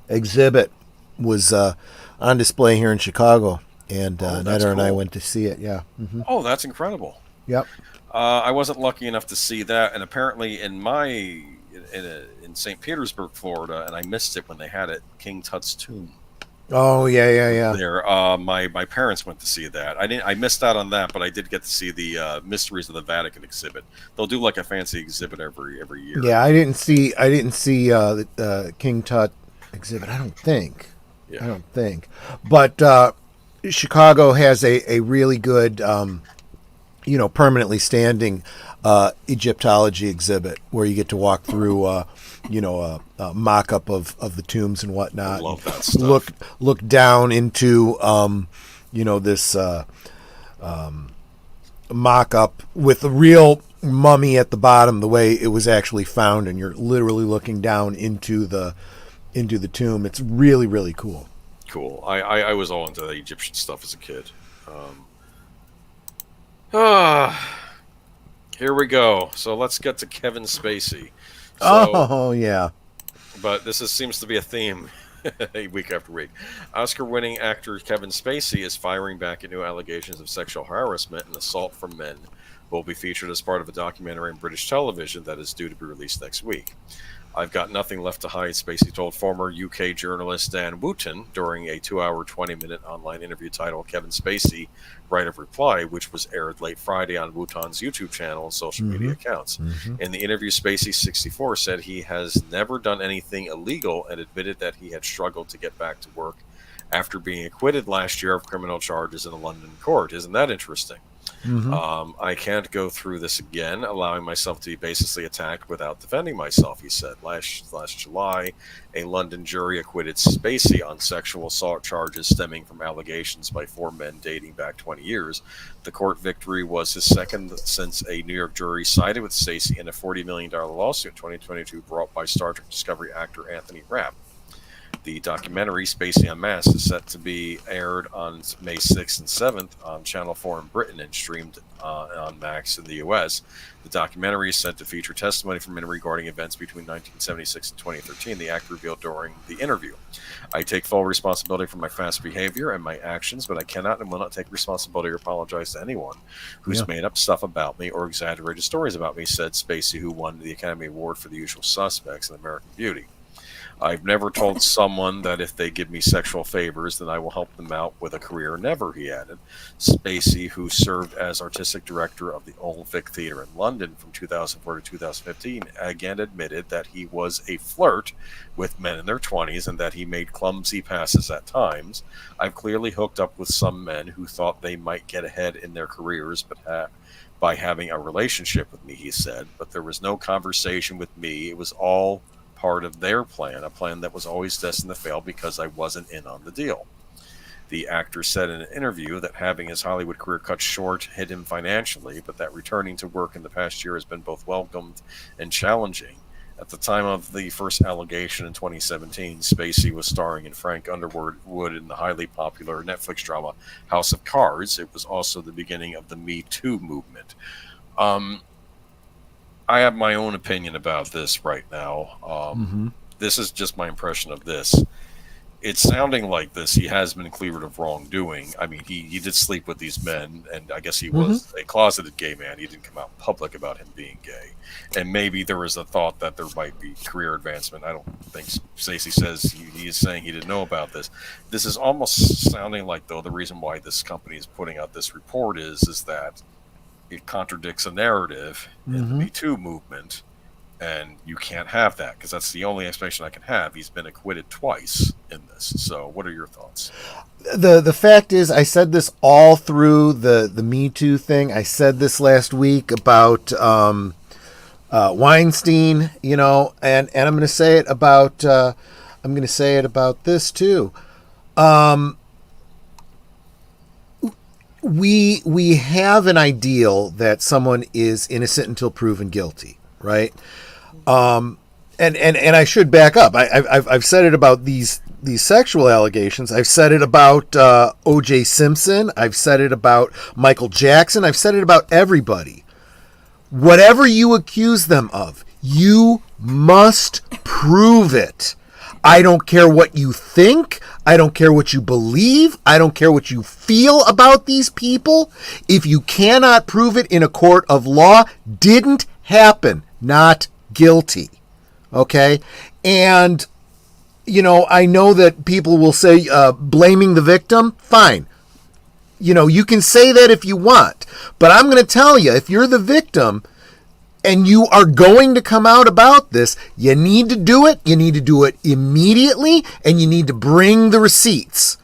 exhibit was on display here in Chicago, and Netta and I went to see it. Yeah. Mm-hmm. Oh, that's incredible. Yep. I wasn't lucky enough to see that, and apparently in St. Petersburg, Florida, and I missed it when they had it, King Tut's tomb. Oh yeah. There, my parents went to see that. I missed out on that, but I did get to see the Mysteries of the Vatican exhibit. They'll do like a fancy exhibit every year. Yeah, I didn't see the King Tut exhibit. I don't think. Yeah. I don't think. But Chicago has a really good, permanently standing Egyptology exhibit where you get to walk through. A mock-up of the tombs and whatnot. I love that stuff. Look down into this mock-up with the real mummy at the bottom, the way it was actually found, and you're literally looking down into the tomb. It's really, really cool. Cool. I was all into the Egyptian stuff as a kid. Here we go. So let's get to Kevin Spacey. Oh, yeah. But this seems to be a theme week after week. Oscar-winning actor Kevin Spacey is firing back at new allegations of sexual harassment and assault from men, who will be featured as part of a documentary on British television that is due to be released next week. I've got nothing left to hide, Spacey told former UK journalist Dan Wootton during a 2-hour, 20-minute online interview titled Kevin Spacey, Right of Reply, which was aired late Friday on Wootton's YouTube channel and social media accounts. Mm-hmm. In the interview, Spacey, 64, said he has never done anything illegal and admitted that he had struggled to get back to work after being acquitted last year of criminal charges in a London court. Isn't that interesting? Mm-hmm. I can't go through this again, allowing myself to be baselessly attacked without defending myself, he said. Last July, a London jury acquitted Spacey on sexual assault charges stemming from allegations by 4 men dating back 20 years. The court victory was his second since a New York jury sided with Spacey in a $40 million lawsuit in 2022 brought by Star Trek Discovery actor Anthony Rapp. The documentary, Spacey Unmasked, is set to be aired on May 6th and 7th on Channel 4 in Britain and streamed on Max in the U.S. The documentary is set to feature testimony from men regarding events between 1976 and 2013, the actor revealed during the interview. I take full responsibility for my past behavior and my actions, but I cannot and will not take responsibility or apologize to anyone who's made up stuff about me or exaggerated stories about me, said Spacey, who won the Academy Award for The Usual Suspects and American Beauty. I've never told someone that if they give me sexual favors, then I will help them out with a career. Never, he added. Spacey, who served as artistic director of the Old Vic Theatre in London from 2004 to 2015, again admitted that he was a flirt with men in their 20s and that he made clumsy passes at times. I've clearly hooked up with some men who thought they might get ahead in their careers by having a relationship with me, he said. But there was no conversation with me. It was all part of their plan, a plan that was always destined to fail because I wasn't in on the deal. The actor said in an interview that having his Hollywood career cut short hit him financially, but that returning to work in the past year has been both welcomed and challenging. At the time of the first allegation in 2017, Spacey was starring in Frank Underwood in the highly popular Netflix drama House of Cards. It was also the beginning of the Me Too movement. I have my own opinion about this right now. this is just my impression of this. It's sounding like he has been cleared of wrongdoing. I mean, he did sleep with these men, and I guess he was a closeted gay man. He didn't come out in public about him being gay. And maybe there was a thought that there might be career advancement. I don't think Stacey says he is saying he didn't know about this. This is almost sounding like, though, the reason why this company is putting out this report is that it contradicts a narrative in the Me Too movement. And you can't have that, because that's the only explanation I can have. He's been acquitted twice in this. So what are your thoughts? The fact is, I said this all through the Me Too thing. I said this last week about Weinstein, you know, and I'm going to say it about this too. We have an ideal that someone is innocent until proven guilty, right? And I should back up. I've said it about these sexual allegations. I've said it about O.J. Simpson. I've said it about Michael Jackson. I've said it about everybody. Whatever you accuse them of, you must prove it. I don't care what you think. I don't care what you believe. I don't care what you feel about these people. If you cannot prove it in a court of law, didn't happen. Not guilty. Okay? And, you know, I know that people will say blaming the victim. Fine. You know, you can say that if you want. But I'm going to tell you, if you're the victim and you are going to come out about this, you need to do it. You need to do it immediately, and you need to bring the receipts.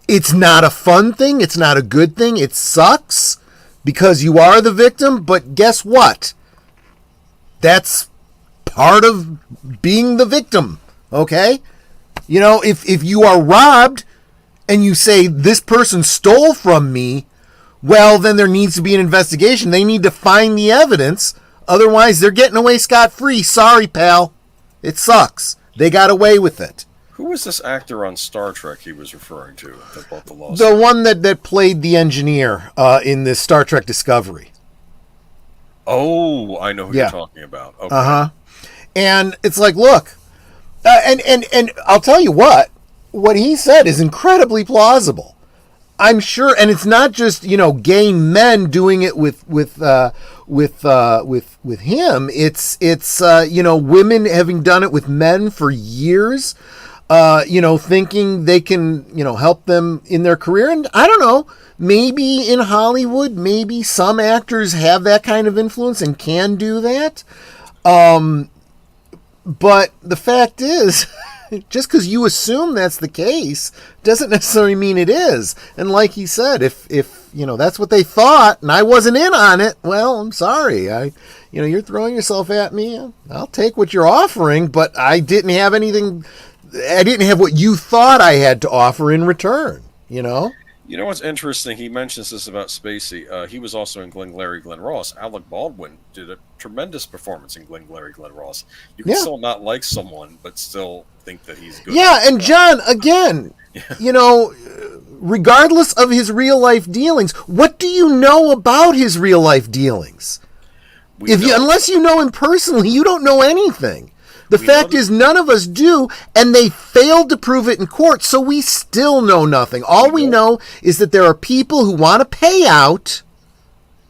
It's not a fun thing. It's not a good thing. It sucks because you are the victim, but guess what? That's part of being the victim, okay? You know, if you are robbed and you say, this person stole from me, well, then there needs to be an investigation. They need to find the evidence. Otherwise, they're getting away scot-free. Sorry, pal. It sucks. They got away with it. Who was this actor on Star Trek he was referring to that brought the lawsuit? The one that played the engineer in this Star Trek Discovery. Oh, I know who you're talking about. Okay. Uh-huh. And it's like, look, and I'll tell you what he said is incredibly plausible. I'm sure, and it's not just, you know, gay men doing it with him. It's you know, women having done it with men for years, you know, thinking they can, you know, help them in their career. And I don't know, maybe in Hollywood, maybe some actors have that kind of influence and can do that. But the fact is, just because you assume that's the case doesn't necessarily mean it is. And like he said, if you know, that's what they thought and I wasn't in on it, well, I'm sorry. You know, you're throwing yourself at me. I'll take what you're offering, but I didn't have anything. I didn't have what you thought I had to offer in return, you know? You know what's interesting? He mentions this about Spacey. He was also in Glengarry Glen Ross. Alec Baldwin did a tremendous performance in Glengarry Glen Ross. You can still not like someone, but still think that he's good. Yeah, and John, again, you know, regardless of his real life dealings, what do you know about his real life dealings? Unless you know him personally, you don't know anything. The fact is, none of us do, and they failed to prove it in court, so we still know nothing. All we know is that there are people who want to pay out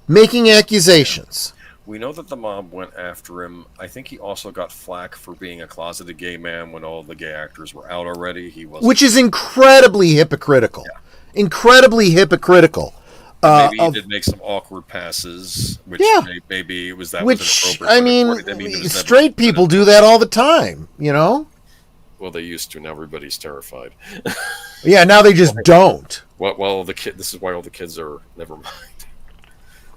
making accusations. We know that the mob went after him. I think he also got flack for being a closeted gay man when all the gay actors were out already. Which is incredibly hypocritical. Yeah. Incredibly hypocritical. Maybe he did make some awkward passes, which maybe it was that. Which, I mean, straight people do that all the time, you know? Well, they used to. Now everybody's terrified. Yeah, now they just don't. Well, this is why all the kids are, never mind.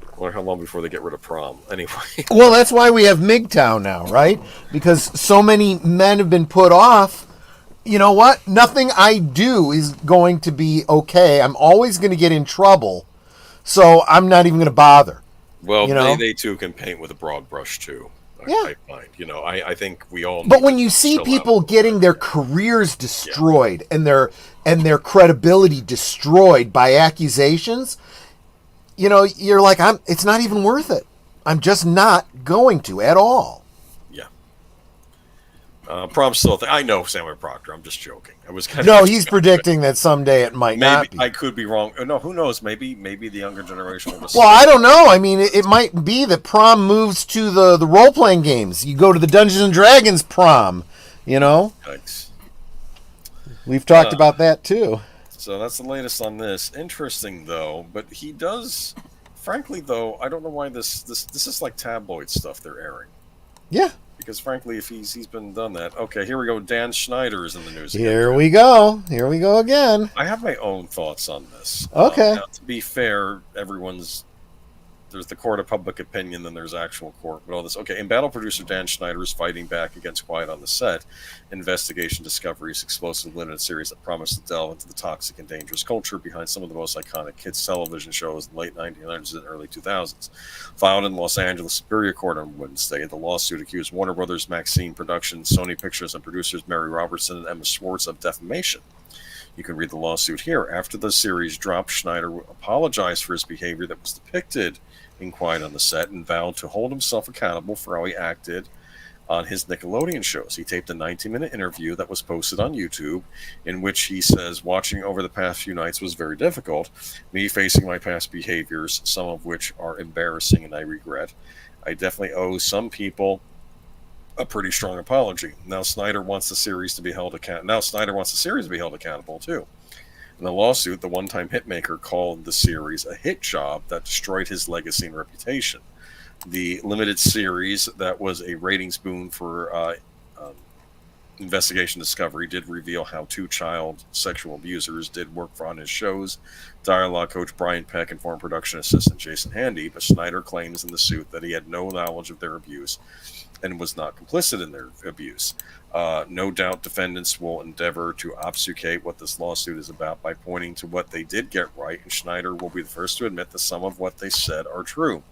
I wonder how long before they get rid of prom. Anyway. Well, that's why we have MGTOW now, right? Because so many men have been put off. You know what? Nothing I do is going to be okay. I'm always going to get in trouble. So I'm not even going to bother. Well, you know? they too can paint with a broad brush too. I find, you know, I think we all. But when you see people getting their careers destroyed and their credibility destroyed by accusations, you know, you're like, it's not even worth it. I'm just not going to at all. Yeah. Prom still. I know Samuel Proctor. I'm just joking. I was kind No, of. he's predicting that someday it might not Maybe be. I could be wrong. No, who knows? Maybe the younger generation will decide. Well, I don't know. I mean, it might be that prom moves to the role playing games. You go to the Dungeons and Dragons prom. You know, Yikes. we've talked about that too. So that's the latest on this. Interesting though, but he does. Frankly though, I don't know why this is like tabloid stuff they're airing. Yeah. Because frankly, if he's been done that, okay, here we go. Dan Schneider is in the news again. Here we go. Here we go again. I have my own thoughts on this. Okay. Now, to be fair, there's the court of public opinion, then there's actual court, but all this. Okay, and battle producer Dan Schneider is fighting back against Quiet on the Set, Investigation Discovery's explosive limited series that promised to delve into the toxic and dangerous culture behind some of the most iconic kids television shows in the late 1900s and early 2000s. Filed in Los Angeles Superior Court on Wednesday, the lawsuit accused Warner Brothers, Maxine Productions, Sony Pictures, and producers Mary Robertson and Emma Schwartz of defamation. You can read the lawsuit here. After the series dropped, Schneider apologized for his behavior that was depicted in Quiet on the Set and vowed to hold himself accountable for how he acted on his Nickelodeon shows. He taped a 19-minute interview that was posted on YouTube in which he says, watching over the past few nights was very difficult. Me facing my past behaviors, some of which are embarrassing and I regret. I definitely owe some people a pretty strong apology. Now Schneider wants the series to be held accountable too. In the lawsuit, the one-time hitmaker called the series a hit job that destroyed his legacy and reputation. The limited series that was a ratings boon for Investigation Discovery did reveal how two child sexual abusers did work on his shows, dialogue coach Brian Peck and former production assistant Jason Handy, but Schneider claims in the suit that he had no knowledge of their abuse and was not complicit in their abuse. No doubt defendants will endeavor to obfuscate what this lawsuit is about by pointing to what they did get right, and Schneider will be the first to admit that some of what they said are true.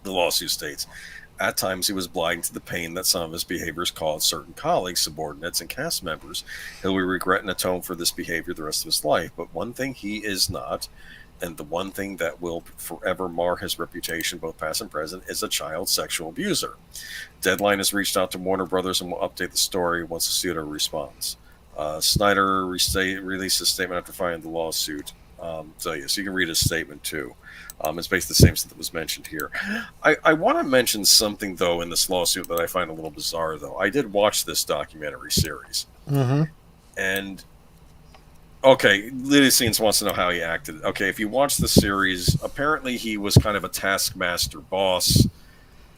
The lawsuit states, at times he was blind to the pain that some of his behaviors caused certain colleagues, subordinates, and cast members. He'll be regretting and atone for this behavior the rest of his life, but one thing he is not, and the one thing that will forever mar his reputation, both past and present, is a child sexual abuser. Deadline has reached out to Warner Brothers and will update the story once the suitor responds. Snyder released a statement after filing the lawsuit. So you can read his statement too. It's basically the same stuff that was mentioned here. I want to mention something though in this lawsuit that I find a little bizarre though. I did watch this documentary series, and okay, Lydia Scenes wants to know how he acted. Okay, if you watch the series, apparently he was kind of a taskmaster boss,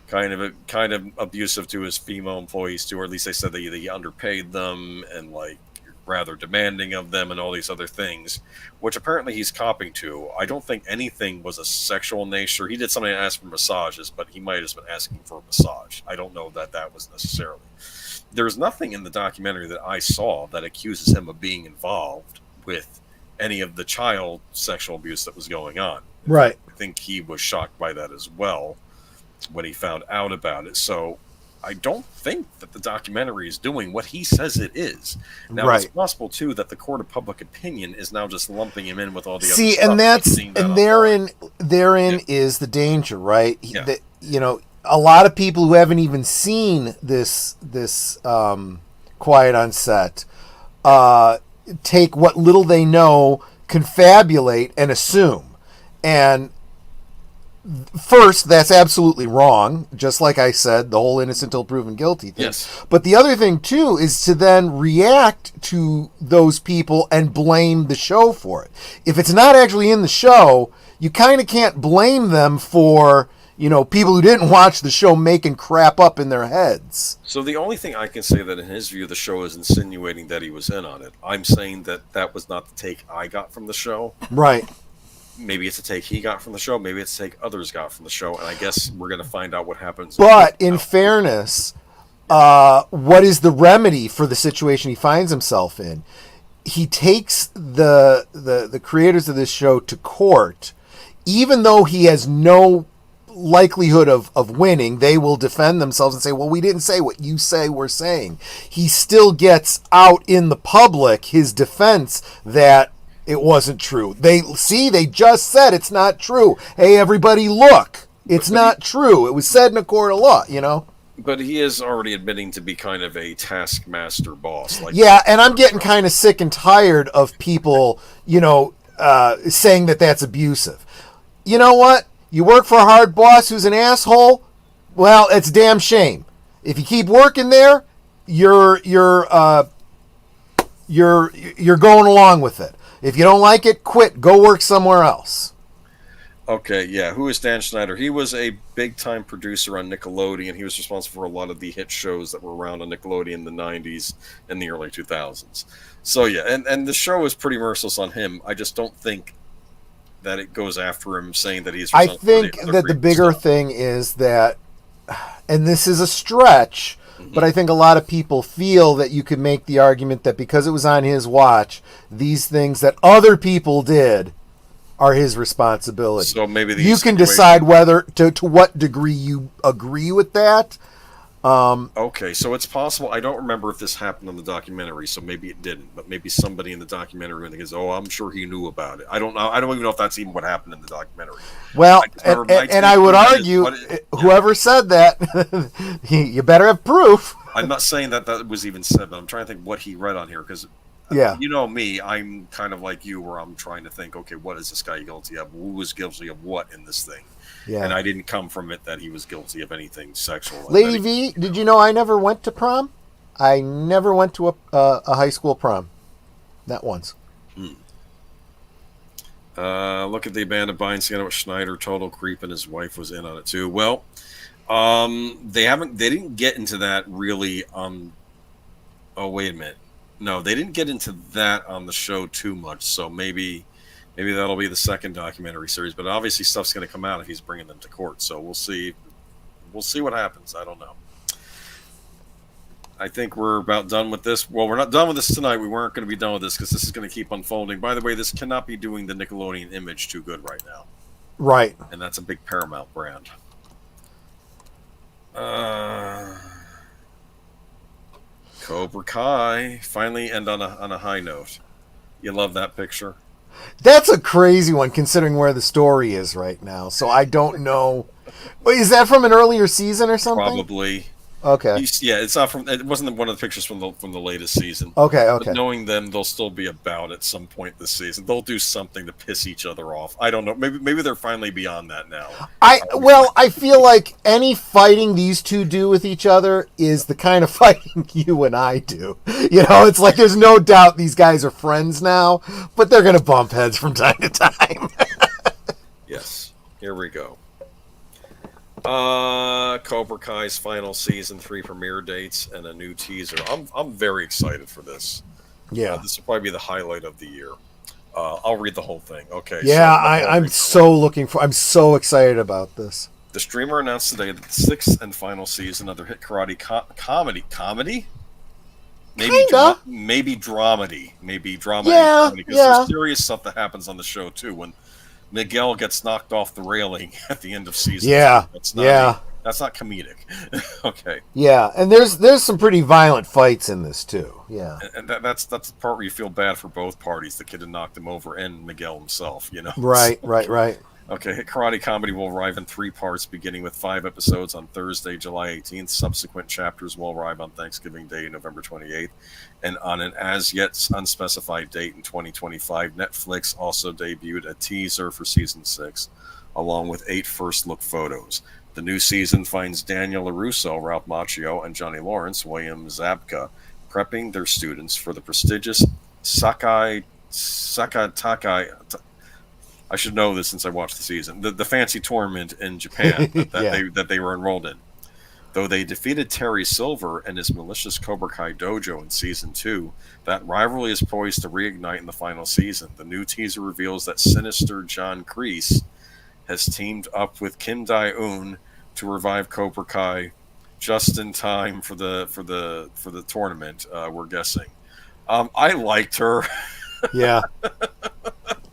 kind of abusive to his female employees too, or at least they said that he underpaid them and like rather demanding of them and all these other things, which apparently he's copping to. I don't think anything was a sexual nature. He did something to ask for massages, but he might have just been asking for a massage. I don't know that was necessarily. There's nothing in the documentary that I saw that accuses him of being involved with any of the child sexual abuse that was going on. Right. I think he was shocked by that as well when he found out about it. So I don't think that the documentary is doing what he says it is. Now, right. It's possible too that the court of public opinion is now just lumping him in with all the other See, stuff. and therein is the danger, right? Yeah. That, you know, a lot of people who haven't even seen this Quiet on Set take what little they know, confabulate, and assume. And first, that's absolutely wrong. Just like I said, the whole innocent till proven guilty thing. Yes. But the other thing, too, is to then react to those people and blame the show for it. If it's not actually in the show, you kind of can't blame them for, you know, people who didn't watch the show making crap up in their heads. So the only thing I can say that in his view, the show is insinuating that he was in on it. I'm saying that was not the take I got from the show. Right. Maybe it's a take he got from the show. Maybe it's a take others got from the show. And I guess we're going to find out what happens. But in fairness, what is the remedy for the situation he finds himself in? He takes the creators of this show to court, even though he has no likelihood of winning. They will defend themselves and say, well, we didn't say what you say we're saying. He still gets out in the public his defense that it wasn't true. They just said it's not true. Hey, everybody, look. It's not true. It was said in a court of law, you know? But he is already admitting to be kind of a taskmaster boss. Like, Yeah, and I'm getting kind of sick and tired of people, saying that that's abusive. You know what? You work for a hard boss who's an asshole. Well, it's a damn shame. If you keep working there, you're going along with it. If you don't like it, quit. Go work somewhere else. okay, yeah. Who is Dan Schneider? He was a big-time producer on Nickelodeon. He was responsible for a lot of the hit shows that were around on Nickelodeon in the 90s and the early 2000s. So, yeah, and the show is pretty merciless on him. I just don't think that it goes after him saying that he's I responsible for think the other that the creepy bigger stuff. thing is that, and this is a stretch, but I think a lot of people feel that you could make the argument that because it was on his watch, these things that other people did are his responsibility. So maybe the you can situation- decide whether to what degree you agree with that. Okay, so it's possible. I don't remember if this happened in the documentary, so maybe it didn't. But maybe somebody in the documentary goes, "Oh, I'm sure he knew about it." I don't know. I don't even know if that's even what happened in the documentary. Well, I just remember my and I take would on that is argue, what it- whoever said that, you better have proof. I'm not saying that that was even said, but I'm trying to think what he read on here because, Yeah. you know me, I'm kind of like you, where I'm trying to think, okay, what is this guy guilty of? Who was guilty of what in this thing? Yeah. And I didn't come from it that he was guilty of anything sexual. Lady V, did you know I never went to prom? I never went to a high school prom. Not once. Look at the abandoned buying scandal with Schneider, total creep, and his wife was in on it too. Well, they didn't get into that really. Oh, wait a minute. No, they didn't get into that on the show too much. So maybe that'll be the second documentary series. But obviously, stuff's going to come out if he's bringing them to court. So we'll see. We'll see what happens. I don't know. I think we're about done with this. Well, we're not done with this tonight. We weren't going to be done with this because this is going to keep unfolding. By the way, this cannot be doing the Nickelodeon image too good right now. Right. And that's a big Paramount brand. Cobra Kai finally end on a high note. You love that picture? That's a crazy one considering where the story is right now. So I don't know. Wait, is that from an earlier season or something? Probably. Okay. Yeah, it's not from. It wasn't one of the pictures from the latest season. Okay. But Okay. knowing them, they'll still be about at some point this season. They'll do something to piss each other off. I don't know. Maybe they're finally beyond that now. I feel like any fighting these two do with each other is the kind of fighting you and I do. You know, it's like there's no doubt these guys are friends now, but they're gonna bump heads from time to time. Yes. Here we go. Cobra Kai's final season 3 premiere dates and a new teaser. I'm very excited for this. Yeah. This will probably be the highlight of the year. I'll read the whole thing. Okay. Yeah, I'm so excited about this. The streamer announced today that the 6th and final season of their hit karate comedy? Kinda. Maybe dramedy. Maybe drama. Yeah, Because yeah. there's serious stuff that happens on the show too. When Miguel gets knocked off the railing at the end of season. Yeah, 2. That's not comedic. Okay. Yeah, and there's some pretty violent fights in this too. Yeah. And that's the part where you feel bad for both parties, the kid who knocked him over and Miguel himself, you know. Right. Okay, Hit Karate Comedy will arrive in 3 parts, beginning with 5 episodes on Thursday, July 18th. Subsequent chapters will arrive on Thanksgiving Day, November 28th. And on an as-yet unspecified date in 2025, Netflix also debuted a teaser for Season 6, along with 8 first-look photos. The new season finds Daniel LaRusso, Ralph Macchio, and Johnny Lawrence, William Zabka, prepping their students for the prestigious Sakai I should know this since I watched the season. The fancy tournament in Japan that they were enrolled in. Though they defeated Terry Silver and his malicious Cobra Kai dojo in Season 2, that rivalry is poised to reignite in the final season. The new teaser reveals that sinister John Kreese has teamed up with Kim Dae-un to revive Cobra Kai just in time for the tournament, we're guessing. I liked her. Yeah.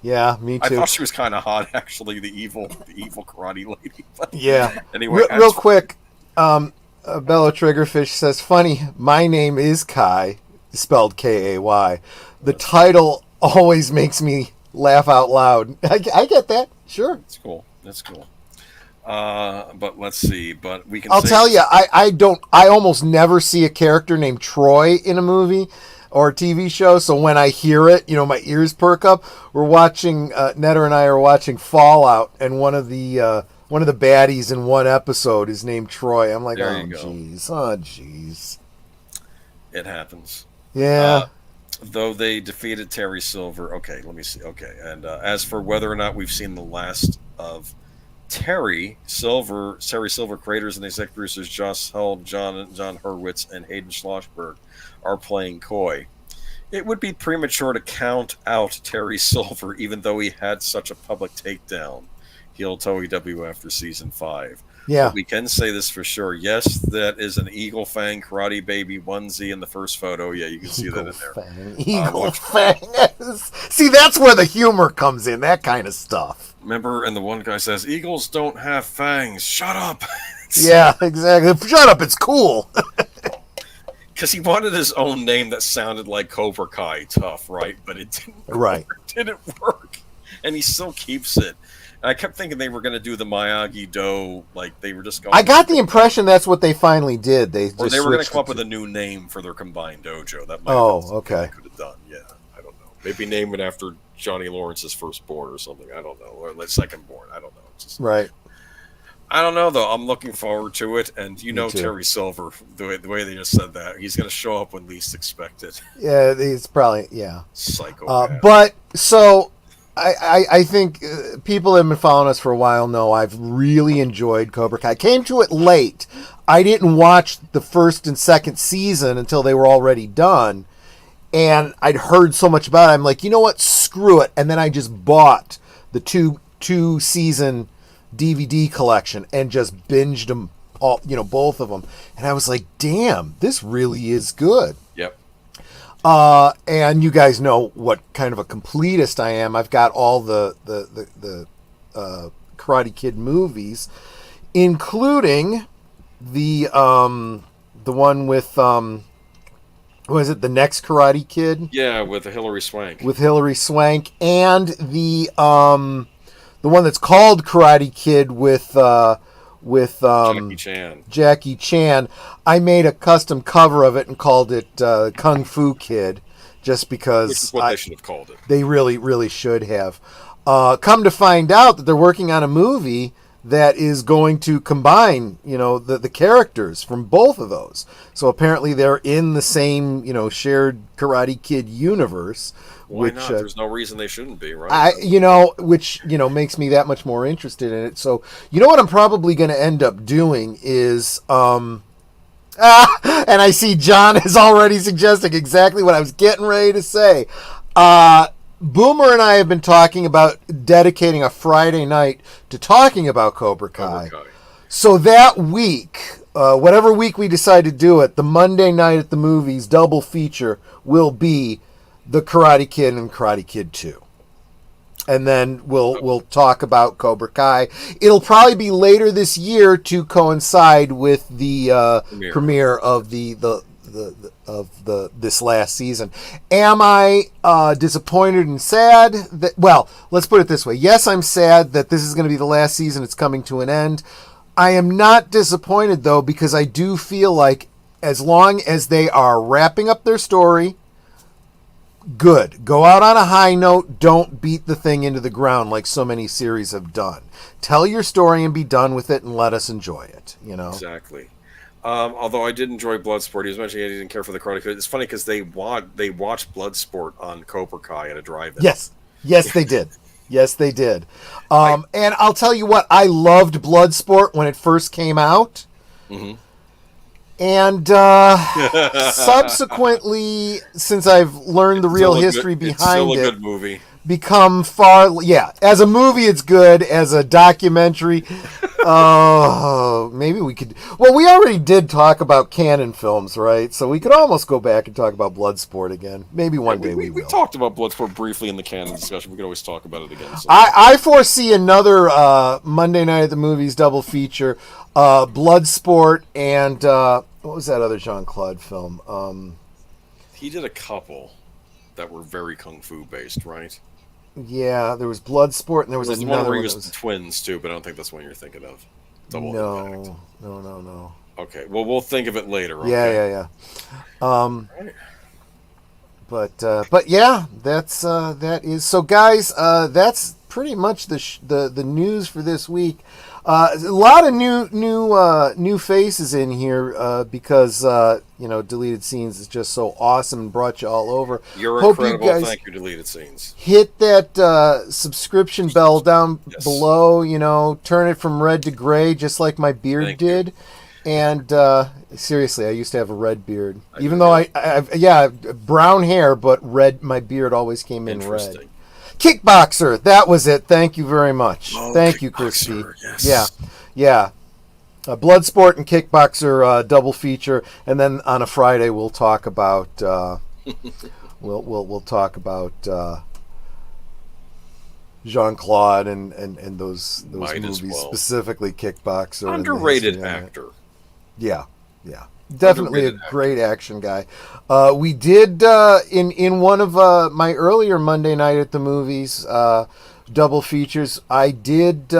Yeah, me too. I thought she was kind of hot, actually, the evil karate lady. But yeah. Anyway, real quick, Bella Triggerfish says, "Funny, my name is Kai, spelled Kay. The title always makes me laugh out loud." I get that. Sure. That's cool. But let's see. But we can. I'll tell you, I almost never see a character named Troy in a movie or a TV show. So when I hear it, my ears perk up. We're watching, Netta and I are watching Fallout, and one of the baddies in one episode is named Troy. I'm like, oh jeez. It happens. Yeah. Though they defeated Terry Silver. Okay, let me see. Okay, and as for whether or not we've seen the last of Terry Silver creators and executive producers Joss Held, John Hurwitz, and Hayden Schlossberg are playing coy. It would be premature to count out Terry Silver, even though he had such a public takedown. He'll tow EW after season 5. Yeah. But we can say this for sure. Yes, that is an Eagle Fang Karate Baby onesie in the first photo. Yeah, you can see that in there. Eagle Fang. See, that's where the humor comes in, that kind of stuff. Remember, and the one guy says, "Eagles don't have fangs. Shut up." Yeah, exactly. Shut up, it's cool. Because he wanted his own name that sounded like Cobra Kai tough, right? But it didn't right. Didn't work. And he still keeps it. I kept thinking they were going to do the Miyagi-Do, like they were just going. I got the impression that's what they finally did. They were going to come up with a new name for their combined dojo. That might okay. They could have done. Yeah, I don't know. Maybe name it after Johnny Lawrence's firstborn or something. I don't know, or like secondborn. I don't know. It's just, right. I don't know though. I'm looking forward to it, and Terry Silver, the way they just said that, he's going to show up when least expected. Yeah, he's probably psycho. But so. I think people that have been following us for a while know I've really enjoyed Cobra Kai. I came to it late. I didn't watch the first and second season until they were already done. And I'd heard so much about it. I'm like, you know what? Screw it. And then I just bought the two season DVD collection and just binged them all, both of them. And I was like, damn, this really is good. Yep. And you guys know what kind of a completist I am. I've got all the Karate Kid movies, including the one with was it the next Karate Kid? Yeah, with Hilary Swank. With Hilary Swank, and the one that's called Karate Kid with Jackie Chan. I made a custom cover of it and called it Kung Fu Kid, just because which is what they should have called it. They really, really should have. Come to find out that they're working on a movie that is going to combine, the characters from both of those. So apparently they're in the same, shared Karate Kid universe. Why not? There's no reason they shouldn't be, right? Which makes me that much more interested in it. So, what I'm probably going to end up doing is, and I see John is already suggesting exactly what I was getting ready to say. Boomer and I have been talking about dedicating a Friday night to talking about Cobra Kai. So that week, whatever week we decide to do it, the Monday night at the movies double feature will be the Karate Kid and Karate Kid 2. And then we'll talk about Cobra Kai. It'll probably be later this year to coincide with the premiere of this last season. Am I disappointed and sad? Well, let's put it this way. Yes, I'm sad that this is going to be the last season. It's coming to an end. I am not disappointed, though, because I do feel like as long as they are wrapping up their story, good. Go out on a high note. Don't beat the thing into the ground like so many series have done. Tell your story and be done with it and let us enjoy it, Exactly. Although I did enjoy Bloodsport. He was mentioning he didn't care for the Karate Kid. It's funny because they watched Bloodsport on Cobra Kai at a drive-in. Yes, they did. Yes, they did. And I'll tell you what, I loved Bloodsport when it first came out. Mm-hmm. And subsequently, since I've learned the real history behind it, it's still a good movie. Become as a movie it's good. As a documentary, maybe we could. Well, we already did talk about canon films, right? So we could almost go back and talk about Bloodsport again. Maybe one day we will. We talked about Bloodsport briefly in the canon discussion. We could always talk about it again. So. I foresee another Monday night at the movies double feature, Bloodsport and what was that other Jean-Claude film? He did a couple that were very kung fu based, right? Yeah, there was Bloodsport, and there was There's another one where he one. was that was- twins too, but I don't think that's one you're thinking of. Double Impact. No. Okay, well we'll think of it later. Okay? Yeah. Right. But yeah, that is so, guys. That's pretty much the news for this week. A lot of new faces in here because Deleted Scenes is just so awesome and brought you all over. You're Hope incredible. you guys Thank you, Deleted Scenes. hit that subscription bell down Yes. below. Turn it from red to gray, just like my beard Thank you. did. And seriously, I used to have a red beard, I even do, though yeah. brown hair, but red. My beard always came in red. Interesting. Kickboxer, that was it. Thank you very much. Oh, Thank you, Christy. Yes. Yeah. Bloodsport and Kickboxer double feature, and then on a Friday we'll talk about we'll talk about Jean-Claude and those Might as movies, well. specifically Kickboxer. and the Underrated history on it. actor. Yeah. Definitely Underrated a great action guy. We did in one of my earlier Monday night at the movies double features. I did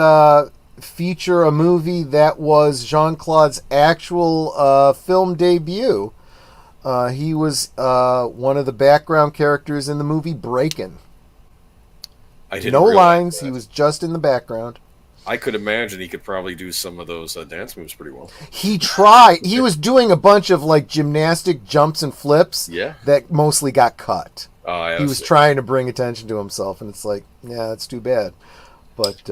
feature a movie that was Jean-Claude's actual film debut. He was one of the background characters in the movie Breakin'. I didn't No realize lines. that. He was just in the background. I could imagine he could probably do some of those dance moves pretty well. He tried. He was doing a bunch of like gymnastic jumps and flips. Yeah. That mostly got cut. I He was see. trying to bring attention to himself, and it's like, yeah, that's too bad. But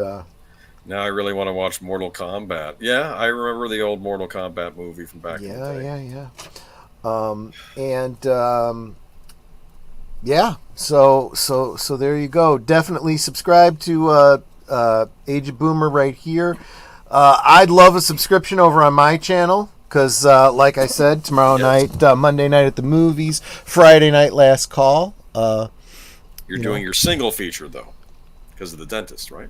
Now I really want to watch Mortal Kombat. Yeah, I remember the old Mortal Kombat movie from back in the day. Yeah. So there you go. Definitely subscribe to Age of Boomer right here. I'd love a subscription over on my channel because, like I said, tomorrow night, Monday night at the movies, Friday night last call. You're doing your single feature though, because of the dentist, right?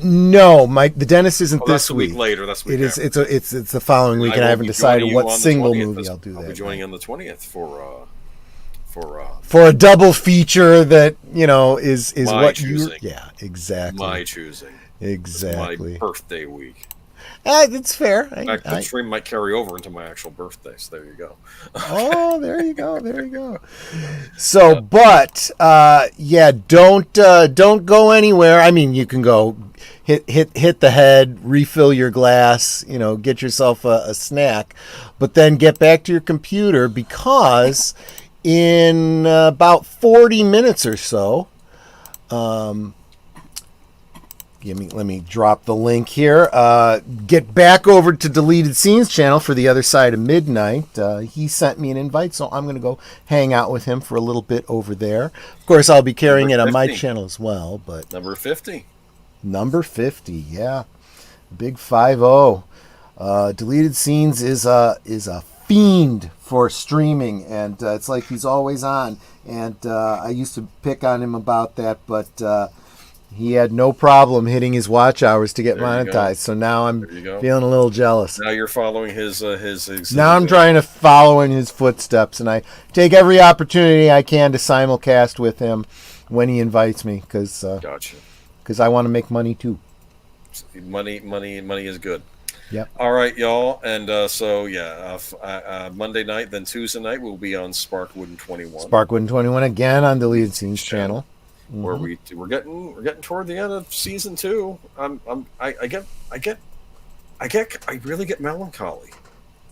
No, the dentist isn't Oh, this that's a week later. That's a week It is. after. It's the following week, and I will haven't be decided joining you what on the single 20th. movie I'll do I'll that. be joining night. on the 20th For a double feature that is My what choosing. you. Yeah, exactly. my choosing. Exactly. My birthday week. It's fair. In fact, the stream might carry over into my actual birthday. So there you go. Oh, there you go. So, but don't go anywhere. I mean, you can go hit the head, refill your glass, get yourself a snack, but then get back to your computer because in about 40 minutes or so, let me drop the link here. Get back over to Deleted Scenes channel for The Other Side of Midnight. He sent me an invite, so I'm going to go hang out with him for a little bit over there. Of course, I'll be carrying it on my channel as well. But Number 50. Number 50, yeah. Big 5-0. Deleted Scenes is a fiend for streaming, and it's like he's always on. And I used to pick on him about that, but he had no problem hitting his watch hours to get monetized. So now I'm feeling a little jealous. Now you're following his now I'm trying to follow in his footsteps, and I take every opportunity I can to simulcast with him when he invites me, because Gotcha. I want to make money too. Money is good. Yep. All right, y'all, and Monday night, then Tuesday night, we'll be on Sparkwood and 21. Sparkwood and 21 again on Deleted Scenes channel. Where we're getting toward the end of season 2. I really get melancholy.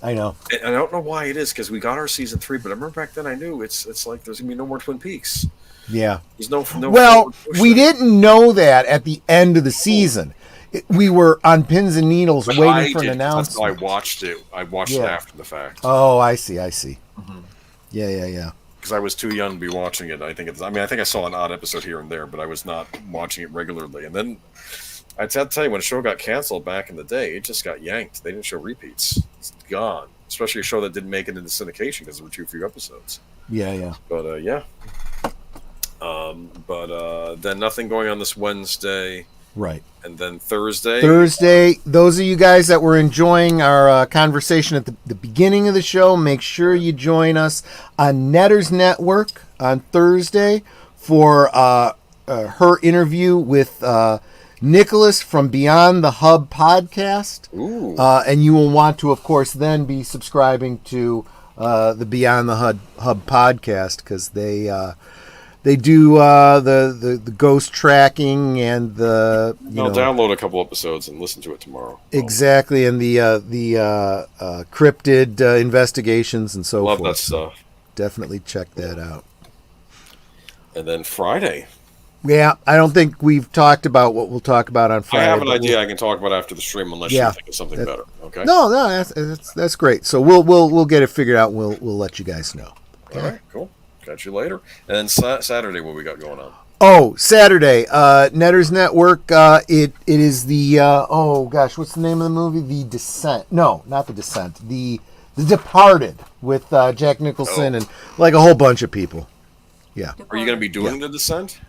I know. And I don't know why it is, because we got our season 3, but I remember back then I knew it's like there's gonna be no more Twin Peaks. Yeah. There's no. Well, we didn't know that at the end of the season. We were on pins and needles waiting for an announcement. That's why I watched it. I watched it after the fact. Oh, I see. Mm-hmm. Yeah. Because I was too young to be watching it. I think I saw an odd episode here and there, but I was not watching it regularly. And then I'd have to tell you, when a show got canceled back in the day, it just got yanked. They didn't show repeats. It's gone. Especially a show that didn't make it into syndication because there were too few episodes. Yeah. But then nothing going on this Wednesday. Right. And then Thursday, those of you guys that were enjoying our conversation at the beginning of the show, make sure you join us on Netters Network on Thursday for her interview with Nicholas from Beyond the Hub podcast. Ooh. And you will want to, of course, then be subscribing to the Beyond the Hub podcast, because they do the ghost tracking and the I'll download a couple episodes and listen to it tomorrow. Exactly, and the cryptid investigations and so forth. Love that stuff. Definitely check that out. And then Friday. Yeah, I don't think we've talked about what we'll talk about on Friday. I have an idea I can talk about after the stream, unless you think of something better. Okay. No, that's great. So we'll get it figured out. And we'll let you guys know. Okay. All right, cool. Catch you later. And then Saturday, what we got going on? Oh, Saturday, Netters Network. It is the oh gosh, what's the name of the movie? The Descent. No, not The Descent. The Departed with Jack Nicholson and like a whole bunch of people. Yeah. Are you going to be doing The Descent?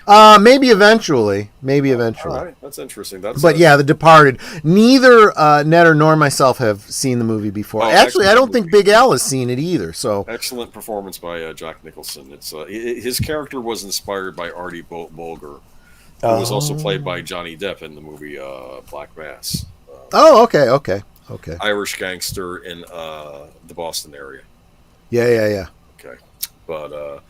Maybe eventually. All right, that's interesting. Yeah, The Departed. Neither Netter nor myself have seen the movie before. Actually, I don't think Big Al has seen it either. So excellent performance by Jack Nicholson. It's his character was inspired by Artie Bulger, who was also played by Johnny Depp in the movie Black Mass. Okay. Irish gangster in the Boston area. Yeah. Okay, but.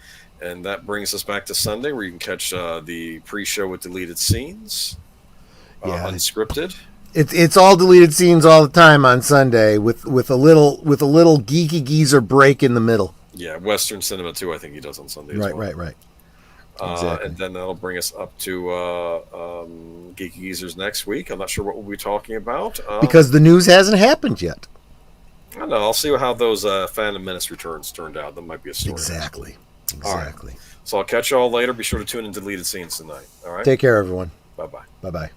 And that brings us back to Sunday, where you can catch the pre-show with deleted scenes, unscripted. It's all deleted scenes all the time on Sunday, with a little Geeky Geezer break in the middle. Yeah, Western cinema too. I think he does on Sunday. As well. Right. Exactly. And then that'll bring us up to Geeky Geezers next week. I'm not sure what we'll be talking about because the news hasn't happened yet. I don't know. I'll see how those Phantom Menace returns turned out. That might be a story. Exactly. All right. So I'll catch you all later. Be sure to tune in to Deleted Scenes tonight. All right. Take care, everyone. Bye-bye. Bye-bye.